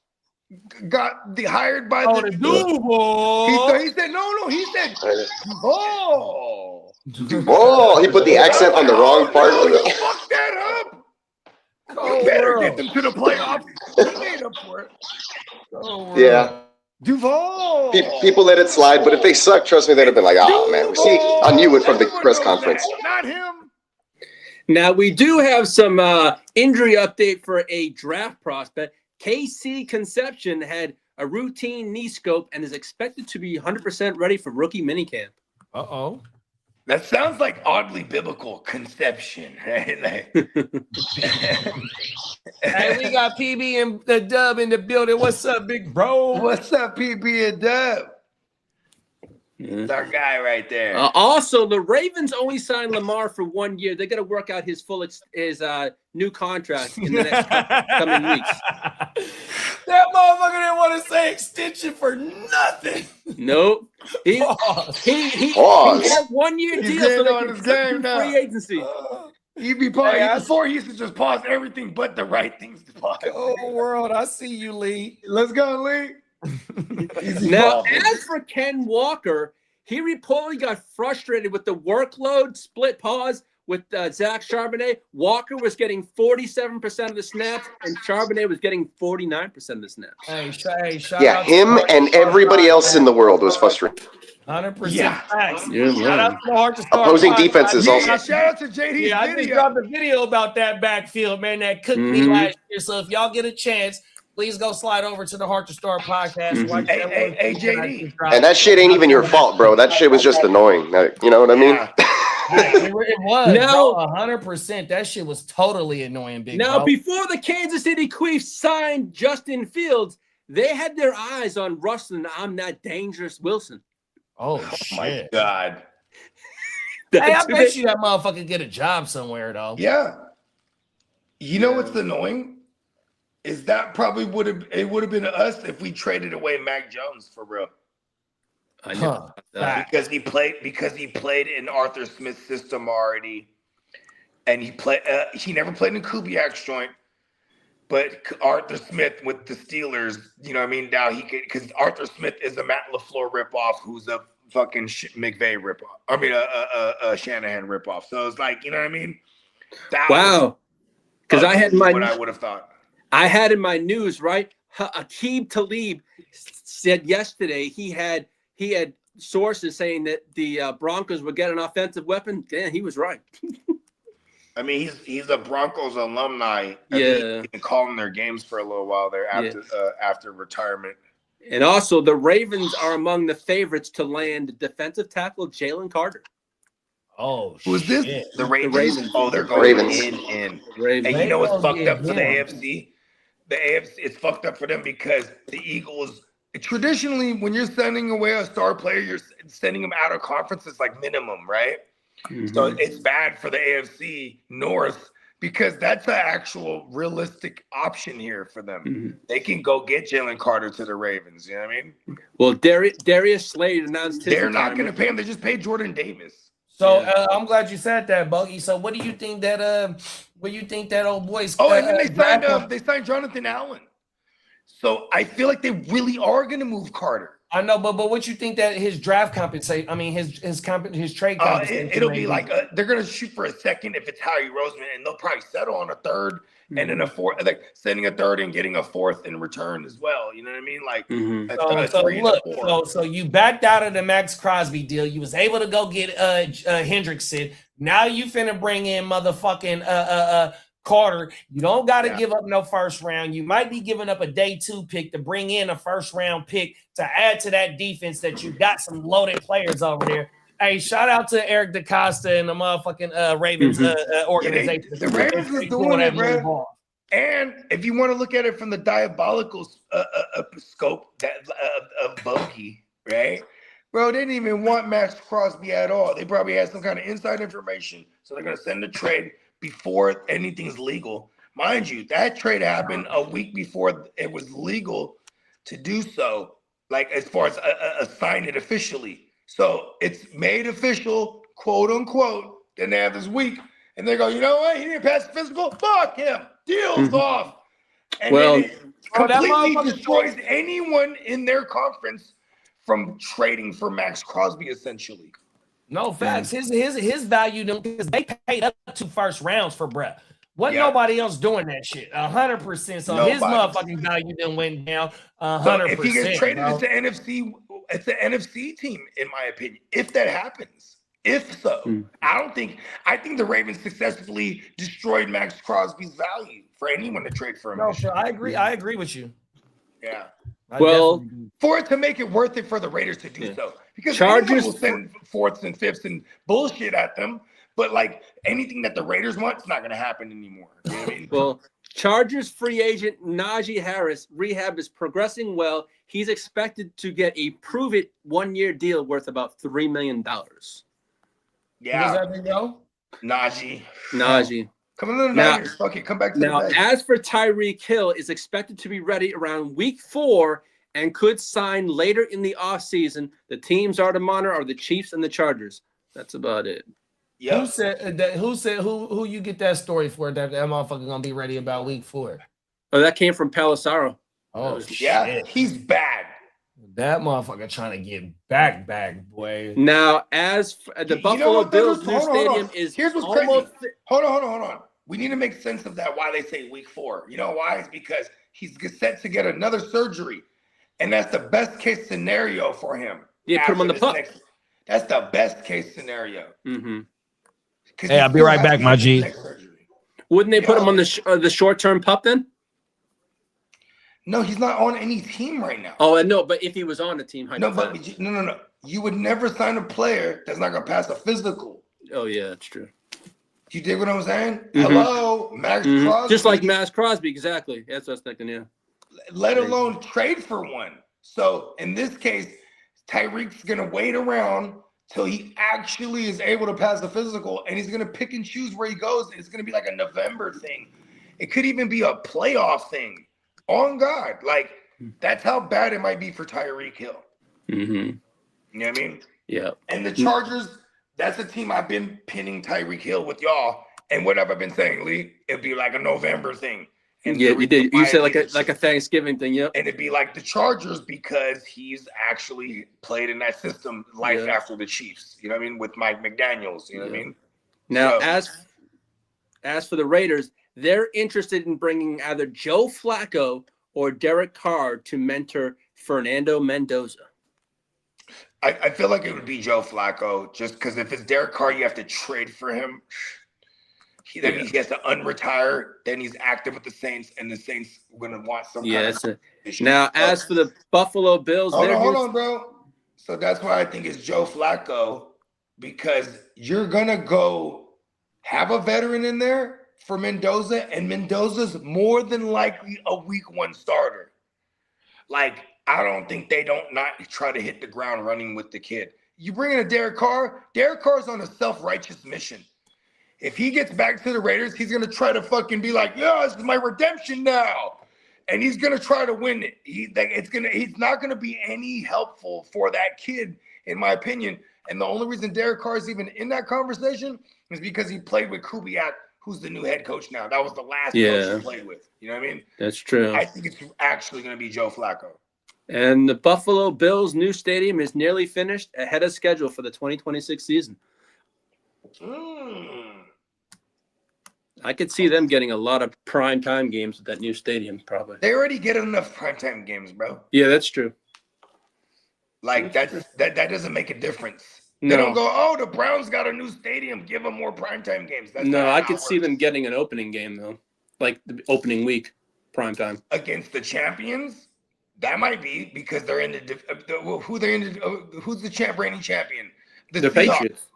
got hired by the Duval? He said no. He said Duval. Oh, he put the accent on the wrong part. Fuck that up. You better get them to the playoffs. He made up for it. Yeah. Duval. People let it slide, but if they suck, trust me, they'd have been like, "Oh man, see, I knew it from the press conference." Not him. Now we do have some injury update for a draft prospect. KC Conception had a routine knee scope and is expected to be 100% ready for rookie minicamp. Uh-oh. That sounds like oddly biblical conception. Right? Hey, we got PB and the Dub in the building. What's up, big bro? What's up, PB and Dub? That's our guy right there. Also, the Ravens only signed Lamar for 1 year. They're going to work out his new contract in the next coming weeks. That motherfucker didn't want to say extension for nothing. Nope. He had 1 year deal, so they on his game now. Free agency. He'd be pausing. Before he used to just pause everything but the right things to pause. Oh, world, I see you, Lee. Let's go, Lee. Now, as for Ken Walker, he reportedly got frustrated with the workload, split pause with Zach Charbonnet. Walker was getting 47% of the snaps, and Charbonnet was getting 49% of the snaps. Hey, shout yeah, out him and everybody else in the world was frustrated. 100% facts. Yeah, shout out to the Heart to Start opposing podcast. defenses also. Shout out to JD's I just dropped a video about that backfield, man, that cooked me last year. So if y'all get a chance, please go slide over to the Heart to Start podcast. Watch Hey, JD. And that shit ain't even your fault, bro. That shit was just annoying. You know what I mean? It was. Now, 100%. That shit was totally annoying, big Now, bro. before the Kansas City Chiefs signed Justin Fields, they had their eyes on Russell and I'm Not Dangerous Wilson. Oh, shit. My God. Hey, I bet you that motherfucker get a job somewhere, though. Yeah. You know what's annoying? Is that probably would have been us if we traded away Mac Jones for real. I know. Because he played in Arthur Smith's system already, and he never played in Kubiak's joint, but Arthur Smith with the Steelers, you know what I mean? Now he could, because Arthur Smith is a Matt LaFleur ripoff, who's a fucking McVay ripoff. I mean a Shanahan ripoff. So it's like, you know what I mean? Wow. Because I had what I would have thought. I had in my news, right? Aqib Talib said yesterday he had sources saying that the Broncos would get an offensive weapon. Damn, he was right. I mean, he's a Broncos alumni. Yeah, he's been calling their games for a little while there after retirement. And also, the Ravens are among the favorites to land defensive tackle Jalen Carter. Oh, Who's shit. this? The Ravens? Ravens. Oh, they're going Ravens. in. Ravens. And you know what's Ravens fucked up for the get AFC? The AFC, it's fucked up for them because the Eagles, traditionally, when you're sending away a star player, you're sending them out of conference. It's like minimum, right? So it's bad for the AFC North because that's an actual realistic option here for them. They can go get Jalen Carter to the Ravens. You know what I mean? Well, Darius Slade announced his They're not going to retirement. pay him. They just paid Jordan Davis. So Yeah. I'm glad you said that, Bogey. So what do you think that old boy's? Oh, and then draft they signed Jonathan Allen. So I feel like they really are going to move Carter. I know, but what you think that his draft compensation? I mean, his trade compensation. It'll be like they're gonna shoot for a second if it's Howie Roseman, and they'll probably settle on a third and then a fourth, like sending a third and getting a fourth in return as well. You know what I mean? Like a So 3 and a look, 4. so you backed out of the Max Crosby deal. You was able to go get Hendrickson. Now you finna bring in motherfucking Carter. You don't got to give up no first round. You might be giving up a day 2 pick to bring in a first round pick to add to that defense that you got some loaded players over there. Hey, shout out to Eric DaCosta and the motherfucking Ravens organization. The Ravens is doing it, bro. And if you want to look at it from the diabolical scope of Bogey, right? Bro, they didn't even want Max Crosby at all. They probably had some kind of inside information, so they're going to send the trade before anything's legal. Mind you, that trade happened a week before it was legal to do so, like as far as sign it officially. So it's made official, quote unquote. Then they have this week, and they go, you know what? He didn't pass the physical. Fuck him. Deal's off. And then it completely destroys anyone in their conference from trading for Max Crosby, essentially. No facts. His value because they paid up 2 first rounds for Brett. Wasn't nobody else doing that shit. 100%. So his motherfucking value then went down 100%. So if he gets traded, it's the NFC team, in my opinion. If that happens, if so, I think the Ravens successfully destroyed Max Crosby's value for anyone to trade for him. No, sure, I agree with you. Yeah. Well, for it to make it worth it for the Raiders to do so, because Chargers will send 4th and 5th and bullshit at them, but like anything that the Raiders want, it's not going to happen anymore. You know what I mean? Well, Chargers free agent Najee Harris rehab is progressing well. He's expected to get a prove-it 1-year deal worth about $3 million. Yeah. Where's that thing go? Najee. Come on to the Niners. Fuck it. Come back to the Niners. As for Tyreek Hill, is expected to be ready around week 4 and could sign later in the offseason. The teams are to monitor are the Chiefs and the Chargers. That's about it. Yep. Who said who you get that story for that motherfucker gonna be ready about week 4? Oh, that came from Palisaro. Oh yeah, shit. He's bad. That motherfucker trying to get back, boy. Now, as for the Buffalo Bills new stadium is here's what's almost crazy. Hold on. We need to make sense of that. Why they say week 4? You know why? It's because he's set to get another surgery, and that's the best case scenario for him. Yeah, put him on the pup. That's the best case scenario. Mm-hmm. Hey, I'll be right back, my G. Wouldn't they put him on the short-term pup then? No, he's not on any team right now. Oh, no, but if he was on a team, no. You would never sign a player that's not gonna pass a physical. Oh yeah, that's true. You dig what I'm saying? Mm-hmm. Hello, Max Crosby. Just like Max Crosby, exactly. That's what I was thinking. Yeah. Let alone trade for one. So in this case, Tyreek's gonna wait around till he actually is able to pass the physical, and he's gonna pick and choose where he goes. It's gonna be like a November thing. It could even be a playoff thing. On God, like that's how bad it might be for Tyreek Hill. Mm-hmm. You know what I mean? Yeah. And the Chargers, that's a team I've been pinning Tyreek Hill with y'all. And what have I been saying, Lee? It'd be like a November thing. And yeah, you did. You said like a Thanksgiving thing, yep. And it'd be like the Chargers because he's actually played in that system life after the Chiefs. You know what I mean? With Mike McDaniels. You know what I mean? Now, as for the Raiders, they're interested in bringing either Joe Flacco or Derek Carr to mentor Fernando Mendoza. I feel like it would be Joe Flacco just because if it's Derek Carr, you have to trade for him. That means he has to unretire. Then he's active with the Saints, and the Saints are going to want some kind of issue. Now, as for the Buffalo Bills, hold on, bro. So that's why I think it's Joe Flacco, because you're going to go have a veteran in there for Mendoza, and Mendoza's more than likely a week 1 starter. Like, I don't think they don't not try to hit the ground running with the kid. You bring in a Derek Carr. Derek Carr's on a self-righteous mission. If he gets back to the Raiders, he's going to try to fucking be like, yeah, this is my redemption now. And he's going to try to win it. He's not going to be any helpful for that kid, in my opinion. And the only reason Derek Carr is even in that conversation is because he played with Kubiak, who's the new head coach now. That was the last coach he played with. You know what I mean? That's true. I think it's actually going to be Joe Flacco. And the Buffalo Bills' new stadium is nearly finished ahead of schedule for the 2026 season. I could see them getting a lot of primetime games with that new stadium, probably. They already get enough primetime games, bro. Yeah, that's true. Like, that doesn't make a difference. No. They don't go, oh, the Browns got a new stadium. Give them more primetime games. No, I could see them getting an opening game, though. Like the opening week, primetime. Against the champions? That might be because they're in who's the reigning champion? The Patriots.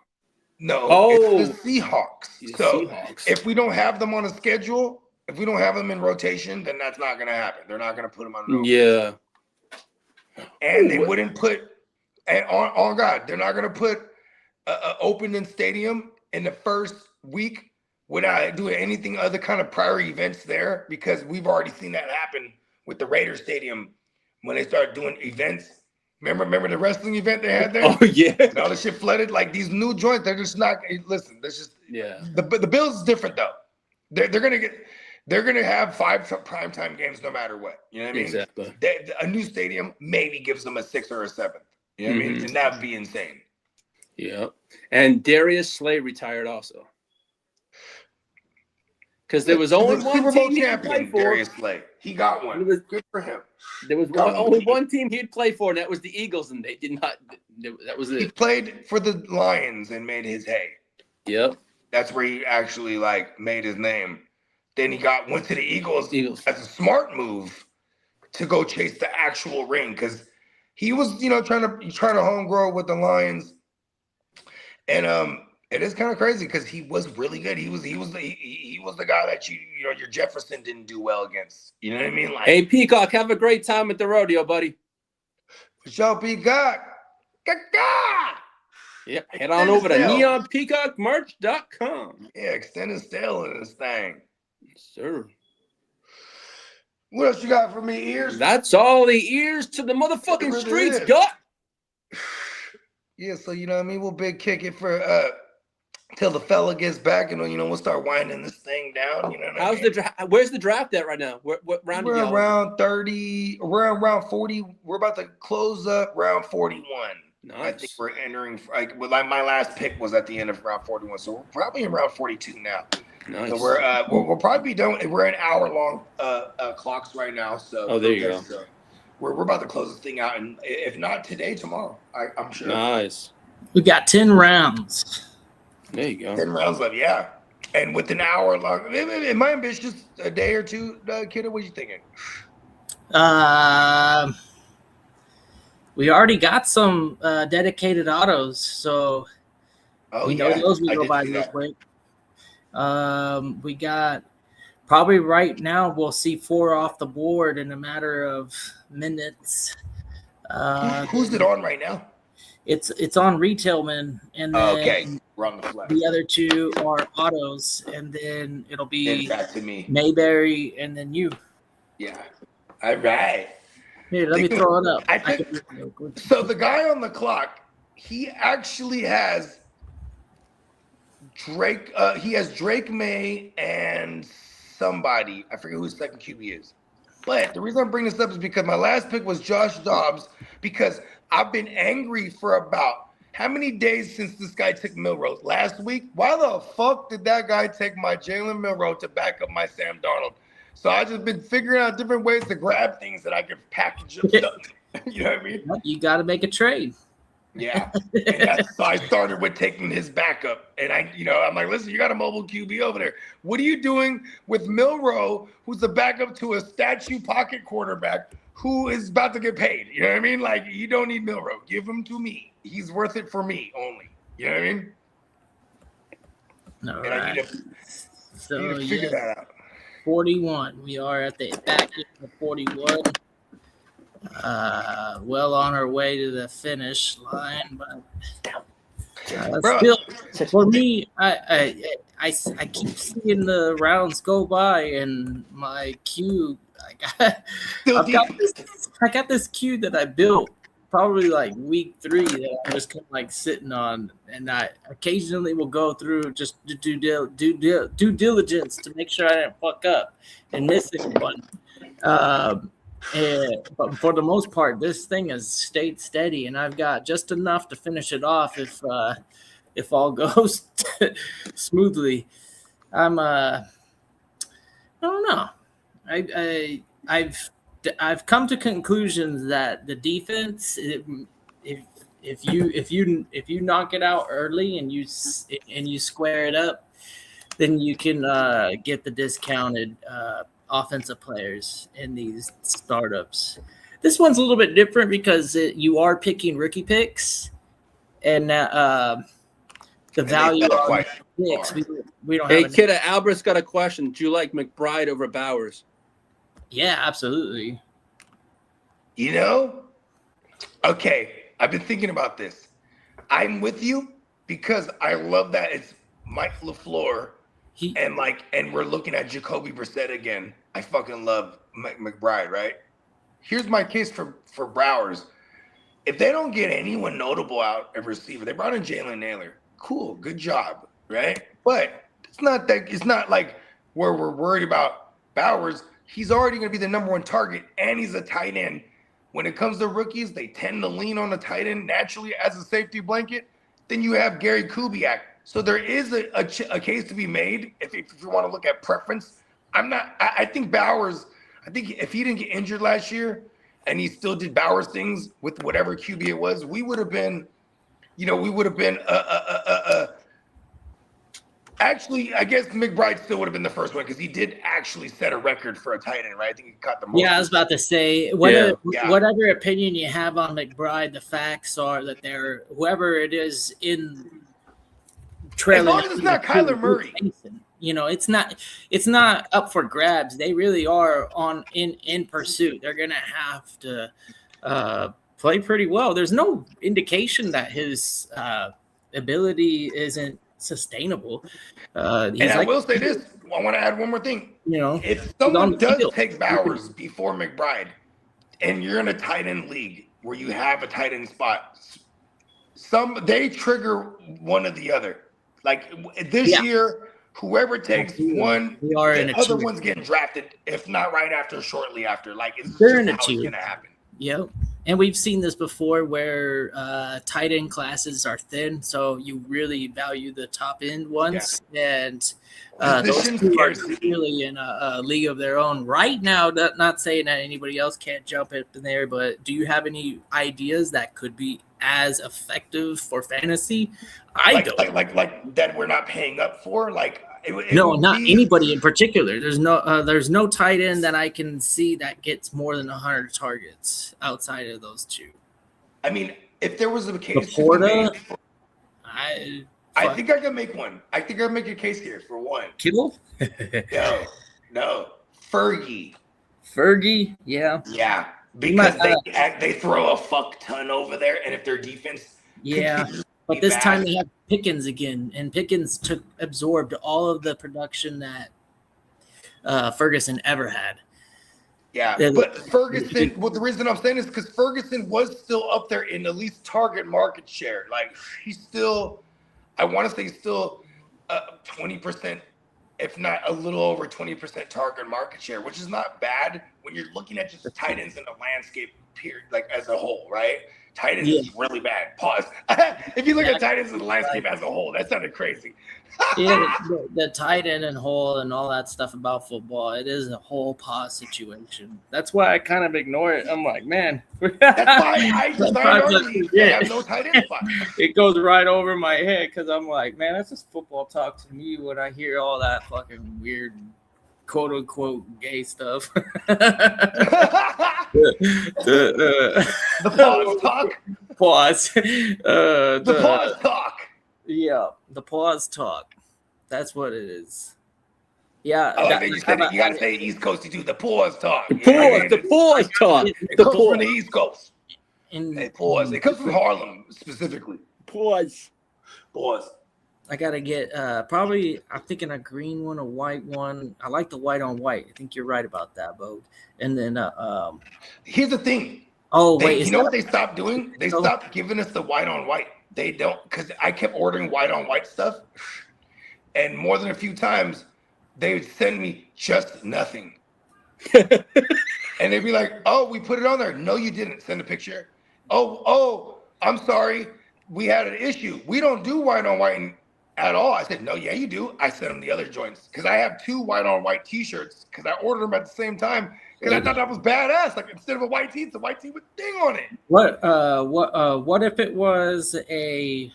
No, it's the Seahawks. Seahawks. If we don't have them on a schedule, if we don't have them in rotation, then that's not going to happen. They're not going to put them on. Yeah. And they wouldn't put, and on God, they're not going to put an opening stadium in the first week without doing anything other kind of prior events there, because we've already seen that happen with the Raiders Stadium when they started doing events. Remember the wrestling event they had there? Oh, yeah. And all the shit flooded. Like, these new joints, they're just not. Listen, there's just the Bills is different though. They're gonna have 5 primetime games no matter what. You know what I mean? Exactly. A new stadium maybe gives them a 6th or a 7th. You know what I mean? And that would be insane. Yeah. And Darius Slay retired also. Because there was only one Super Bowl team champion, Darius Slay. He got one. It was good for him. There was only one team he'd play for, and that was the Eagles, and they did not. That was it. He played for the Lions and made his hay. Yep. That's where he actually made his name. Then he went to the Eagles as a smart move to go chase the actual ring, because he was trying to home grow with the Lions, and it is kind of crazy because he was really good. He was the guy that your Jefferson didn't do well against. You know what I mean? Like, hey, Peacock, have a great time at the rodeo, buddy. For sure, Peacock. Yep, head on over to neonpeacockmerch.com. Yeah, extended sale in this thing. Yes, sir. What else you got for me, ears? That's all the ears to the motherfucking really streets is. got. Yeah, so you know what I mean? We'll big kick it for till the fella gets back, and we'll start winding this thing down. You know what I mean? The draft? Where's the draft at right now? What round? We're around 30. We're around 40. We're about to close up round 41. Nice. I think we're entering. My last pick was at the end of round 41, so we're probably in round 42 now. Nice. So we'll probably be done. We're an hour long clocks right now. So there you go. So we're about to close this thing out, and if not today, tomorrow. I'm sure. Nice. We got 10 rounds. There you go. 10 rounds left, yeah. And with an hour long, am I ambitious? A day or two, kiddo? What are you thinking? We already got some dedicated autos, so we know those will go by real quick. We got probably right now we'll see 4 off the board in a matter of minutes. Who's it on right now? It's on Retailman, and then okay, we're on the flex. The other 2 are autos, and then it'll be back to me, Mayberry, and then you. Yeah. All right. Here, let me throw it up. So the guy on the clock, he actually has Drake. He has Drake May and somebody. I forget who his second QB is. But the reason I'm bringing this up is because my last pick was Josh Dobbs, because I've been angry for about how many days since this guy took Milrose? Last week? Why the fuck did that guy take my Jalen Milroe to back up my Sam Darnold? So I just been figuring out different ways to grab things that I can package up. You know what I mean? You got to make a trade. Yeah. And so I started with taking his backup. And I'm like, listen, you got a mobile QB over there. What are you doing with Milroe, who's the backup to a statue pocket quarterback who is about to get paid? You know what I mean? Like, you don't need Milroe. Give him to me. He's worth it for me only. You know what I mean? All and right. I need to figure that out. 41. We are at the back end of 41. Well on our way to the finish line, but still, for me, I keep seeing the rounds go by, and my queue. I got this queue that I built probably like week 3 that I'm just kind of like sitting on, and I occasionally will go through just to due diligence to make sure I didn't fuck up and miss anyone. But for the most part, this thing has stayed steady, and I've got just enough to finish it off if all goes smoothly. I don't know. I've come to conclusions that the defense, if you knock it out early and you square it up, then you can get the discounted offensive players in these startups. This one's a little bit different because you are picking rookie picks, and the value of picks we don't have. Hey, kid, Albert's got a question. Do you like McBride over Bowers? Yeah, absolutely. Okay, I've been thinking about this. I'm with you because I love that it's Mike LaFleur. And we're looking at Jacoby Brissett again. I fucking love McBride, right? Here's my case for Bowers. If they don't get anyone notable out at receiver, they brought in Jalen Naylor. Cool, good job, right? But it's not like where we're worried about Bowers. He's already going to be the number 1 target, and he's a tight end. When it comes to rookies, they tend to lean on the tight end naturally as a safety blanket. Then you have Gary Kubiak. So there is a case to be made if you want to look at preference. I think Bowers, if he didn't get injured last year and he still did Bowers things with whatever QB it was, we would have been, actually, I guess McBride still would have been the first one because he did actually set a record for a tight end, right? I think he caught the most. Yeah, I was about to say, whatever opinion you have on McBride, the facts are that whoever it is in trailing. As long as it's not Kyler Murray. It's not up for grabs. They really are in pursuit. They're gonna have to play pretty well. There's no indication that his ability isn't sustainable. I will say this. I want to add one more thing. If someone does take Bowers before McBride, and you're in a tight end league where you have a tight end spot, they trigger one or the other. Like this year, whoever takes one, the other one's getting drafted, if not right after, shortly after. Like it's just how it's going to happen. Yep. And we've seen this before where tight end classes are thin, so you really value the top end ones. Yeah. And those two are really in a league of their own right now. Not saying that anybody else can't jump up in there, but do you have any ideas that could be as effective for fantasy? Like that we're not paying up for? Not anybody in particular. There's no tight end that I can see that gets more than 100 targets outside of those two. I mean, if there was a case, I think I can make one. I think I'll make a case here for one. Kittle? No. Fergie, yeah. Yeah, because they throw a fuck ton over there, and if their defense, but this time they have Pickens again, and Pickens absorbed all of the production that Ferguson ever had. Yeah, but Ferguson. Well, the reason I'm saying is because Ferguson was still up there in at least target market share. Like he's still, I want to say still 20%, if not a little over 20% target market share, which is not bad when you're looking at just the tight ends in the landscape period, like as a whole, right? Tight ends is really bad. Pause. If you look at tight ends in the landscape as a whole, that sounded crazy. The tight end and hole and all that stuff about football, it is a whole pause situation. That's why I kind of ignore it. I'm like, man. That's why I designed our league. They have no tight end spot. It goes right over my head because I'm like, man, that's just football talk to me when I hear all that fucking weird, quote unquote, gay stuff. The pause talk. Pause. The pause talk. Yeah, the pause talk. That's what it is. Yeah. I like that you said it. You got to say East Coasty too. The pause talk. The pause talk. It comes from the East Coast. Hey, pause. It comes from Harlem specifically. Pause. I gotta get probably. I'm thinking a green one, a white one. I like the white on white. I think you're right about that, Bo. And then here's the thing. Oh wait, you know what they stopped doing? They stopped giving us the white on white. They don't, because I kept ordering white on white stuff, and more than a few times they would send me just nothing. And they'd be like, "Oh, we put it on there." No, you didn't. Send a picture. Oh, I'm sorry. We had an issue. We don't do white on white at all. I said, "No, yeah, you do." I sent them the other joints because I have 2 white on white T-shirts because I ordered them at the same time because I thought that was badass. Like instead of a white tee, it's a white tee with a thing on it. What if it was a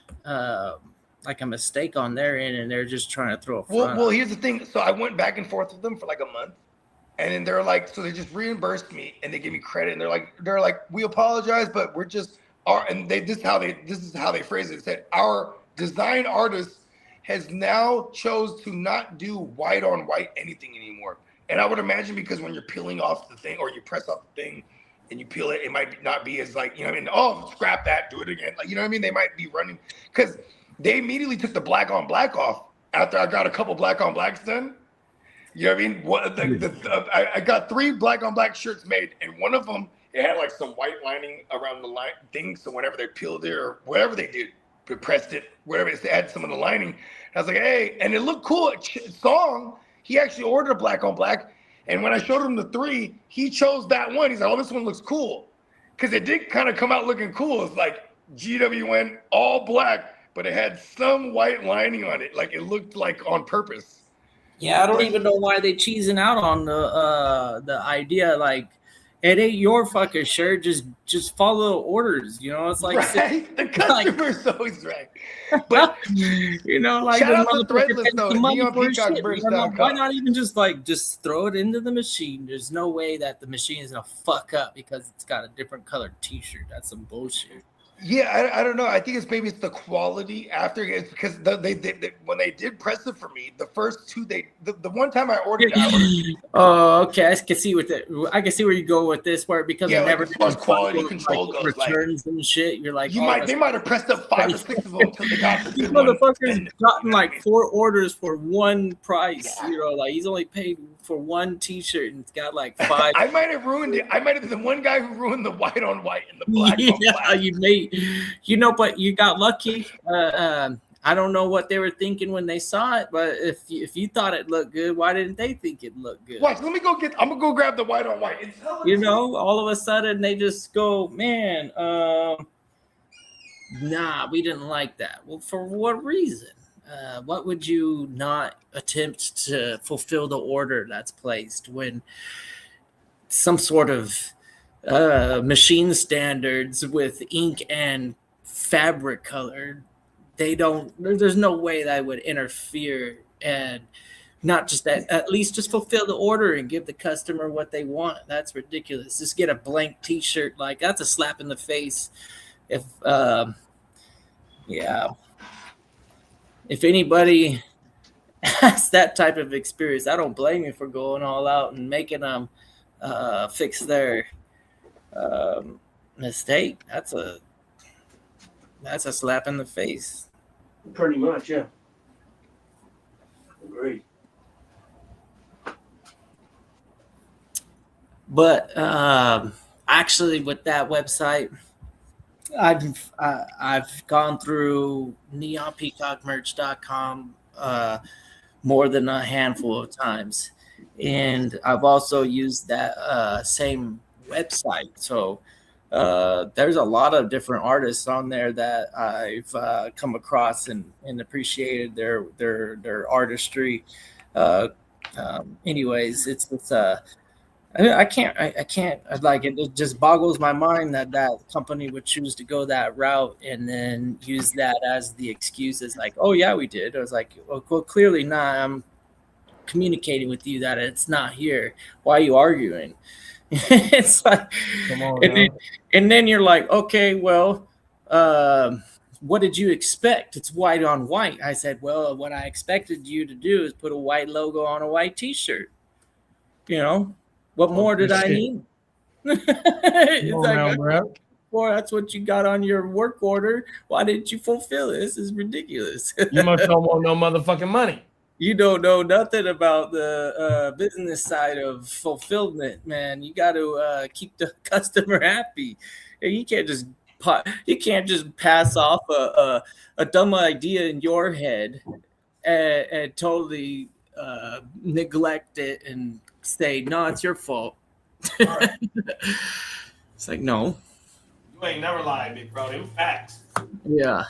like a mistake on their end and they're just trying to throw a front? Well, here's the thing. So I went back and forth with them for like a month, and then they're like, so they just reimbursed me and they give me credit, and they're like, we apologize, but we're just this is how they phrase it. It said our design artist has now chose to not do white on white anything anymore. And I would imagine because when you're peeling off the thing or you press off the thing and you peel it, it might not be as like, you know what I mean? Oh, scrap that, do it again. Like, you know what I mean? They might be running because they immediately took the black on black off after I got a couple black on blacks done. You know what I mean? I got 3 black on black shirts made, and one of them, it had like some white lining around the line thing. So whenever they peeled it or whatever they did, pressed it, whatever, they had some of the lining. I was like, hey, and it looked cool. Song, he actually ordered a black on black. And when I showed him the 3, he chose that one. He's like, oh, this one looks cool. Because it did kind of come out looking cool. It's like GWN all black, but it had some white lining on it. Like it looked like on purpose. Yeah, I don't even know why they cheesing out on the idea. Like, it ain't your fucking shirt. Just follow orders. You know, it's like right? The customer's always right. But you know, like shout out to Threadless though. Why not even just throw it into the machine? There's no way that the machine is gonna fuck up because it's got a different colored T-shirt. That's some bullshit. Yeah, I don't know. I think it's the quality after it's because they when they did press it for me, the first 2 the one time I ordered it. Oh, okay. I can see I can see where you go with this, where because yeah, never as far as quality control goes, returns and shit. You're like, they might have pressed up 5 or 6 of them until they got the good motherfuckers gotten like 4 orders for one price. Yeah. You know, like he's only paid for 1 T-shirt and it's got like 5. I might have ruined it. I might have been the one guy who ruined the white on white and the black on black. You may. You know, but you got lucky. I don't know what they were thinking when they saw it, but if you thought it looked good, why didn't they think it looked good? Watch, I'm gonna go grab the white on white. You know, all of a sudden they just go, man, nah, we didn't like that. Well, for what reason? What would you not attempt to fulfill the order that's placed when some sort of machine standards with ink and fabric color, there's no way that would interfere and not just that, at least just fulfill the order and give the customer what they want. That's ridiculous. Just get a blank T-shirt, like that's a slap in the face. If anybody has that type of experience, I don't blame you for going all out and making them fix their mistake. That's a slap in the face. Pretty much, yeah. Agreed. But actually, with that website, I've gone through neonpeacockmerch.com more than a handful of times, and I've also used that same website. So there's a lot of different artists on there that I've come across and appreciated their artistry. Anyways, it's I can't like it just boggles my mind that company would choose to go that route and then use that as the excuse. It's like, oh yeah, we did. I was like, well, clearly not. I'm communicating with you that it's not here. Why are you arguing? It's like, and then you're like, okay, well, what did you expect? It's white on white. I said, well, what I expected you to do is put a white logo on a white T-shirt. You know, what more did I need? It's like, well, that's what you got on your work order. Why didn't you fulfill it? This is ridiculous. You must don't want no motherfucking money. You don't know nothing about the business side of fulfillment, man. You got to keep the customer happy. You can't just pass off a dumb idea in your head and totally neglect it and say, no, it's your fault. It's like, no. You ain't never lied, big bro. Them facts. Yeah.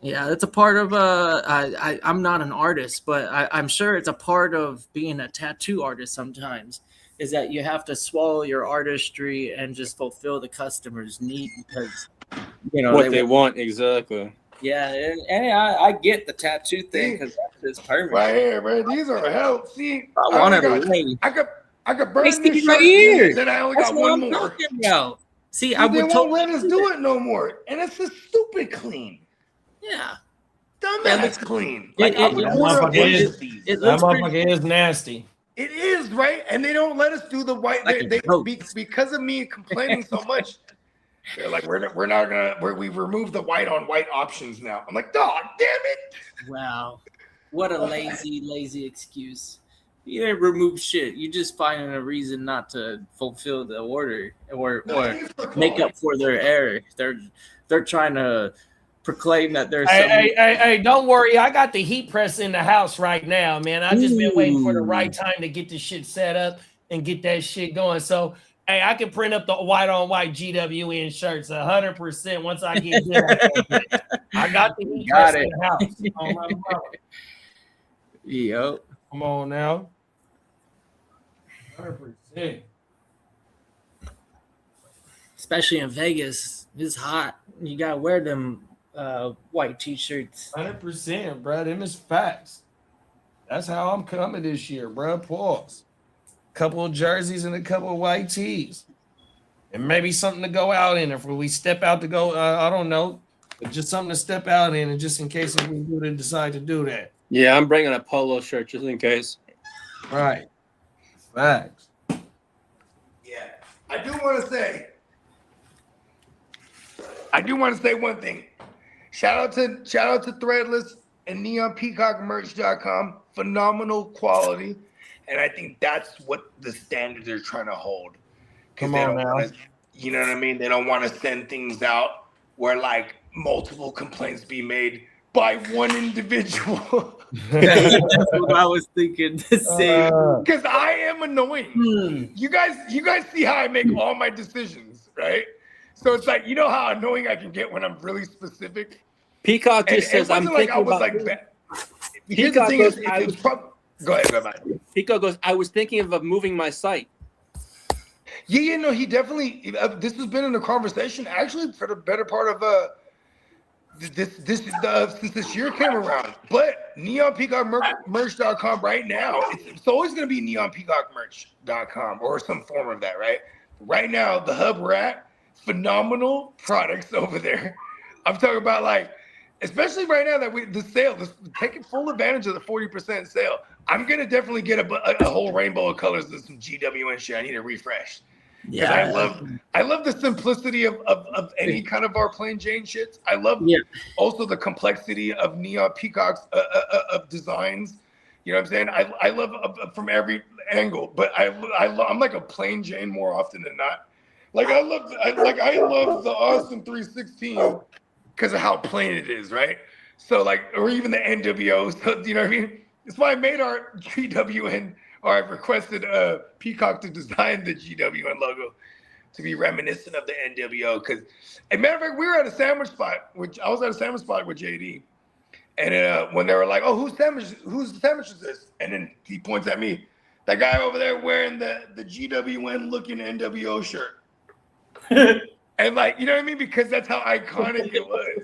Yeah, it's a part of I'm not an artist, but I'm sure it's a part of being a tattoo artist sometimes, is that you have to swallow your artistry and just fulfill the customer's need because, you know, what they want. Exactly. Yeah, and I get the tattoo thing because that's perfect. Right here, man. These are hell. See, I could burn this this right here. Then I only That's got what one I'm more. talking about. See, I would totally let us do it no more, and it's a stupid clean. Yeah. Dumbass clean. That motherfucker is nasty. It is, right? And they don't let us do the white. Because of me complaining so much, they're like, we're not gonna. We remove the white on white options now. I'm like, dog, damn it! Wow, what a lazy excuse. You didn't remove shit. You just finding a reason not to fulfill the order or make up for their error. They're trying to proclaim that there's hey, don't worry. I got the heat press in the house right now, man. I've just been waiting for the right time to get this shit set up and get that shit going. So, hey, I can print up the white on white GWN shirts 100% once I get done. I got the heat press in the house. Oh, my brother. Yep. Come on now. 100%. Especially in Vegas, it's hot. You gotta wear them white T-shirts. 100%, bro. Them is facts. That's how I'm coming this year, bro. Pause. Couple of jerseys and a couple of white tees, and maybe something to go out in. If we step out to go, I don't know, but just something to step out in, and just in case if we do decide to do that. Yeah, I'm bringing a polo shirt just in case. Right. Facts. Yeah, I do want to say one thing. Shout out to Threadless and NeonPeacockMerch.com. Phenomenal quality, and I think that's what the standard they're trying to hold. Come on now. You know what I mean? They don't want to send things out where like multiple complaints be made by one individual. That's what I was thinking to say. Because I am annoying. You guys see how I make all my decisions, right? So it's like, you know how annoying I can get when I'm really specific? Peacock just says, I'm thinking about... Here's the thing is, go ahead. Peacock goes, I was thinking of moving my site. Yeah, no, he definitely, this has been in the conversation, actually, for the better part of since this year came around. But NeonPeacockMerch.com right now, it's always going to be NeonPeacockMerch.com or some form of that, right? Right now, the hub we're at, phenomenal products over there. I'm talking about like, especially right now that the sale, taking full advantage of the 40% sale. I'm gonna definitely get a whole rainbow of colors of some GWN shit. I need a refresh. Yeah, I love the simplicity of any kind of our plain Jane shits. I love also the complexity of Neon Peacock's of designs. You know what I'm saying? I love from every angle, but I'm like a plain Jane more often than not. Like I love the Austin 316 because of how plain it is, right? So like, or even the NWO, so, you know what I mean? That's why I made our GWN, or I requested Peacock to design the GWN logo to be reminiscent of the NWO. Because, as a matter of fact, we were at a sandwich spot, which I was at a sandwich spot with JD. And when they were like, "Oh, whose sandwich is this?" And then he points at me, that guy over there wearing the GWN looking NWO shirt. And like, you know what I mean? Because that's how iconic it was.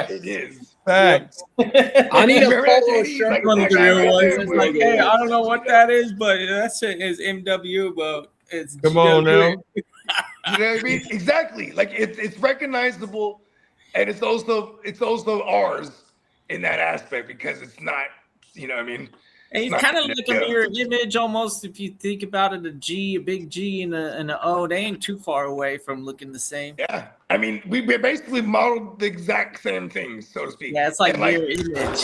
It is. Thanks. I need a polo shirt. Like, One of the real ones. It's like, Logo. hey, I don't know what that is, but that shit is MW, but it's Come on now. You know what I mean? Exactly. Like it's recognizable, and it's also ours in that aspect because it's not, you know what I mean? And he's kind of like a mirror image almost. If you think about it, a big G and a O, they ain't too far away from looking the same. Yeah, I mean, we basically modeled the exact same things, so to speak. Yeah, it's like And, mirror image.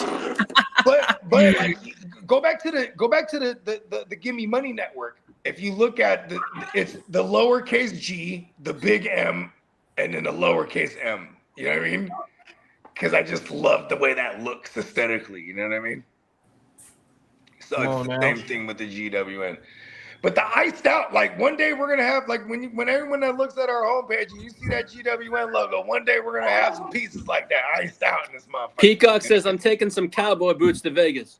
but like, go back to the Gimme Money Network. If you look at it's the lowercase G, the big M, and then the lowercase M. You know what I mean? Because I just love the way that looks aesthetically. You know what I mean? So it's the same thing with the GWN. But the iced out, like one day we're gonna have, like when everyone that looks at our homepage and you see that GWN logo, one day we're gonna have some pieces like that iced out in this motherfucker. Peacock says I'm taking some cowboy boots to Vegas.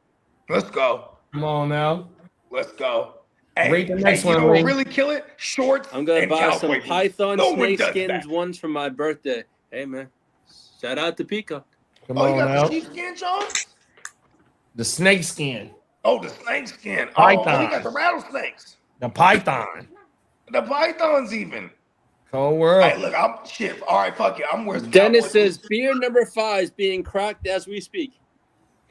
Let's go. Come on now. Let's go. Hey, Rate the next one, you know what Lee. really kill it? Shorts. I'm gonna and buy cowboy some boots. Python No one snake does skins that. ones for my birthday. Hey man, shout out to Peacock. Come Oh, you on got now. the sheepskin, John? The snake skin. Oh, the snake skin. Python. Oh, you got the rattlesnakes. The python. The pythons even. Cold world. Hey, look, I'm shit. All right, fuck it. I'm wearing. Dennis says beer number 5 is being cracked as we speak.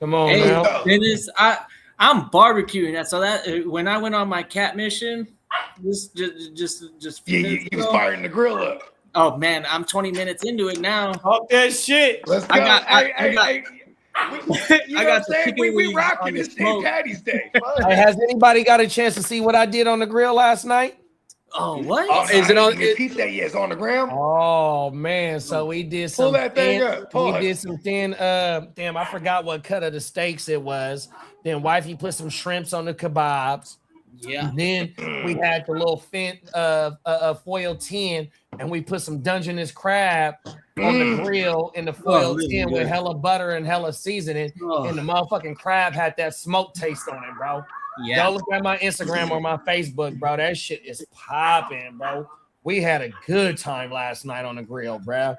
Come on Hey, now. Dennis, I'm barbecuing that. So that when I went on my cat mission, just Yeah, you was firing the grill up. Oh man, I'm 20 minutes into it now. Talk that shit. Let's go. I got you know what I'm saying? chicken We wings rocking on the this St. Patty's Day. Fuck. Hey, has anybody got a chance to see what I did on the grill last night? Oh, what? Oh, Is it on- Repeat that. Yeah, it's on the ground. Oh man, so we did some Pull that thing thin, up. Pause. we did some thin damn, I forgot what cut of the steaks it was. Then wifey put some shrimps on the kebabs. Yeah. And then we had the little thin foil tin, and we put some Dungeness crab on the grill in the foil really tin good. with hella butter and hella seasoning. Oh. And the motherfucking crab had that smoke taste on it, bro. Yeah. Go look at my Instagram or my Facebook, bro. That shit is popping, bro. We had a good time last night on the grill, bro.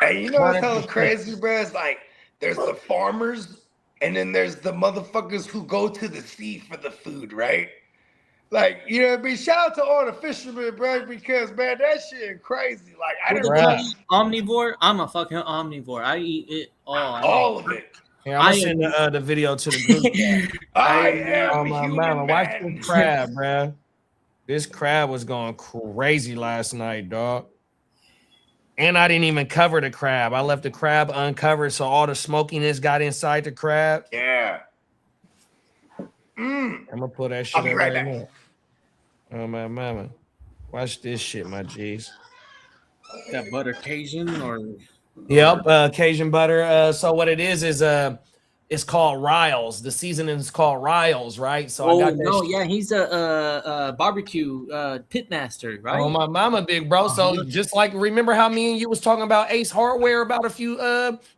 Hey, you know what's hella crazy, bro? It's like there's the farmers, and then there's the motherfuckers who go to the sea for the food, right? Like, you know what I mean? Shout out to all the fishermen, bro, because man, that shit crazy. Like, I didn't Bruh. realize Omnivore. I'm a fucking omnivore. I eat it all. all of it. Yeah, I'm gonna send the video to the group chat. I am Oh a my human mama, watch man. this crab, bro. This crab was going crazy last night, dog. And I didn't even cover the crab. I left the crab uncovered, so all the smokiness got inside the crab. Yeah. I'm gonna pull that shit I'll be up right right back. now. Oh my mama, watch this shit, my G's. That butter Cajun or Yep, Cajun butter. So what it is it's called Riles. The seasoning is called Riles, right? So I got that. no, yeah, he's a barbecue pit master, right? Oh my mama, big bro. So just like remember how me and you was talking about Ace Hardware about a few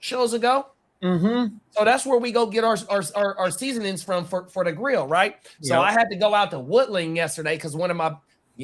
shows ago. Mm-hmm. So that's where we go get our seasonings from for the grill, right? So Yep. I had to go out to Woodland yesterday because one of my,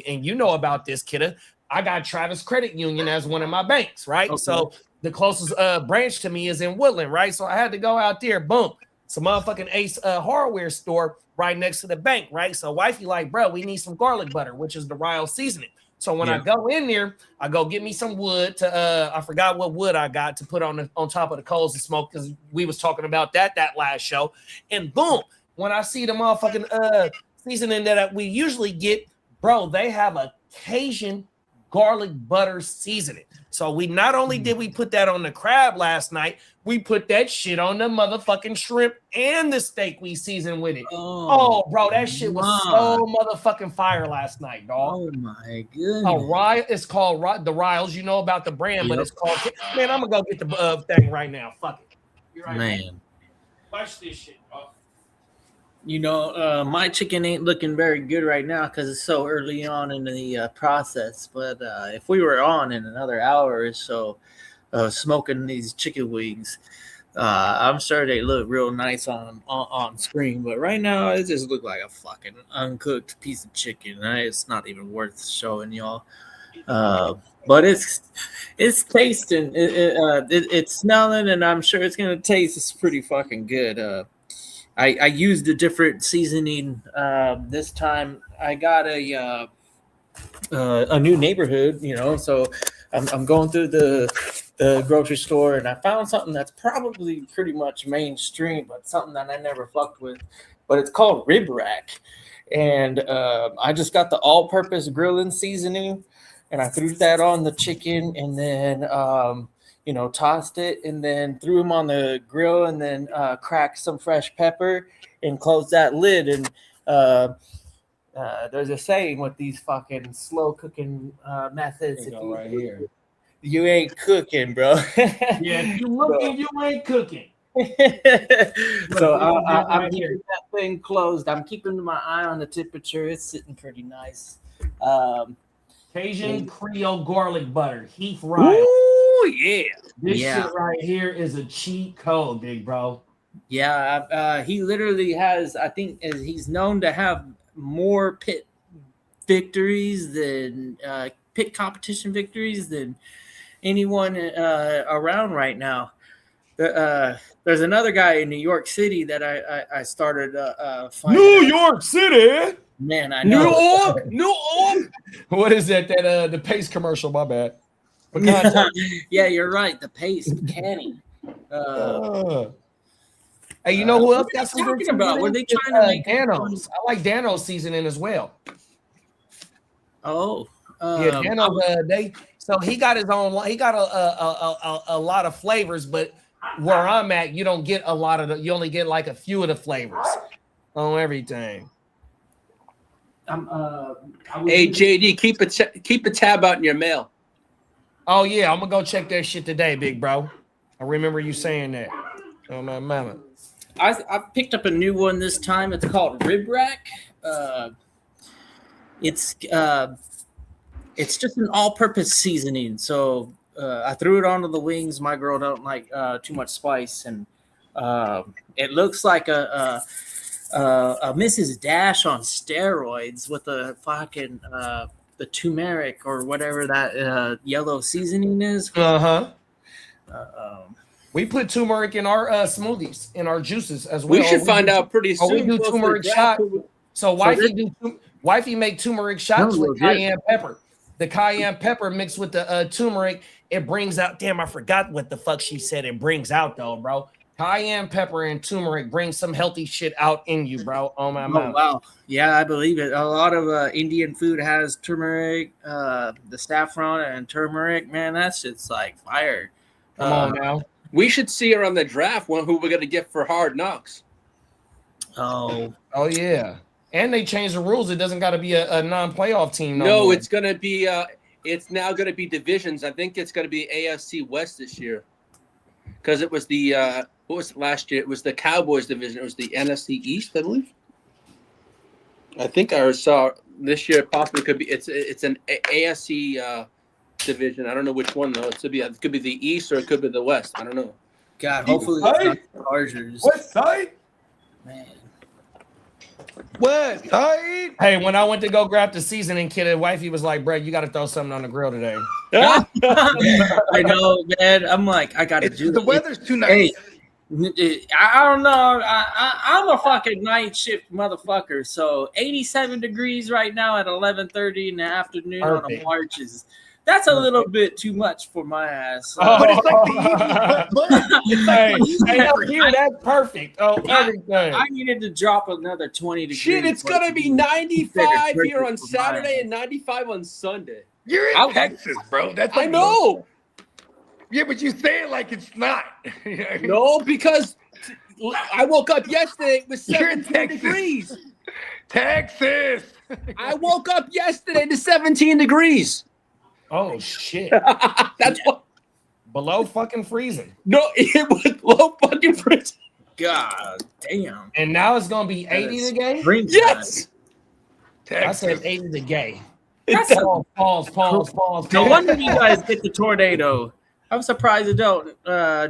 and you know about this, kidda, I got Travis Credit Union as one of my banks, right? Okay. So the closest branch to me is in Woodland, right? So I had to go out there, boom, some motherfucking Ace hardware store right next to the bank, right? So wifey like, bro, we need some garlic butter, which is the Ryle seasoning. So when I go in there, I go get me some wood to I forgot what wood I got to put on top of the coals to smoke because we was talking about that last show. And boom, when I see the motherfucking seasoning that we usually get, bro, they have a Cajun garlic butter seasoning. So we not only did we put that on the crab last night, we put that shit on the motherfucking shrimp and the steak we seasoned with it. Oh bro, that shit was so motherfucking fire last night, dog. Oh my goodness. It's called the Riles. You know about the brand, but it's called. Man, I'm gonna go get the thing right now. Fuck it. You're right, Man. Watch this shit, dog. My chicken ain't looking very good right now because it's so early on in the process. But if we were on in another hour or so, smoking these chicken wings, I'm sure they look real nice on screen. But right now, it just look like a fucking uncooked piece of chicken. It's not even worth showing y'all. But it's tasting, it's smelling, and I'm sure it's gonna taste. It's pretty fucking good. I used a different seasoning this time. I got a new neighborhood, so I'm going through the grocery store, and I found something that's probably pretty much mainstream, but something that I never fucked with. But it's called Rib Rack, and I just got the all-purpose grilling seasoning, and I threw that on the chicken, and then tossed it, and then threw them on the grill, and then cracked some fresh pepper and closed that lid. And there's a saying with these fucking slow cooking methods. Right here. You ain't cooking, bro. Yeah, if you looking, you ain't cooking. So I'm keeping that thing closed. I'm keeping my eye on the temperature. It's sitting pretty nice. Cajun Creole garlic butter, Heath Ryle. Ooh, yeah. This shit right here is a cheat code, big bro. Yeah, he literally has, I think he's known to have more pit victories than pit competition victories than anyone around right now. There's another guy in New York City that I started finding New out. York City. Man, I know. New York. What is that? That the Pace commercial? My bad. Yeah, you're right. The Pace, canny. Hey, you know who else got some talking good about? seasoning? Were they trying to make Dano's? I like Dano's seasoning as well. Oh, yeah, Dano's. So he got his own. He got a lot of flavors, but where I'm at, you don't get a lot of. You only get like a few of the flavors on everything. Hey JD, keep a tab out in your mail. Oh yeah, I'm gonna go check that shit today, big bro. I remember you saying that. Oh my mama. I picked up a new one this time. It's called Rib Rack. It's just an all-purpose seasoning. So I threw it onto the wings. My girl don't like too much spice, and it looks like a Mrs. Dash on steroids with the fucking the turmeric or whatever that yellow seasoning is. We put turmeric in our smoothies, in our juices as well. We should find out pretty soon. We do turmeric shot. So wifey make turmeric shots with cayenne pepper. The cayenne pepper mixed with the turmeric, it brings out. Damn, I forgot what the fuck she said. It brings out though, bro. Cayenne pepper and turmeric brings some healthy shit out in you, bro. Oh my mouth. Wow. Yeah, I believe it. A lot of Indian food has turmeric, the saffron and turmeric. Man, that shit's like fire. Come on now. We should see her on the draft. Who we're gonna get for Hard Knocks? Oh yeah. And they changed the rules. It doesn't got to be a non-playoff team. No, it's gonna be. It's now gonna be divisions. I think it's gonna be AFC West this year. Because it was the what was it last year? It was the Cowboys division. It was the NFC East, I believe. I think I saw this year possibly could be. It's an AFC division. I don't know which one though. It could be the East or it could be the West. I don't know. God, hopefully it's not the Chargers. West side, man. West side. Hey, when I went to go grab the seasoning kit, and wifey was like, "Brett, you got to throw something on the grill today." I know, man. I'm like, I got to do the weather's too nice. Hey, I don't know. I'm a fucking night shift motherfucker. So 87 degrees right now at 11:30 in the afternoon on a March that's a little bit too much for my ass. But it's like the evening. That's perfect. Oh, everything. I needed to drop another 20 degrees. Shit, it's gonna be 95 here on Saturday and 95 on Sunday. You're in Texas, bro. That's like I know. Yeah, but you say it like it's not. No, because I woke up yesterday. It was 17 degrees. Texas. I woke up yesterday to 17 degrees. Oh shit! That's what below fucking freezing. No, it was below fucking freezing. God damn. And now it's gonna be 80 the gay? Yes. I said 80 the gay. That's Pause. No wonder you guys get the tornado. I'm surprised it don't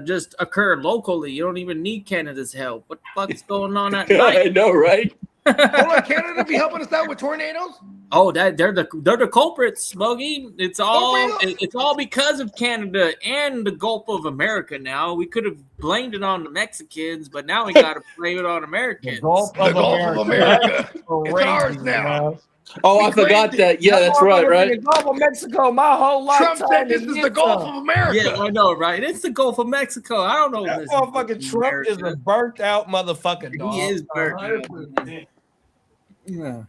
just occur locally. You don't even need Canada's help. What the fuck's going on at night? I know, right? Hold on, Canada be helping us out with tornadoes? Oh, they're the culprits, Smokey. It's all because of Canada and the Gulf of America. Now we could have blamed it on the Mexicans, but now we got to blame it on Americans. The Gulf of America. It's ours now. Oh, I forgot that. Yeah, that's right. The Gulf of Mexico, my whole life. Trump said this is the Gulf of America. Yeah, I know, right? It's the Gulf of Mexico. I don't know. That motherfucking Trump is a burnt out motherfucker, dog. He is burnt out. Yeah.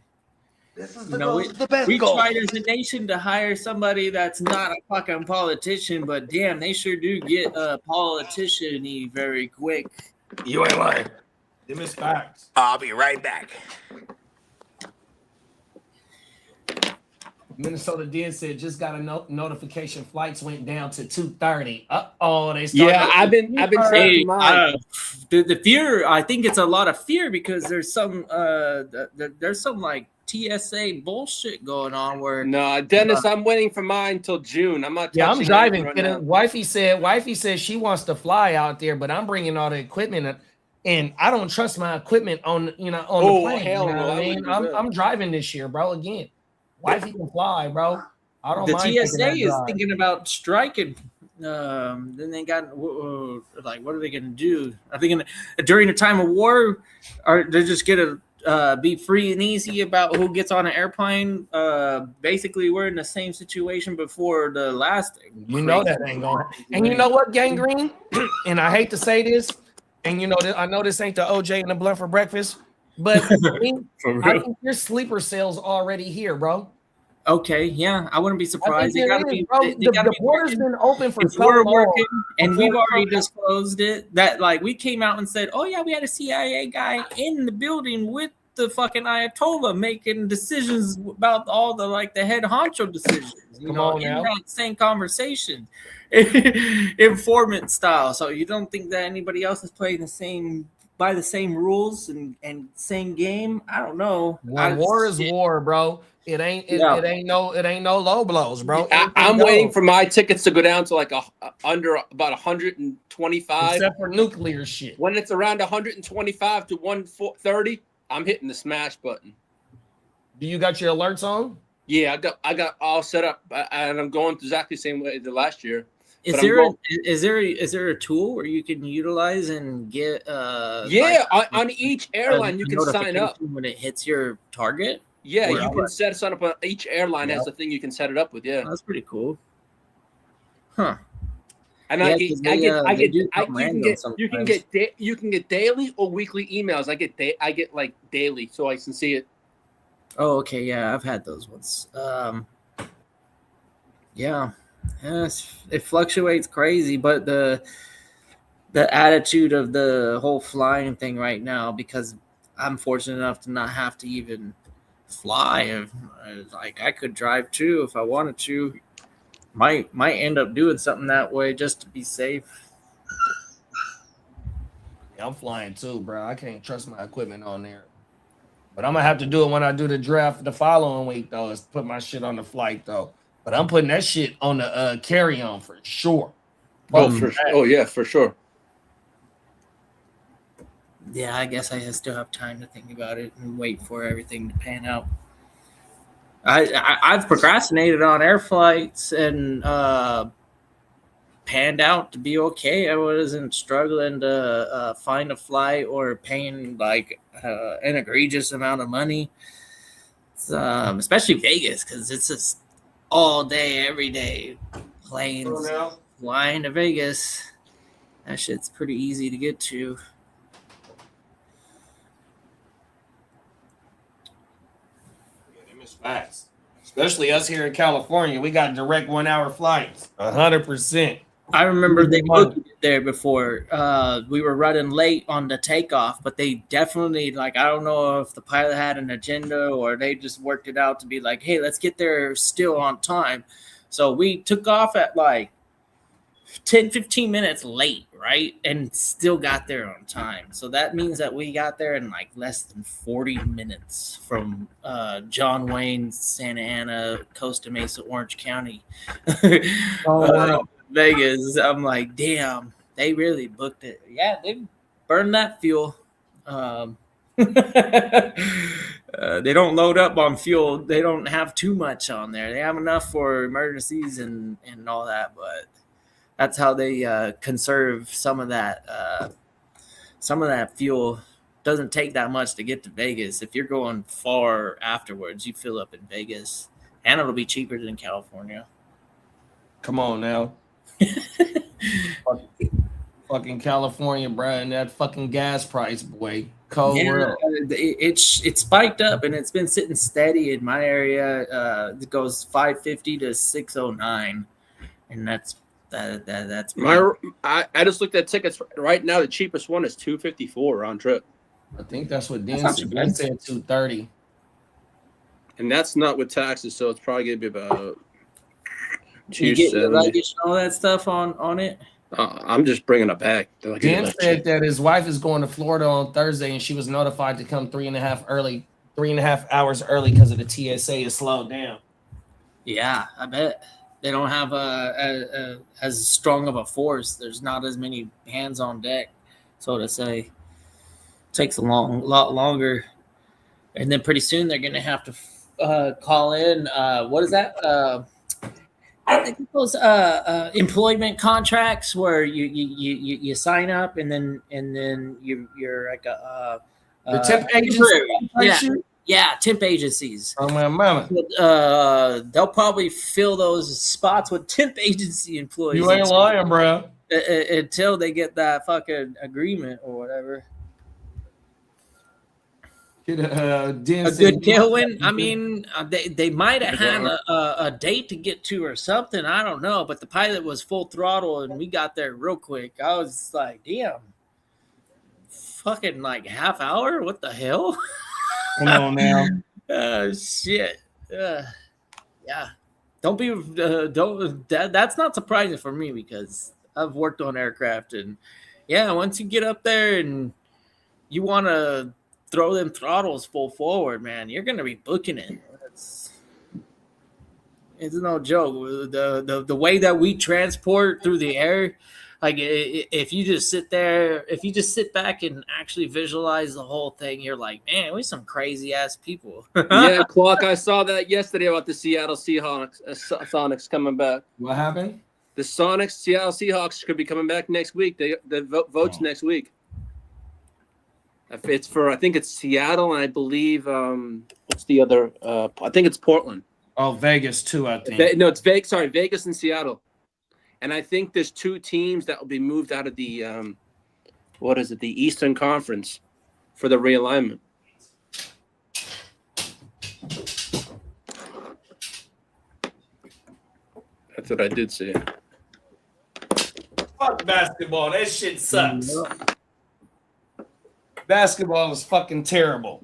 This is the best we goal. tried as a nation to hire somebody that's not a fucking politician, but damn, they sure do get a politician-y very quick. You ain't lying. Them is facts. I'll be right back. Minnesota did said just got a notification flights went down to 2:30. They started. Yeah, I've been tracking mine. The fear, I think it's a lot of fear because there's some like TSA bullshit going on where No, Dennis, I'm waiting for mine till June. I'm not. Yeah, I'm touching driving. it right now. Wifey said she wants to fly out there, but I'm bringing all the equipment, and I don't trust my equipment on the plane. Hell you know no, what I I mean? wouldn't do that. I'm driving this year, bro. Again, wifey can fly, bro. I don't the mind taking TSA that is drive. thinking about striking. Then they got like, what are they going to do? Are they going to during the time of war? Are they just going to be free and easy about who gets on an airplane? Basically, we're in the same situation before the last. You know that ain't going. And you know what, Gangrene? And I hate to say this, and I know this ain't the OJ and the blunt for breakfast, but I think your sleeper sale's already here, bro. Okay, yeah, I wouldn't be surprised. They gotta be, bro. The border's been open for so long. Working, and we've already disclosed it. That like we came out and said, "Oh yeah, we had a CIA guy in the building with the fucking Ayatollah making decisions about all the the head honcho decisions." In that same conversation, informant style. So you don't think that anybody else is playing by the same rules and same game? I don't know. War is war, bro. It ain't no low blows, bro. I'm waiting for my tickets to go down to like under about 125. Except for nuclear shit. When it's around 125 to 130, I'm hitting the smash button. Do you got your alerts on? Yeah, I got all set up, and I'm going exactly the same way as the last year. Is there a tool where you can utilize and get on each airline you can sign up when it hits your target? Yeah, you can sign up on each airline has the thing you can set it up with. Yeah, that's pretty cool. Huh? And you can get daily or weekly emails. I get like daily, so I can see it. Oh, okay, yeah, I've had those ones. It fluctuates crazy, but the attitude of the whole flying thing right now, because I'm fortunate enough to not have to even fly. Like I could drive too if I wanted to. Might end up doing something that way just to be safe. Yeah, I'm flying too, bro. I can't trust my equipment on there. But I'm gonna have to do it when I do the draft the following week, though. Is put my shit on the flight, though. But I'm putting that shit on the carry-on for sure. For sure. Yeah, I guess I still have time to think about it and wait for everything to pan out. I've procrastinated on air flights and panned out to be okay. I wasn't struggling to find a flight or paying like an egregious amount of money, especially Vegas, because it's just all day, every day planes flying to Vegas. That shit's pretty easy to get to. Facts. Especially us here in California, we got direct 1 hour flights. 100%. I remember they booked it there before. We were running late on the takeoff, but they definitely I don't know if the pilot had an agenda or they just worked it out to be like, hey, let's get there still on time. So we took off at 10, 15 minutes late, right? And still got there on time. So that means that we got there in like less than 40 minutes from John Wayne, Santa Ana, Costa Mesa, Orange County, Vegas. I'm like, damn, they really booked it. Yeah, they burned that fuel. They don't load up on fuel. They don't have too much on there. They have enough for emergencies and all that, but that's how they conserve some of that fuel. Doesn't take that much to get to Vegas. If you're going far afterwards, you fill up in Vegas, and it'll be cheaper than California. Come on now. Fucking California, bro, and that fucking gas price, boy. Cold world. It spiked up, and it's been sitting steady in my area. It goes 550 to 609, and that's I just looked at tickets right now. The cheapest one is $254 round trip. I think that's what Dan said. Dan said $230, and that's not with taxes, so it's probably gonna be about you get your luggage and all that stuff on it. I'm just bringing it back. Dan said that his wife is going to Florida on Thursday, and she was notified to come 3.5 hours early because of the TSA is slowed down. Yeah, I bet they don't have as strong of a force. There's not as many hands on deck, so to say. It takes a lot longer, and then pretty soon they're gonna have to call in. What is that? I think those employment contracts where you sign up and then you're like the temp agency. Yeah, temp agencies. Oh my mama. They'll probably fill those spots with temp agency employees. You ain't lying, bro. Until they get that fucking agreement or whatever. A good tailwind. I mean, they might have had a date to get to or something. I don't know. But the pilot was full throttle, and we got there real quick. I was like, damn, fucking like half hour. What the hell? Come on now. Shit. Yeah. Don't be. That's not surprising for me because I've worked on aircraft, and yeah, once you get up there and you want to throw them throttles full forward, man, you're gonna be booking it. It's no joke. The way that we transport through the air, like if you just sit back and actually visualize the whole thing, you're like, man, we're some crazy ass people. Yeah, Clark, I saw that yesterday about the Seattle Seahawks, Sonics coming back. What happened? The Seattle Seahawks could be coming back next week. The votes next week. It's for, I think it's Seattle, and I believe what's the other? I think it's Portland. Oh, Vegas too. I think. No, it's Vegas. Sorry, Vegas and Seattle. And I think there's two teams that will be moved out of the the Eastern Conference for the realignment. That's what I did see. Fuck basketball. That shit sucks. Basketball is fucking terrible.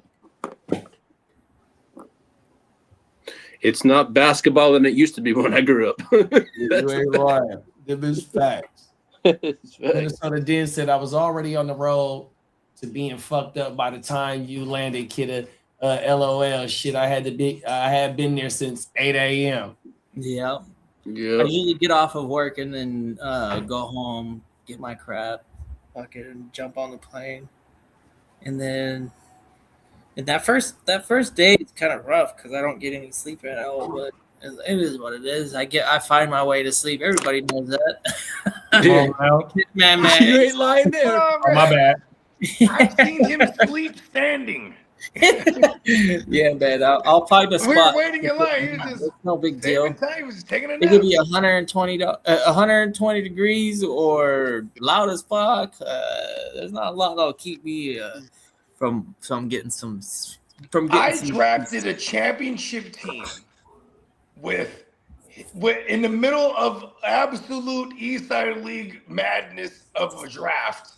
It's not basketball than it used to be when I grew up. You ain't lying. It is facts. Minnesota Den said I was already on the road to being fucked up by the time you landed, kidda. LOL. Shit, I had been there since 8 a.m. Yeah. I usually get off of work and then go home, get my crap, fucking jump on the plane. And then that first day it's kind of rough because I don't get any sleep at all. But it is what it is. I find my way to sleep. Everybody knows that. Man, you ain't lying there. Oh, my bad. I've seen him sleep standing. Yeah, man. I'll find a spot. We were waiting in line. He was just, no big deal. He was taking a nap. It could be 120 degrees or loud as fuck. There's not a lot that'll keep me from getting some. I drafted a championship team with in the middle of absolute Eastside League madness of a draft,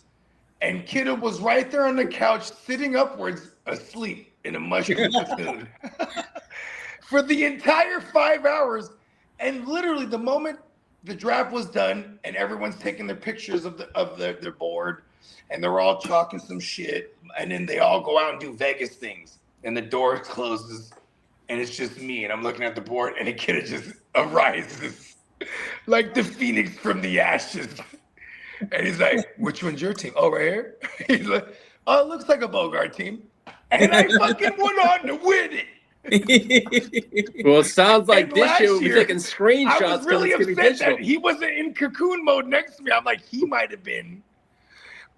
and Kidda was right there on the couch, sitting upwards, asleep in a mushroom platoon for the entire 5 hours. And literally, the moment the draft was done and everyone's taking their pictures of their board and they're all talking some shit, and then they all go out and do Vegas things and the door closes and it's just me and I'm looking at the board and a kid just arises like the phoenix from the ashes. And he's like, which one's your team? Oh, right here? He's like, oh, it looks like a Bogart team. And I fucking went on to win it. Well, it sounds like And this last year we'll be year, taking screenshots. I was really it's gonna be upset digital. that he wasn't in cocoon mode next to me. I'm like, he might have been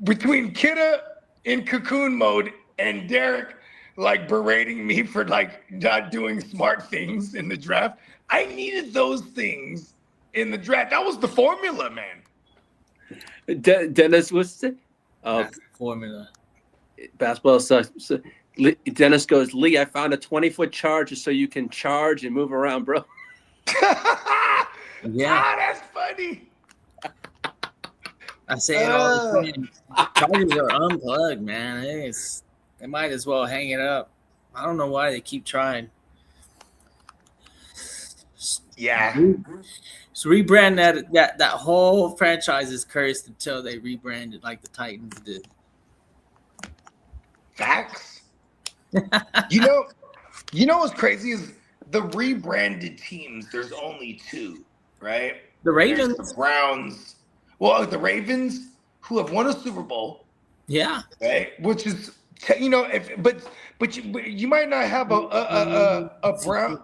between Kidda in cocoon mode and Derek like berating me for like not doing smart things in the draft. I needed those things in the draft. That was the formula, man. Dennis, what's it? Formula. Basketball sucks. So, Dennis goes, Lee, I found a 20-foot charger so you can charge and move around, bro. Yeah. Ah, that's funny. I say it all the time. Chargers are unplugged, man. They might as well hang it up. I don't know why they keep trying. Yeah. So rebrand that whole franchise is cursed until they rebranded like the Titans did. Facts. You know what's crazy is the rebranded teams. There's only two, right? The Ravens, There's the Browns. Well, the Ravens, who have won a Super Bowl, yeah, right? Which is, but you might not have a Brown.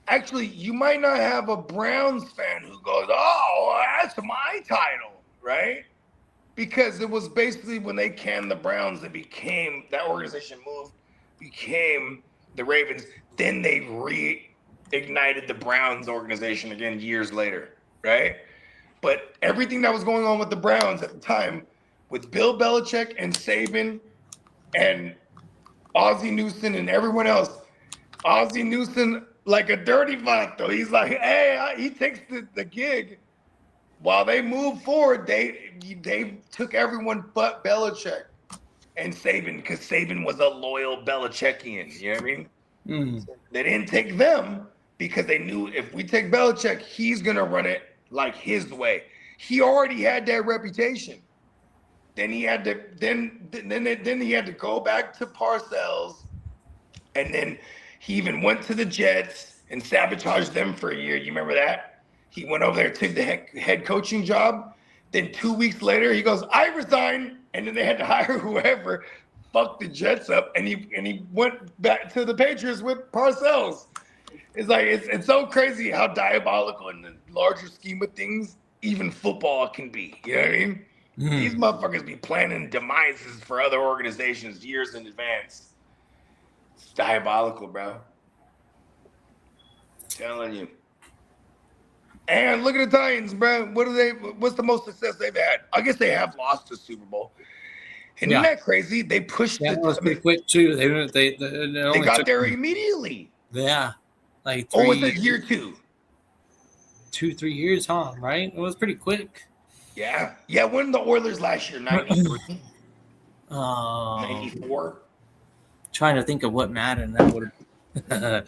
Actually, you might not have a Browns fan who goes, "Oh, that's my title," right? Because it was basically when they canned the Browns, that organization became the Ravens. Then they reignited the Browns organization again years later, right? But everything that was going on with the Browns at the time, with Bill Belichick and Saban and Ozzie Newsome and everyone else, Ozzie Newsome, like a dirty vato, he's like, hey, he takes the gig. While they moved forward, they took everyone but Belichick and Saban, because Saban was a loyal Belichickian. You know what I mean? Mm. They didn't take them because they knew if we take Belichick, he's gonna run it like his way. He already had that reputation. Then he had to then he had to go back to Parcells, and then he even went to the Jets and sabotaged them for a year. You remember that? He went over there, took the head coaching job. Then 2 weeks later, he goes, I resign. And then they had to hire whoever, fucked the Jets up, and he went back to the Patriots with Parcells. It's like it's so crazy how diabolical in the larger scheme of things even football can be. You know what I mean? These motherfuckers be planning demises for other organizations years in advance. It's diabolical, bro. I'm telling you. And look at the Titans, bro. What's the most success they've had? I guess they have lost the Super Bowl. And isn't that crazy? They pushed that was pretty quick too. They got there immediately. Yeah. Like was it year 2? 2-3 years, huh? Right? It was pretty quick. Yeah. Yeah, when the Oilers last year, 93. 94. Trying to think of what Madden that would have.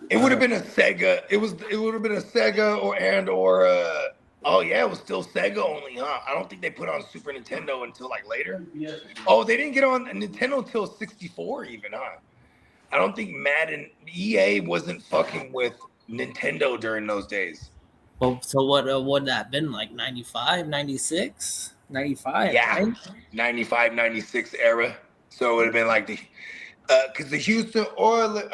It would have been a Sega. It would have been a Sega or it was still Sega only, huh? I don't think they put on Super Nintendo until like later. Oh, they didn't get on Nintendo until 64 even, huh? I don't think EA wasn't fucking with Nintendo during those days. Well, so what would that have been like 95, 96, 95? Yeah, right? 95, 96 era. So it would have been like because the Houston Oilers,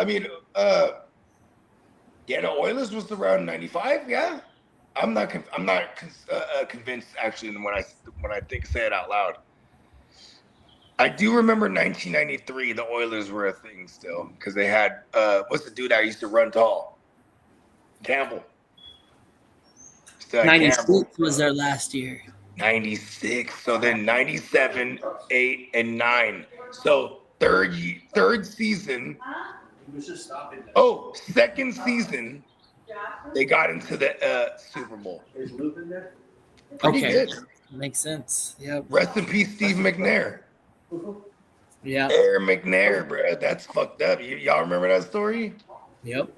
the Oilers was around 95. Yeah, I'm not convinced actually when I say it out loud. I do remember 1993. The Oilers were a thing still because they had what's the dude that used to run tall? Campbell. 96 was their last year. 96. So then 97, 8, and 9. So third season. Oh, second season, they got into the Super Bowl. Is Luke in there? Okay, good. Makes sense. Yeah. Rest in peace, Steve McNair. Yeah. Air McNair, bro. That's fucked up. Y'all remember that story? Yep.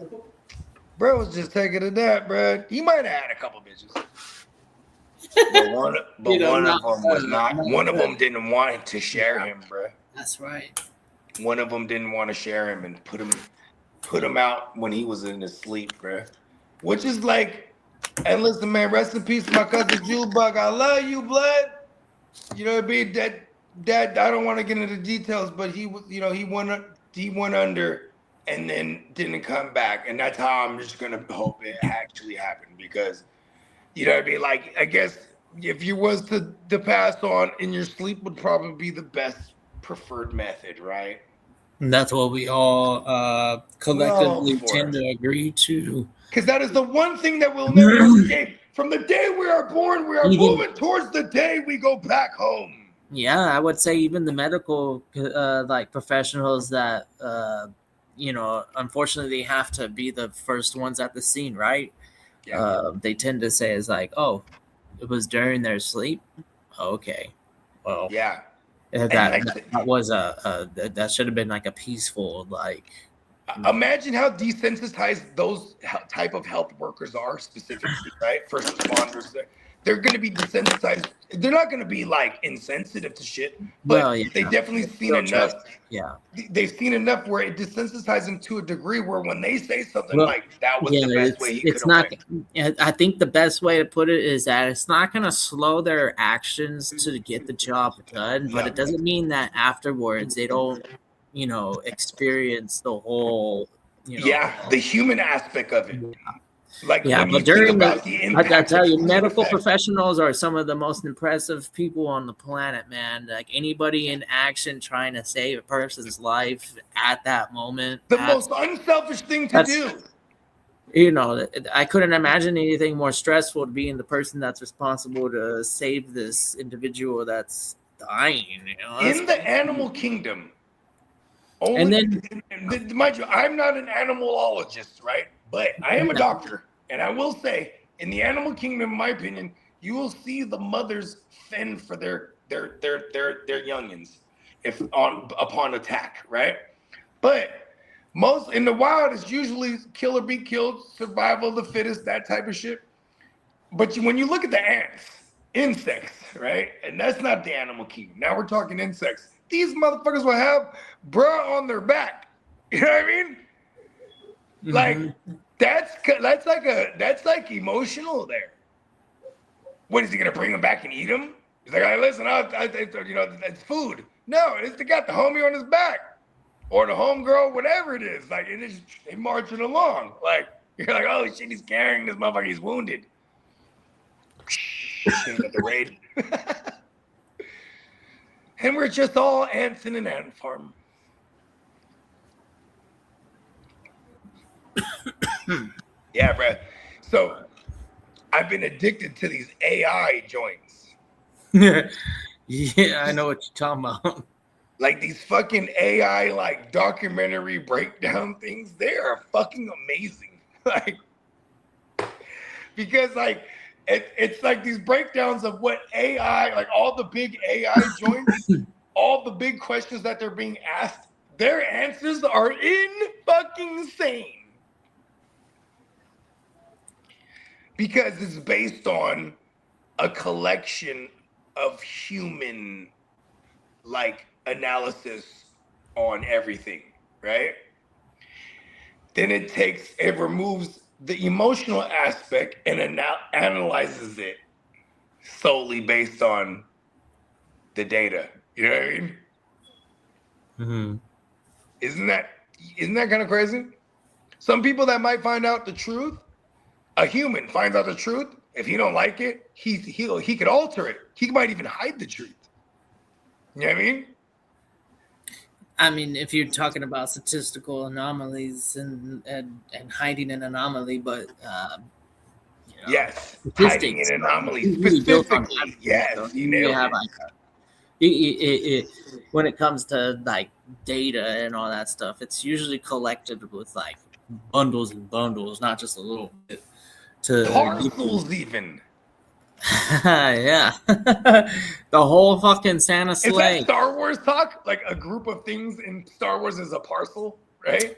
Bro was just taking a nap, bro. He might have had a couple bitches. But one of them was not. One of them didn't want to share him, bro. That's right. One of them didn't want to share him and put him out when he was in his sleep, bro. Which is like, and listen, man, rest in peace, my cousin Jewbug. I love you, blood. You know what I mean? That I don't want to get into the details, but he was, you know, he went under and then didn't come back, and that's how I'm just gonna hope it actually happened, because, you know what I mean? Like, I guess if you was to pass on in your sleep would probably be the best preferred method, right? And that's what we all collectively tend to agree to. Because that is the one thing that we'll never escape. From the day we are born, we are moving towards the day we go back home. Yeah, I would say even the medical like professionals that you know, unfortunately they have to be the first ones at the scene, right? Yeah. They tend to say it's like, oh, it was during their sleep. Okay, well, yeah, that was that should have been like a peaceful, like. Imagine how desensitized those type of health workers are, specifically, right? First responders, they're going to be desensitized. They're not going to be like insensitive to shit, but they definitely seen enough. Yeah, they've seen enough where it desensitizes them to a degree where when they say something like that was the best way he could have. I think the best way to put it is that it's not going to slow their actions to get the job done, but it doesn't mean that afterwards they don't, you know, experience the whole, you know, the human aspect of it. Like, but during I tell you, medical professionals are some of the most impressive people on the planet, man. Like anybody in action trying to save a person's life at that moment. The most unselfish thing to do. You know, I couldn't imagine anything more stressful to being the person that's responsible to save this individual that's dying. You know, in the animal kingdom. And then, mind you, I'm not an animalologist, right? But I am a doctor, and I will say, in the animal kingdom, in my opinion, you will see the mothers fend for their youngins upon attack, right? But most in the wild, it's usually kill or be killed, survival of the fittest, that type of shit. But when you look at the ants, insects, right? And that's not the animal kingdom. Now we're talking insects. These motherfuckers will have bruh on their back. You know what I mean? Like that's like emotional there. What is he gonna bring him back and eat him? He's like, hey, listen, you know, that's food. No, it's the got the homie on his back, or the homegirl, whatever it is. Like it is, they marching along. Like you're like, oh shit, he's carrying this motherfucker. He's wounded. At the raid. And we're just all ants in an ant farm. Yeah, bro. So I've been addicted to these AI joints. Yeah, I know what you're talking about. Like these fucking AI like documentary breakdown things. They are fucking amazing. Like, because like it's like these breakdowns of what AI, like all the big AI joints, all the big questions that they're being asked, their answers are fucking insane. Because it's based on a collection of human like analysis on everything, right? Then it removes the emotional aspect and analyzes it solely based on the data. You know what I mean? Mm-hmm. Isn't that kind of crazy? Some people that might find out the truth, a human finds out the truth. If he don't like it, he could alter it. He might even hide the truth. You know what I mean? I mean, if you're talking about statistical anomalies and hiding an anomaly, but you know, yes, hiding an anomaly specifically. Yes, you nailed it. When it comes to like data and all that stuff, it's usually collected with like bundles and bundles, not just a little bit. Parcels even. Yeah. The whole fucking Santa sleigh. Is that Star Wars talk? Like a group of things in Star Wars is a parcel? right?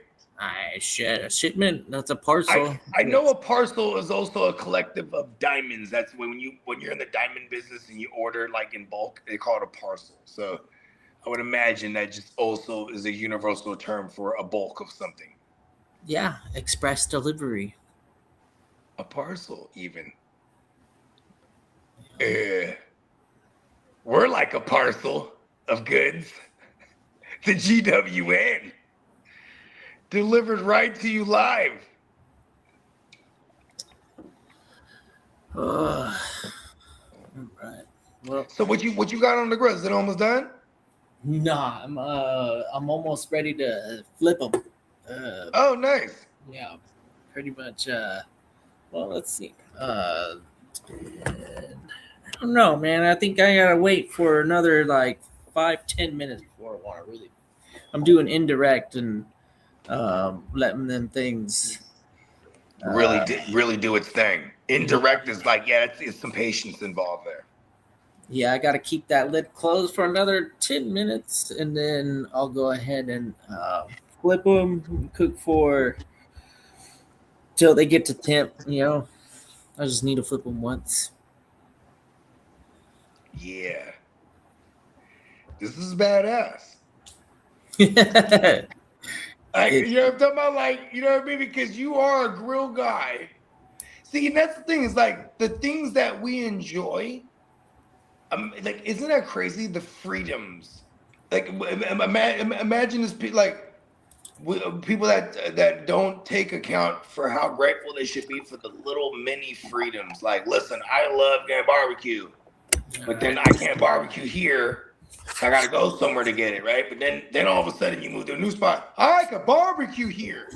A shipment. That's a parcel. I know a parcel is also a collective of diamonds. That's when you're in the diamond business and you order like in bulk, they call it a parcel. So I would imagine that just also is a universal term for a bulk of something. Yeah, express delivery. A parcel, even. We're like a parcel of goods. The GWN. Delivered right to you live. All right. Well, so what you got on the grill? Is it almost done? Nah, I'm almost ready to flip them. Oh, nice. Yeah, pretty much. Well, let's see. I don't know, man. I think I gotta wait for another like 5-10 minutes before I want to really. I'm doing indirect and letting them things really do its thing. Indirect is like, yeah, it's some patience involved there. Yeah, I got to keep that lid closed for another 10 minutes, and then I'll go ahead and flip them, cook for till they get to temp. You know, I just need to flip them once. Yeah, this is badass. Like, you know what I'm talking about? Like, you know what I mean? Because you are a grill guy. See, and that's the thing, is like the things that we enjoy. Like, isn't that crazy? The freedoms. Like, imagine this, like, people that don't take account for how grateful they should be for the little mini freedoms. Like, listen, I love getting barbecue, but then I can't barbecue here. I gotta go somewhere to get it, right? But then all of a sudden you move to a new spot. I can barbecue here.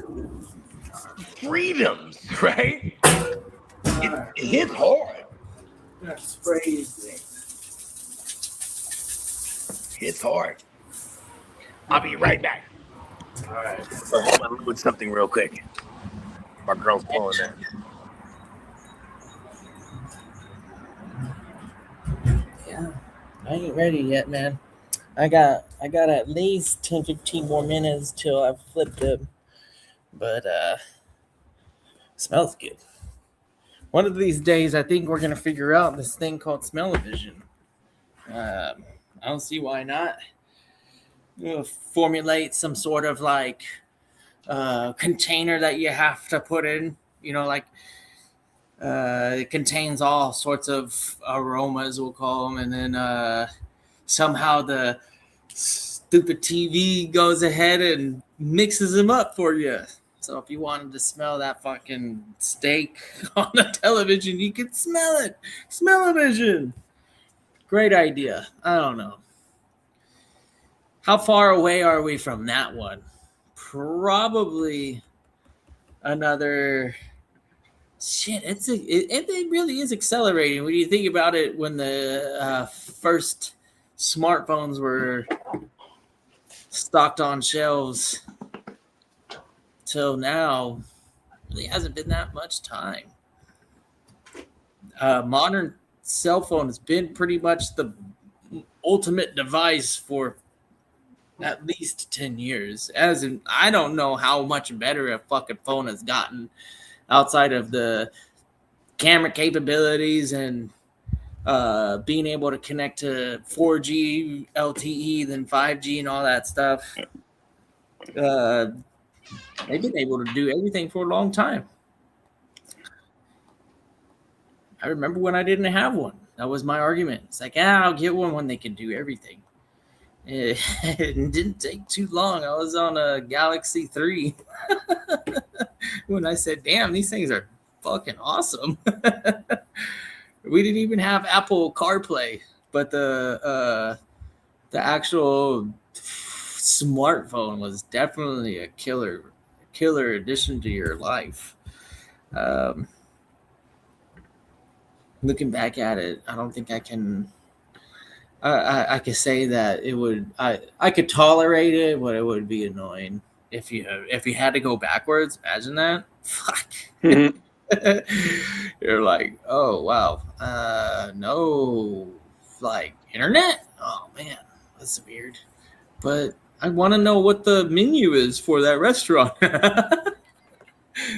Freedoms, right? It hits hard. That's crazy. Hits hard. I'll be right back. All right. I'm doing something real quick. My girl's pulling in. Yeah, I ain't ready yet, man. I got at least 10-15 more minutes till I flip them. But smells good. One of these days I think we're gonna figure out this thing called smell-o-vision. I don't see why not. Formulate some sort of like container that you have to put in, you know, like it contains all sorts of aromas, we'll call them, and then somehow the stupid TV goes ahead and mixes them up for you. So if you wanted to smell that fucking steak on the television, you could smell it. Smell-o-vision. Great idea. I don't know. How far away are we from that one? Probably another... Shit, it really is accelerating. When you think about it, when the first smartphones were stocked on shelves till now, really hasn't been that much time. Modern cell phone has been pretty much the ultimate device for at least 10 years. As in, I don't know how much better a fucking phone has gotten outside of the camera capabilities and being able to connect to 4G, LTE, then 5G and all that stuff. They've been able to do everything for a long time. I remember when I didn't have one. That was my argument. It's like, I'll get one when they can do everything. It didn't take too long. I was on a Galaxy 3 when I said, damn, these things are fucking awesome. We didn't even have Apple CarPlay, but the actual smartphone was definitely a killer addition to your life. Looking back at it, I don't think I can. I could say that it would. I could tolerate it, but it would be annoying if you had to go backwards. Imagine that. Fuck. Mm-hmm. You're like, oh wow, no, like internet. Oh man, that's weird. But I want to know what the menu is for that restaurant.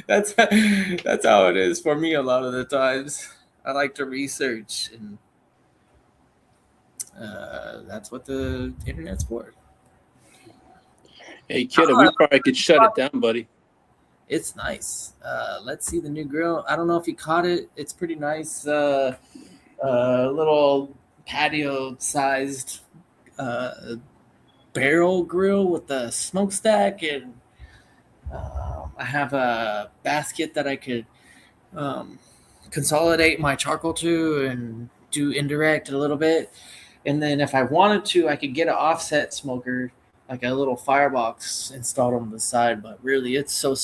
That's how it is for me a lot of the times. I like to research, and that's what the internet's for. Hey, kiddo, we probably could shut it down, buddy. It's nice. Let's see the new grill. I don't know if you caught it. It's pretty nice. Little patio-sized barrel grill with the smokestack, and I have a basket that I could consolidate my charcoal to and do indirect a little bit. And then if I wanted to, I could get an offset smoker, like a little firebox installed on the side. But really, it's a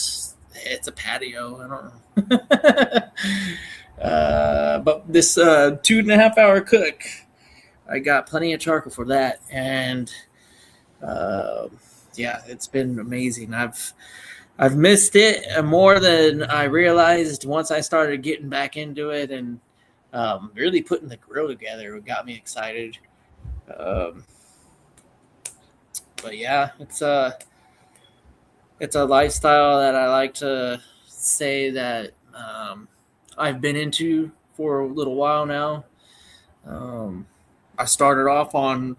patio. I don't know. But this 2.5 hour cook, I got plenty of charcoal for that. And yeah, it's been amazing. I've missed it more than I realized once I started getting back into it, and really putting the grill together. It got me excited. But yeah, it's a lifestyle that I like to say that I've been into for a little while now. I started off on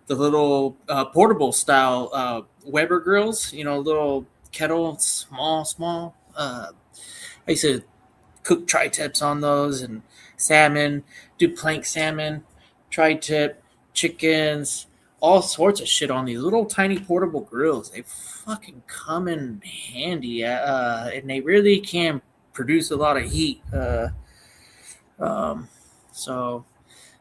the little portable style Weber grills, little kettle, small. I used to cook tri-tips on those and salmon, do plank salmon, tri-tip, chickens, all sorts of shit on these little tiny portable grills. They fucking come in handy, and they really can produce a lot of heat. So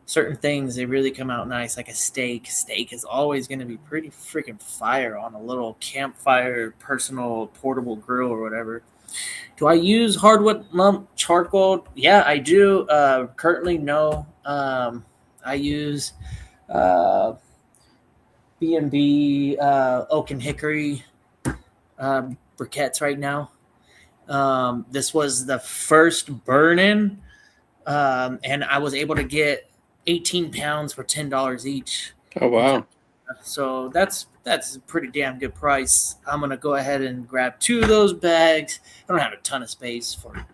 certain things, they really come out nice, like a steak. Steak is always going to be pretty freaking fire on a little campfire, personal portable grill or whatever. Do I use hardwood lump charcoal? Yeah, I do. Currently, no. I use B&B oak and hickory briquettes right now. This was the first burn-in, and I was able to get 18 pounds for $10 each. Oh, wow. So that's a pretty damn good price. I'm going to go ahead and grab 2 of those bags. I don't have a ton of space for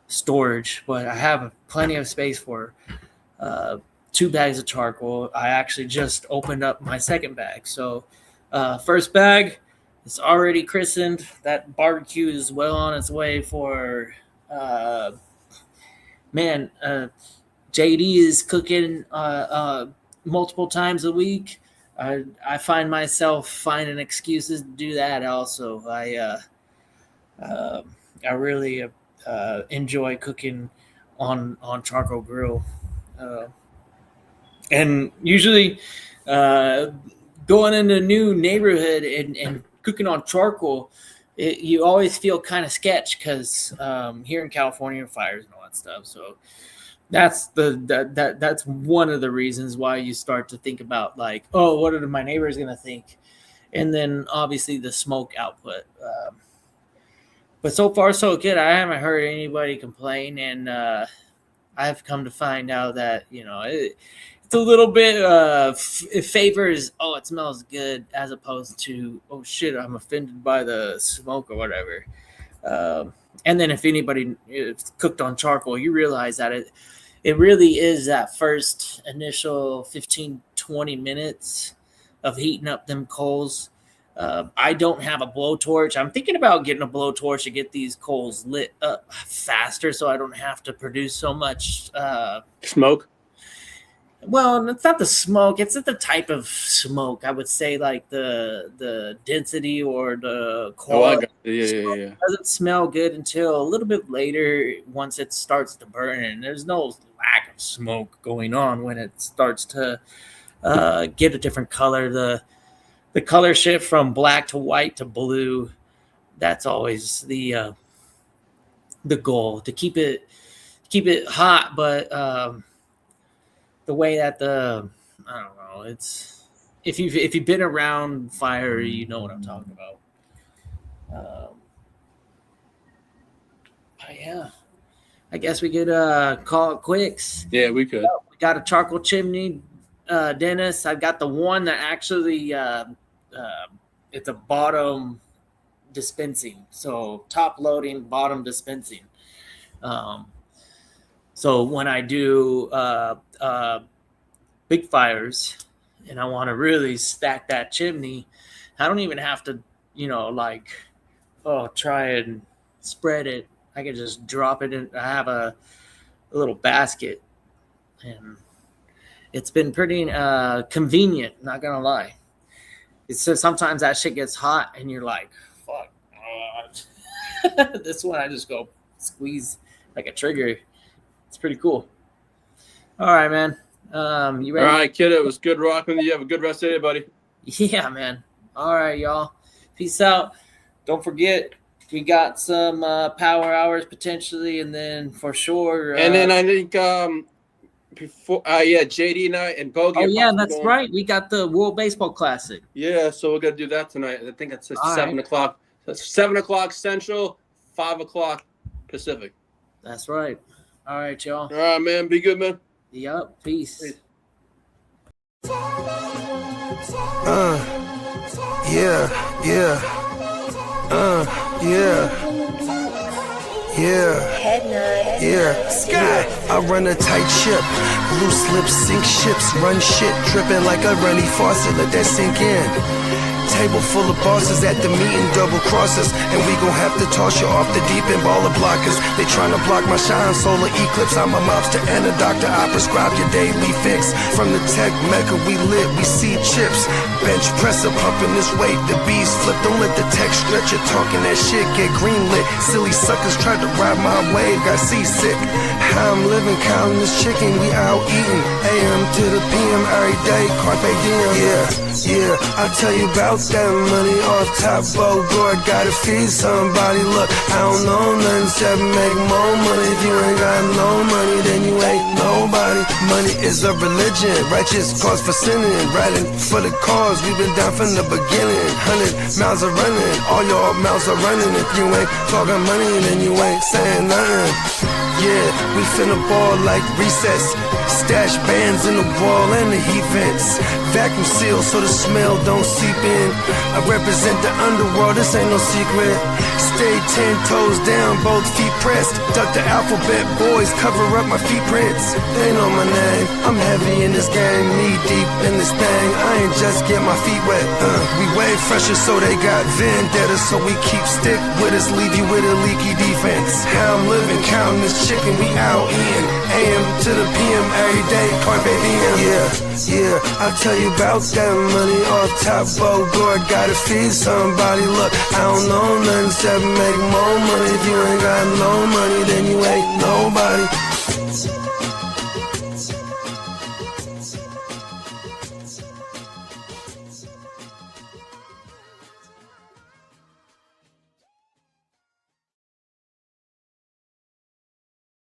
storage, but I have plenty of space for 2 bags of charcoal. I actually just opened up my second bag. So first bag is already christened. That barbecue is well on its way for JD is cooking multiple times a week. I find myself finding excuses to do that also. I really enjoy cooking on charcoal grill. And usually going into a new neighborhood and cooking on charcoal, you always feel kind of sketch because here in California, fires and all that stuff. So that's that's one of the reasons why you start to think about, like, oh, what are my neighbors going to think? And then obviously the smoke output. But so far so good. I haven't heard anybody complain, and I've come to find out that it's a little bit it favors, oh, it smells good, as opposed to, oh shit, I'm offended by the smoke or whatever. And then if anybody cooked on charcoal, you realize that it really is that first initial 15-20 minutes of heating up them coals. I don't have a blowtorch. I'm thinking about getting a blowtorch to get these coals lit up faster so I don't have to produce so much smoke. Well, it's not the smoke. It's not the type of smoke. I would say like the density or the quality. Yeah. Doesn't smell good until a little bit later once it starts to burn. And there's no lack of smoke going on when it starts to get a different color. The color shift from black to white to blue, that's always the goal, to keep it hot, but the way that I don't know, it's if you've been around fire, you know what I'm talking about. But yeah, I guess we could call it quicks. Yeah, we could. We got a charcoal chimney Dennis. I've got the one that actually it's a bottom dispensing, so top loading, bottom dispensing. So when I do big fires and I want to really stack that chimney, I don't even have to, try and spread it. I can just drop it in. I have a little basket, and it's been pretty convenient, not gonna lie. It's just sometimes that shit gets hot and you're like, fuck. This one I just go squeeze like a trigger. It's pretty cool. All right, man. You ready? All right, kid. It was good rocking with you. Have a good rest of the day, buddy. Yeah, man. All right, y'all. Peace out. Don't forget, we got some power hours potentially, and then for sure. And then I think before, JD and I and Bogey. Oh yeah, that's right. We got the World Baseball Classic. Yeah, so we're gonna do that tonight. I think it's at All 7 right. o'clock. That's 7 o'clock Central, 5 o'clock Pacific. That's right. All right, y'all. All right, man. Be good, man. Yup. Peace. Sky, I run a tight ship. Loose lips sink ships, run shit, dripping like a runny faucet. Let that sink in. Table full of bosses at the meeting, double crosses, and we gon' have to toss you off the deep end, baller blockers. They tryna block my shine, solar eclipse. I'm a mobster and a doctor. I prescribe your daily fix. From the tech mecca, we lit, we see chips. Bench presser pumping this weight, the bees flip. Don't let the tech stretch you, talking that shit, get green lit. Silly suckers tried to ride my wave, got seasick. How I'm living, counting this chicken, we out eating. AM to the PM every day, carpe diem. Yeah, I'll tell you about that money off top, Bogart, gotta feed somebody. Look, I don't know nothing except make more money. If you ain't got no money, then you ain't nobody. Money is a religion, righteous cause for sinning, riding for the cause, we've been down from the beginning. 100 miles are running, all your mouths are running. If you ain't talking money, then you ain't saying nothing. Yeah, we finna ball like recess. Stash bands in the wall and the heat vents. Vacuum seal so the smell don't seep in. I represent the underworld, this ain't no secret. Stay 10 toes down, both feet pressed. Duck the alphabet, boys, cover up my feet prints. They know my name, I'm heavy in this game. Knee deep in this thing, I ain't just get my feet wet. We way fresher so they got vendetta. So we keep stick with us, leave you with a leaky defense. How I'm living, counting this chicken, we out in. AM to the PM every day, carpe diem. Yeah, I'll tell you about that money off top, Bogart, gotta feed somebody. Look, I don't know nothing except make more money. If you ain't got no money, then you ain't nobody.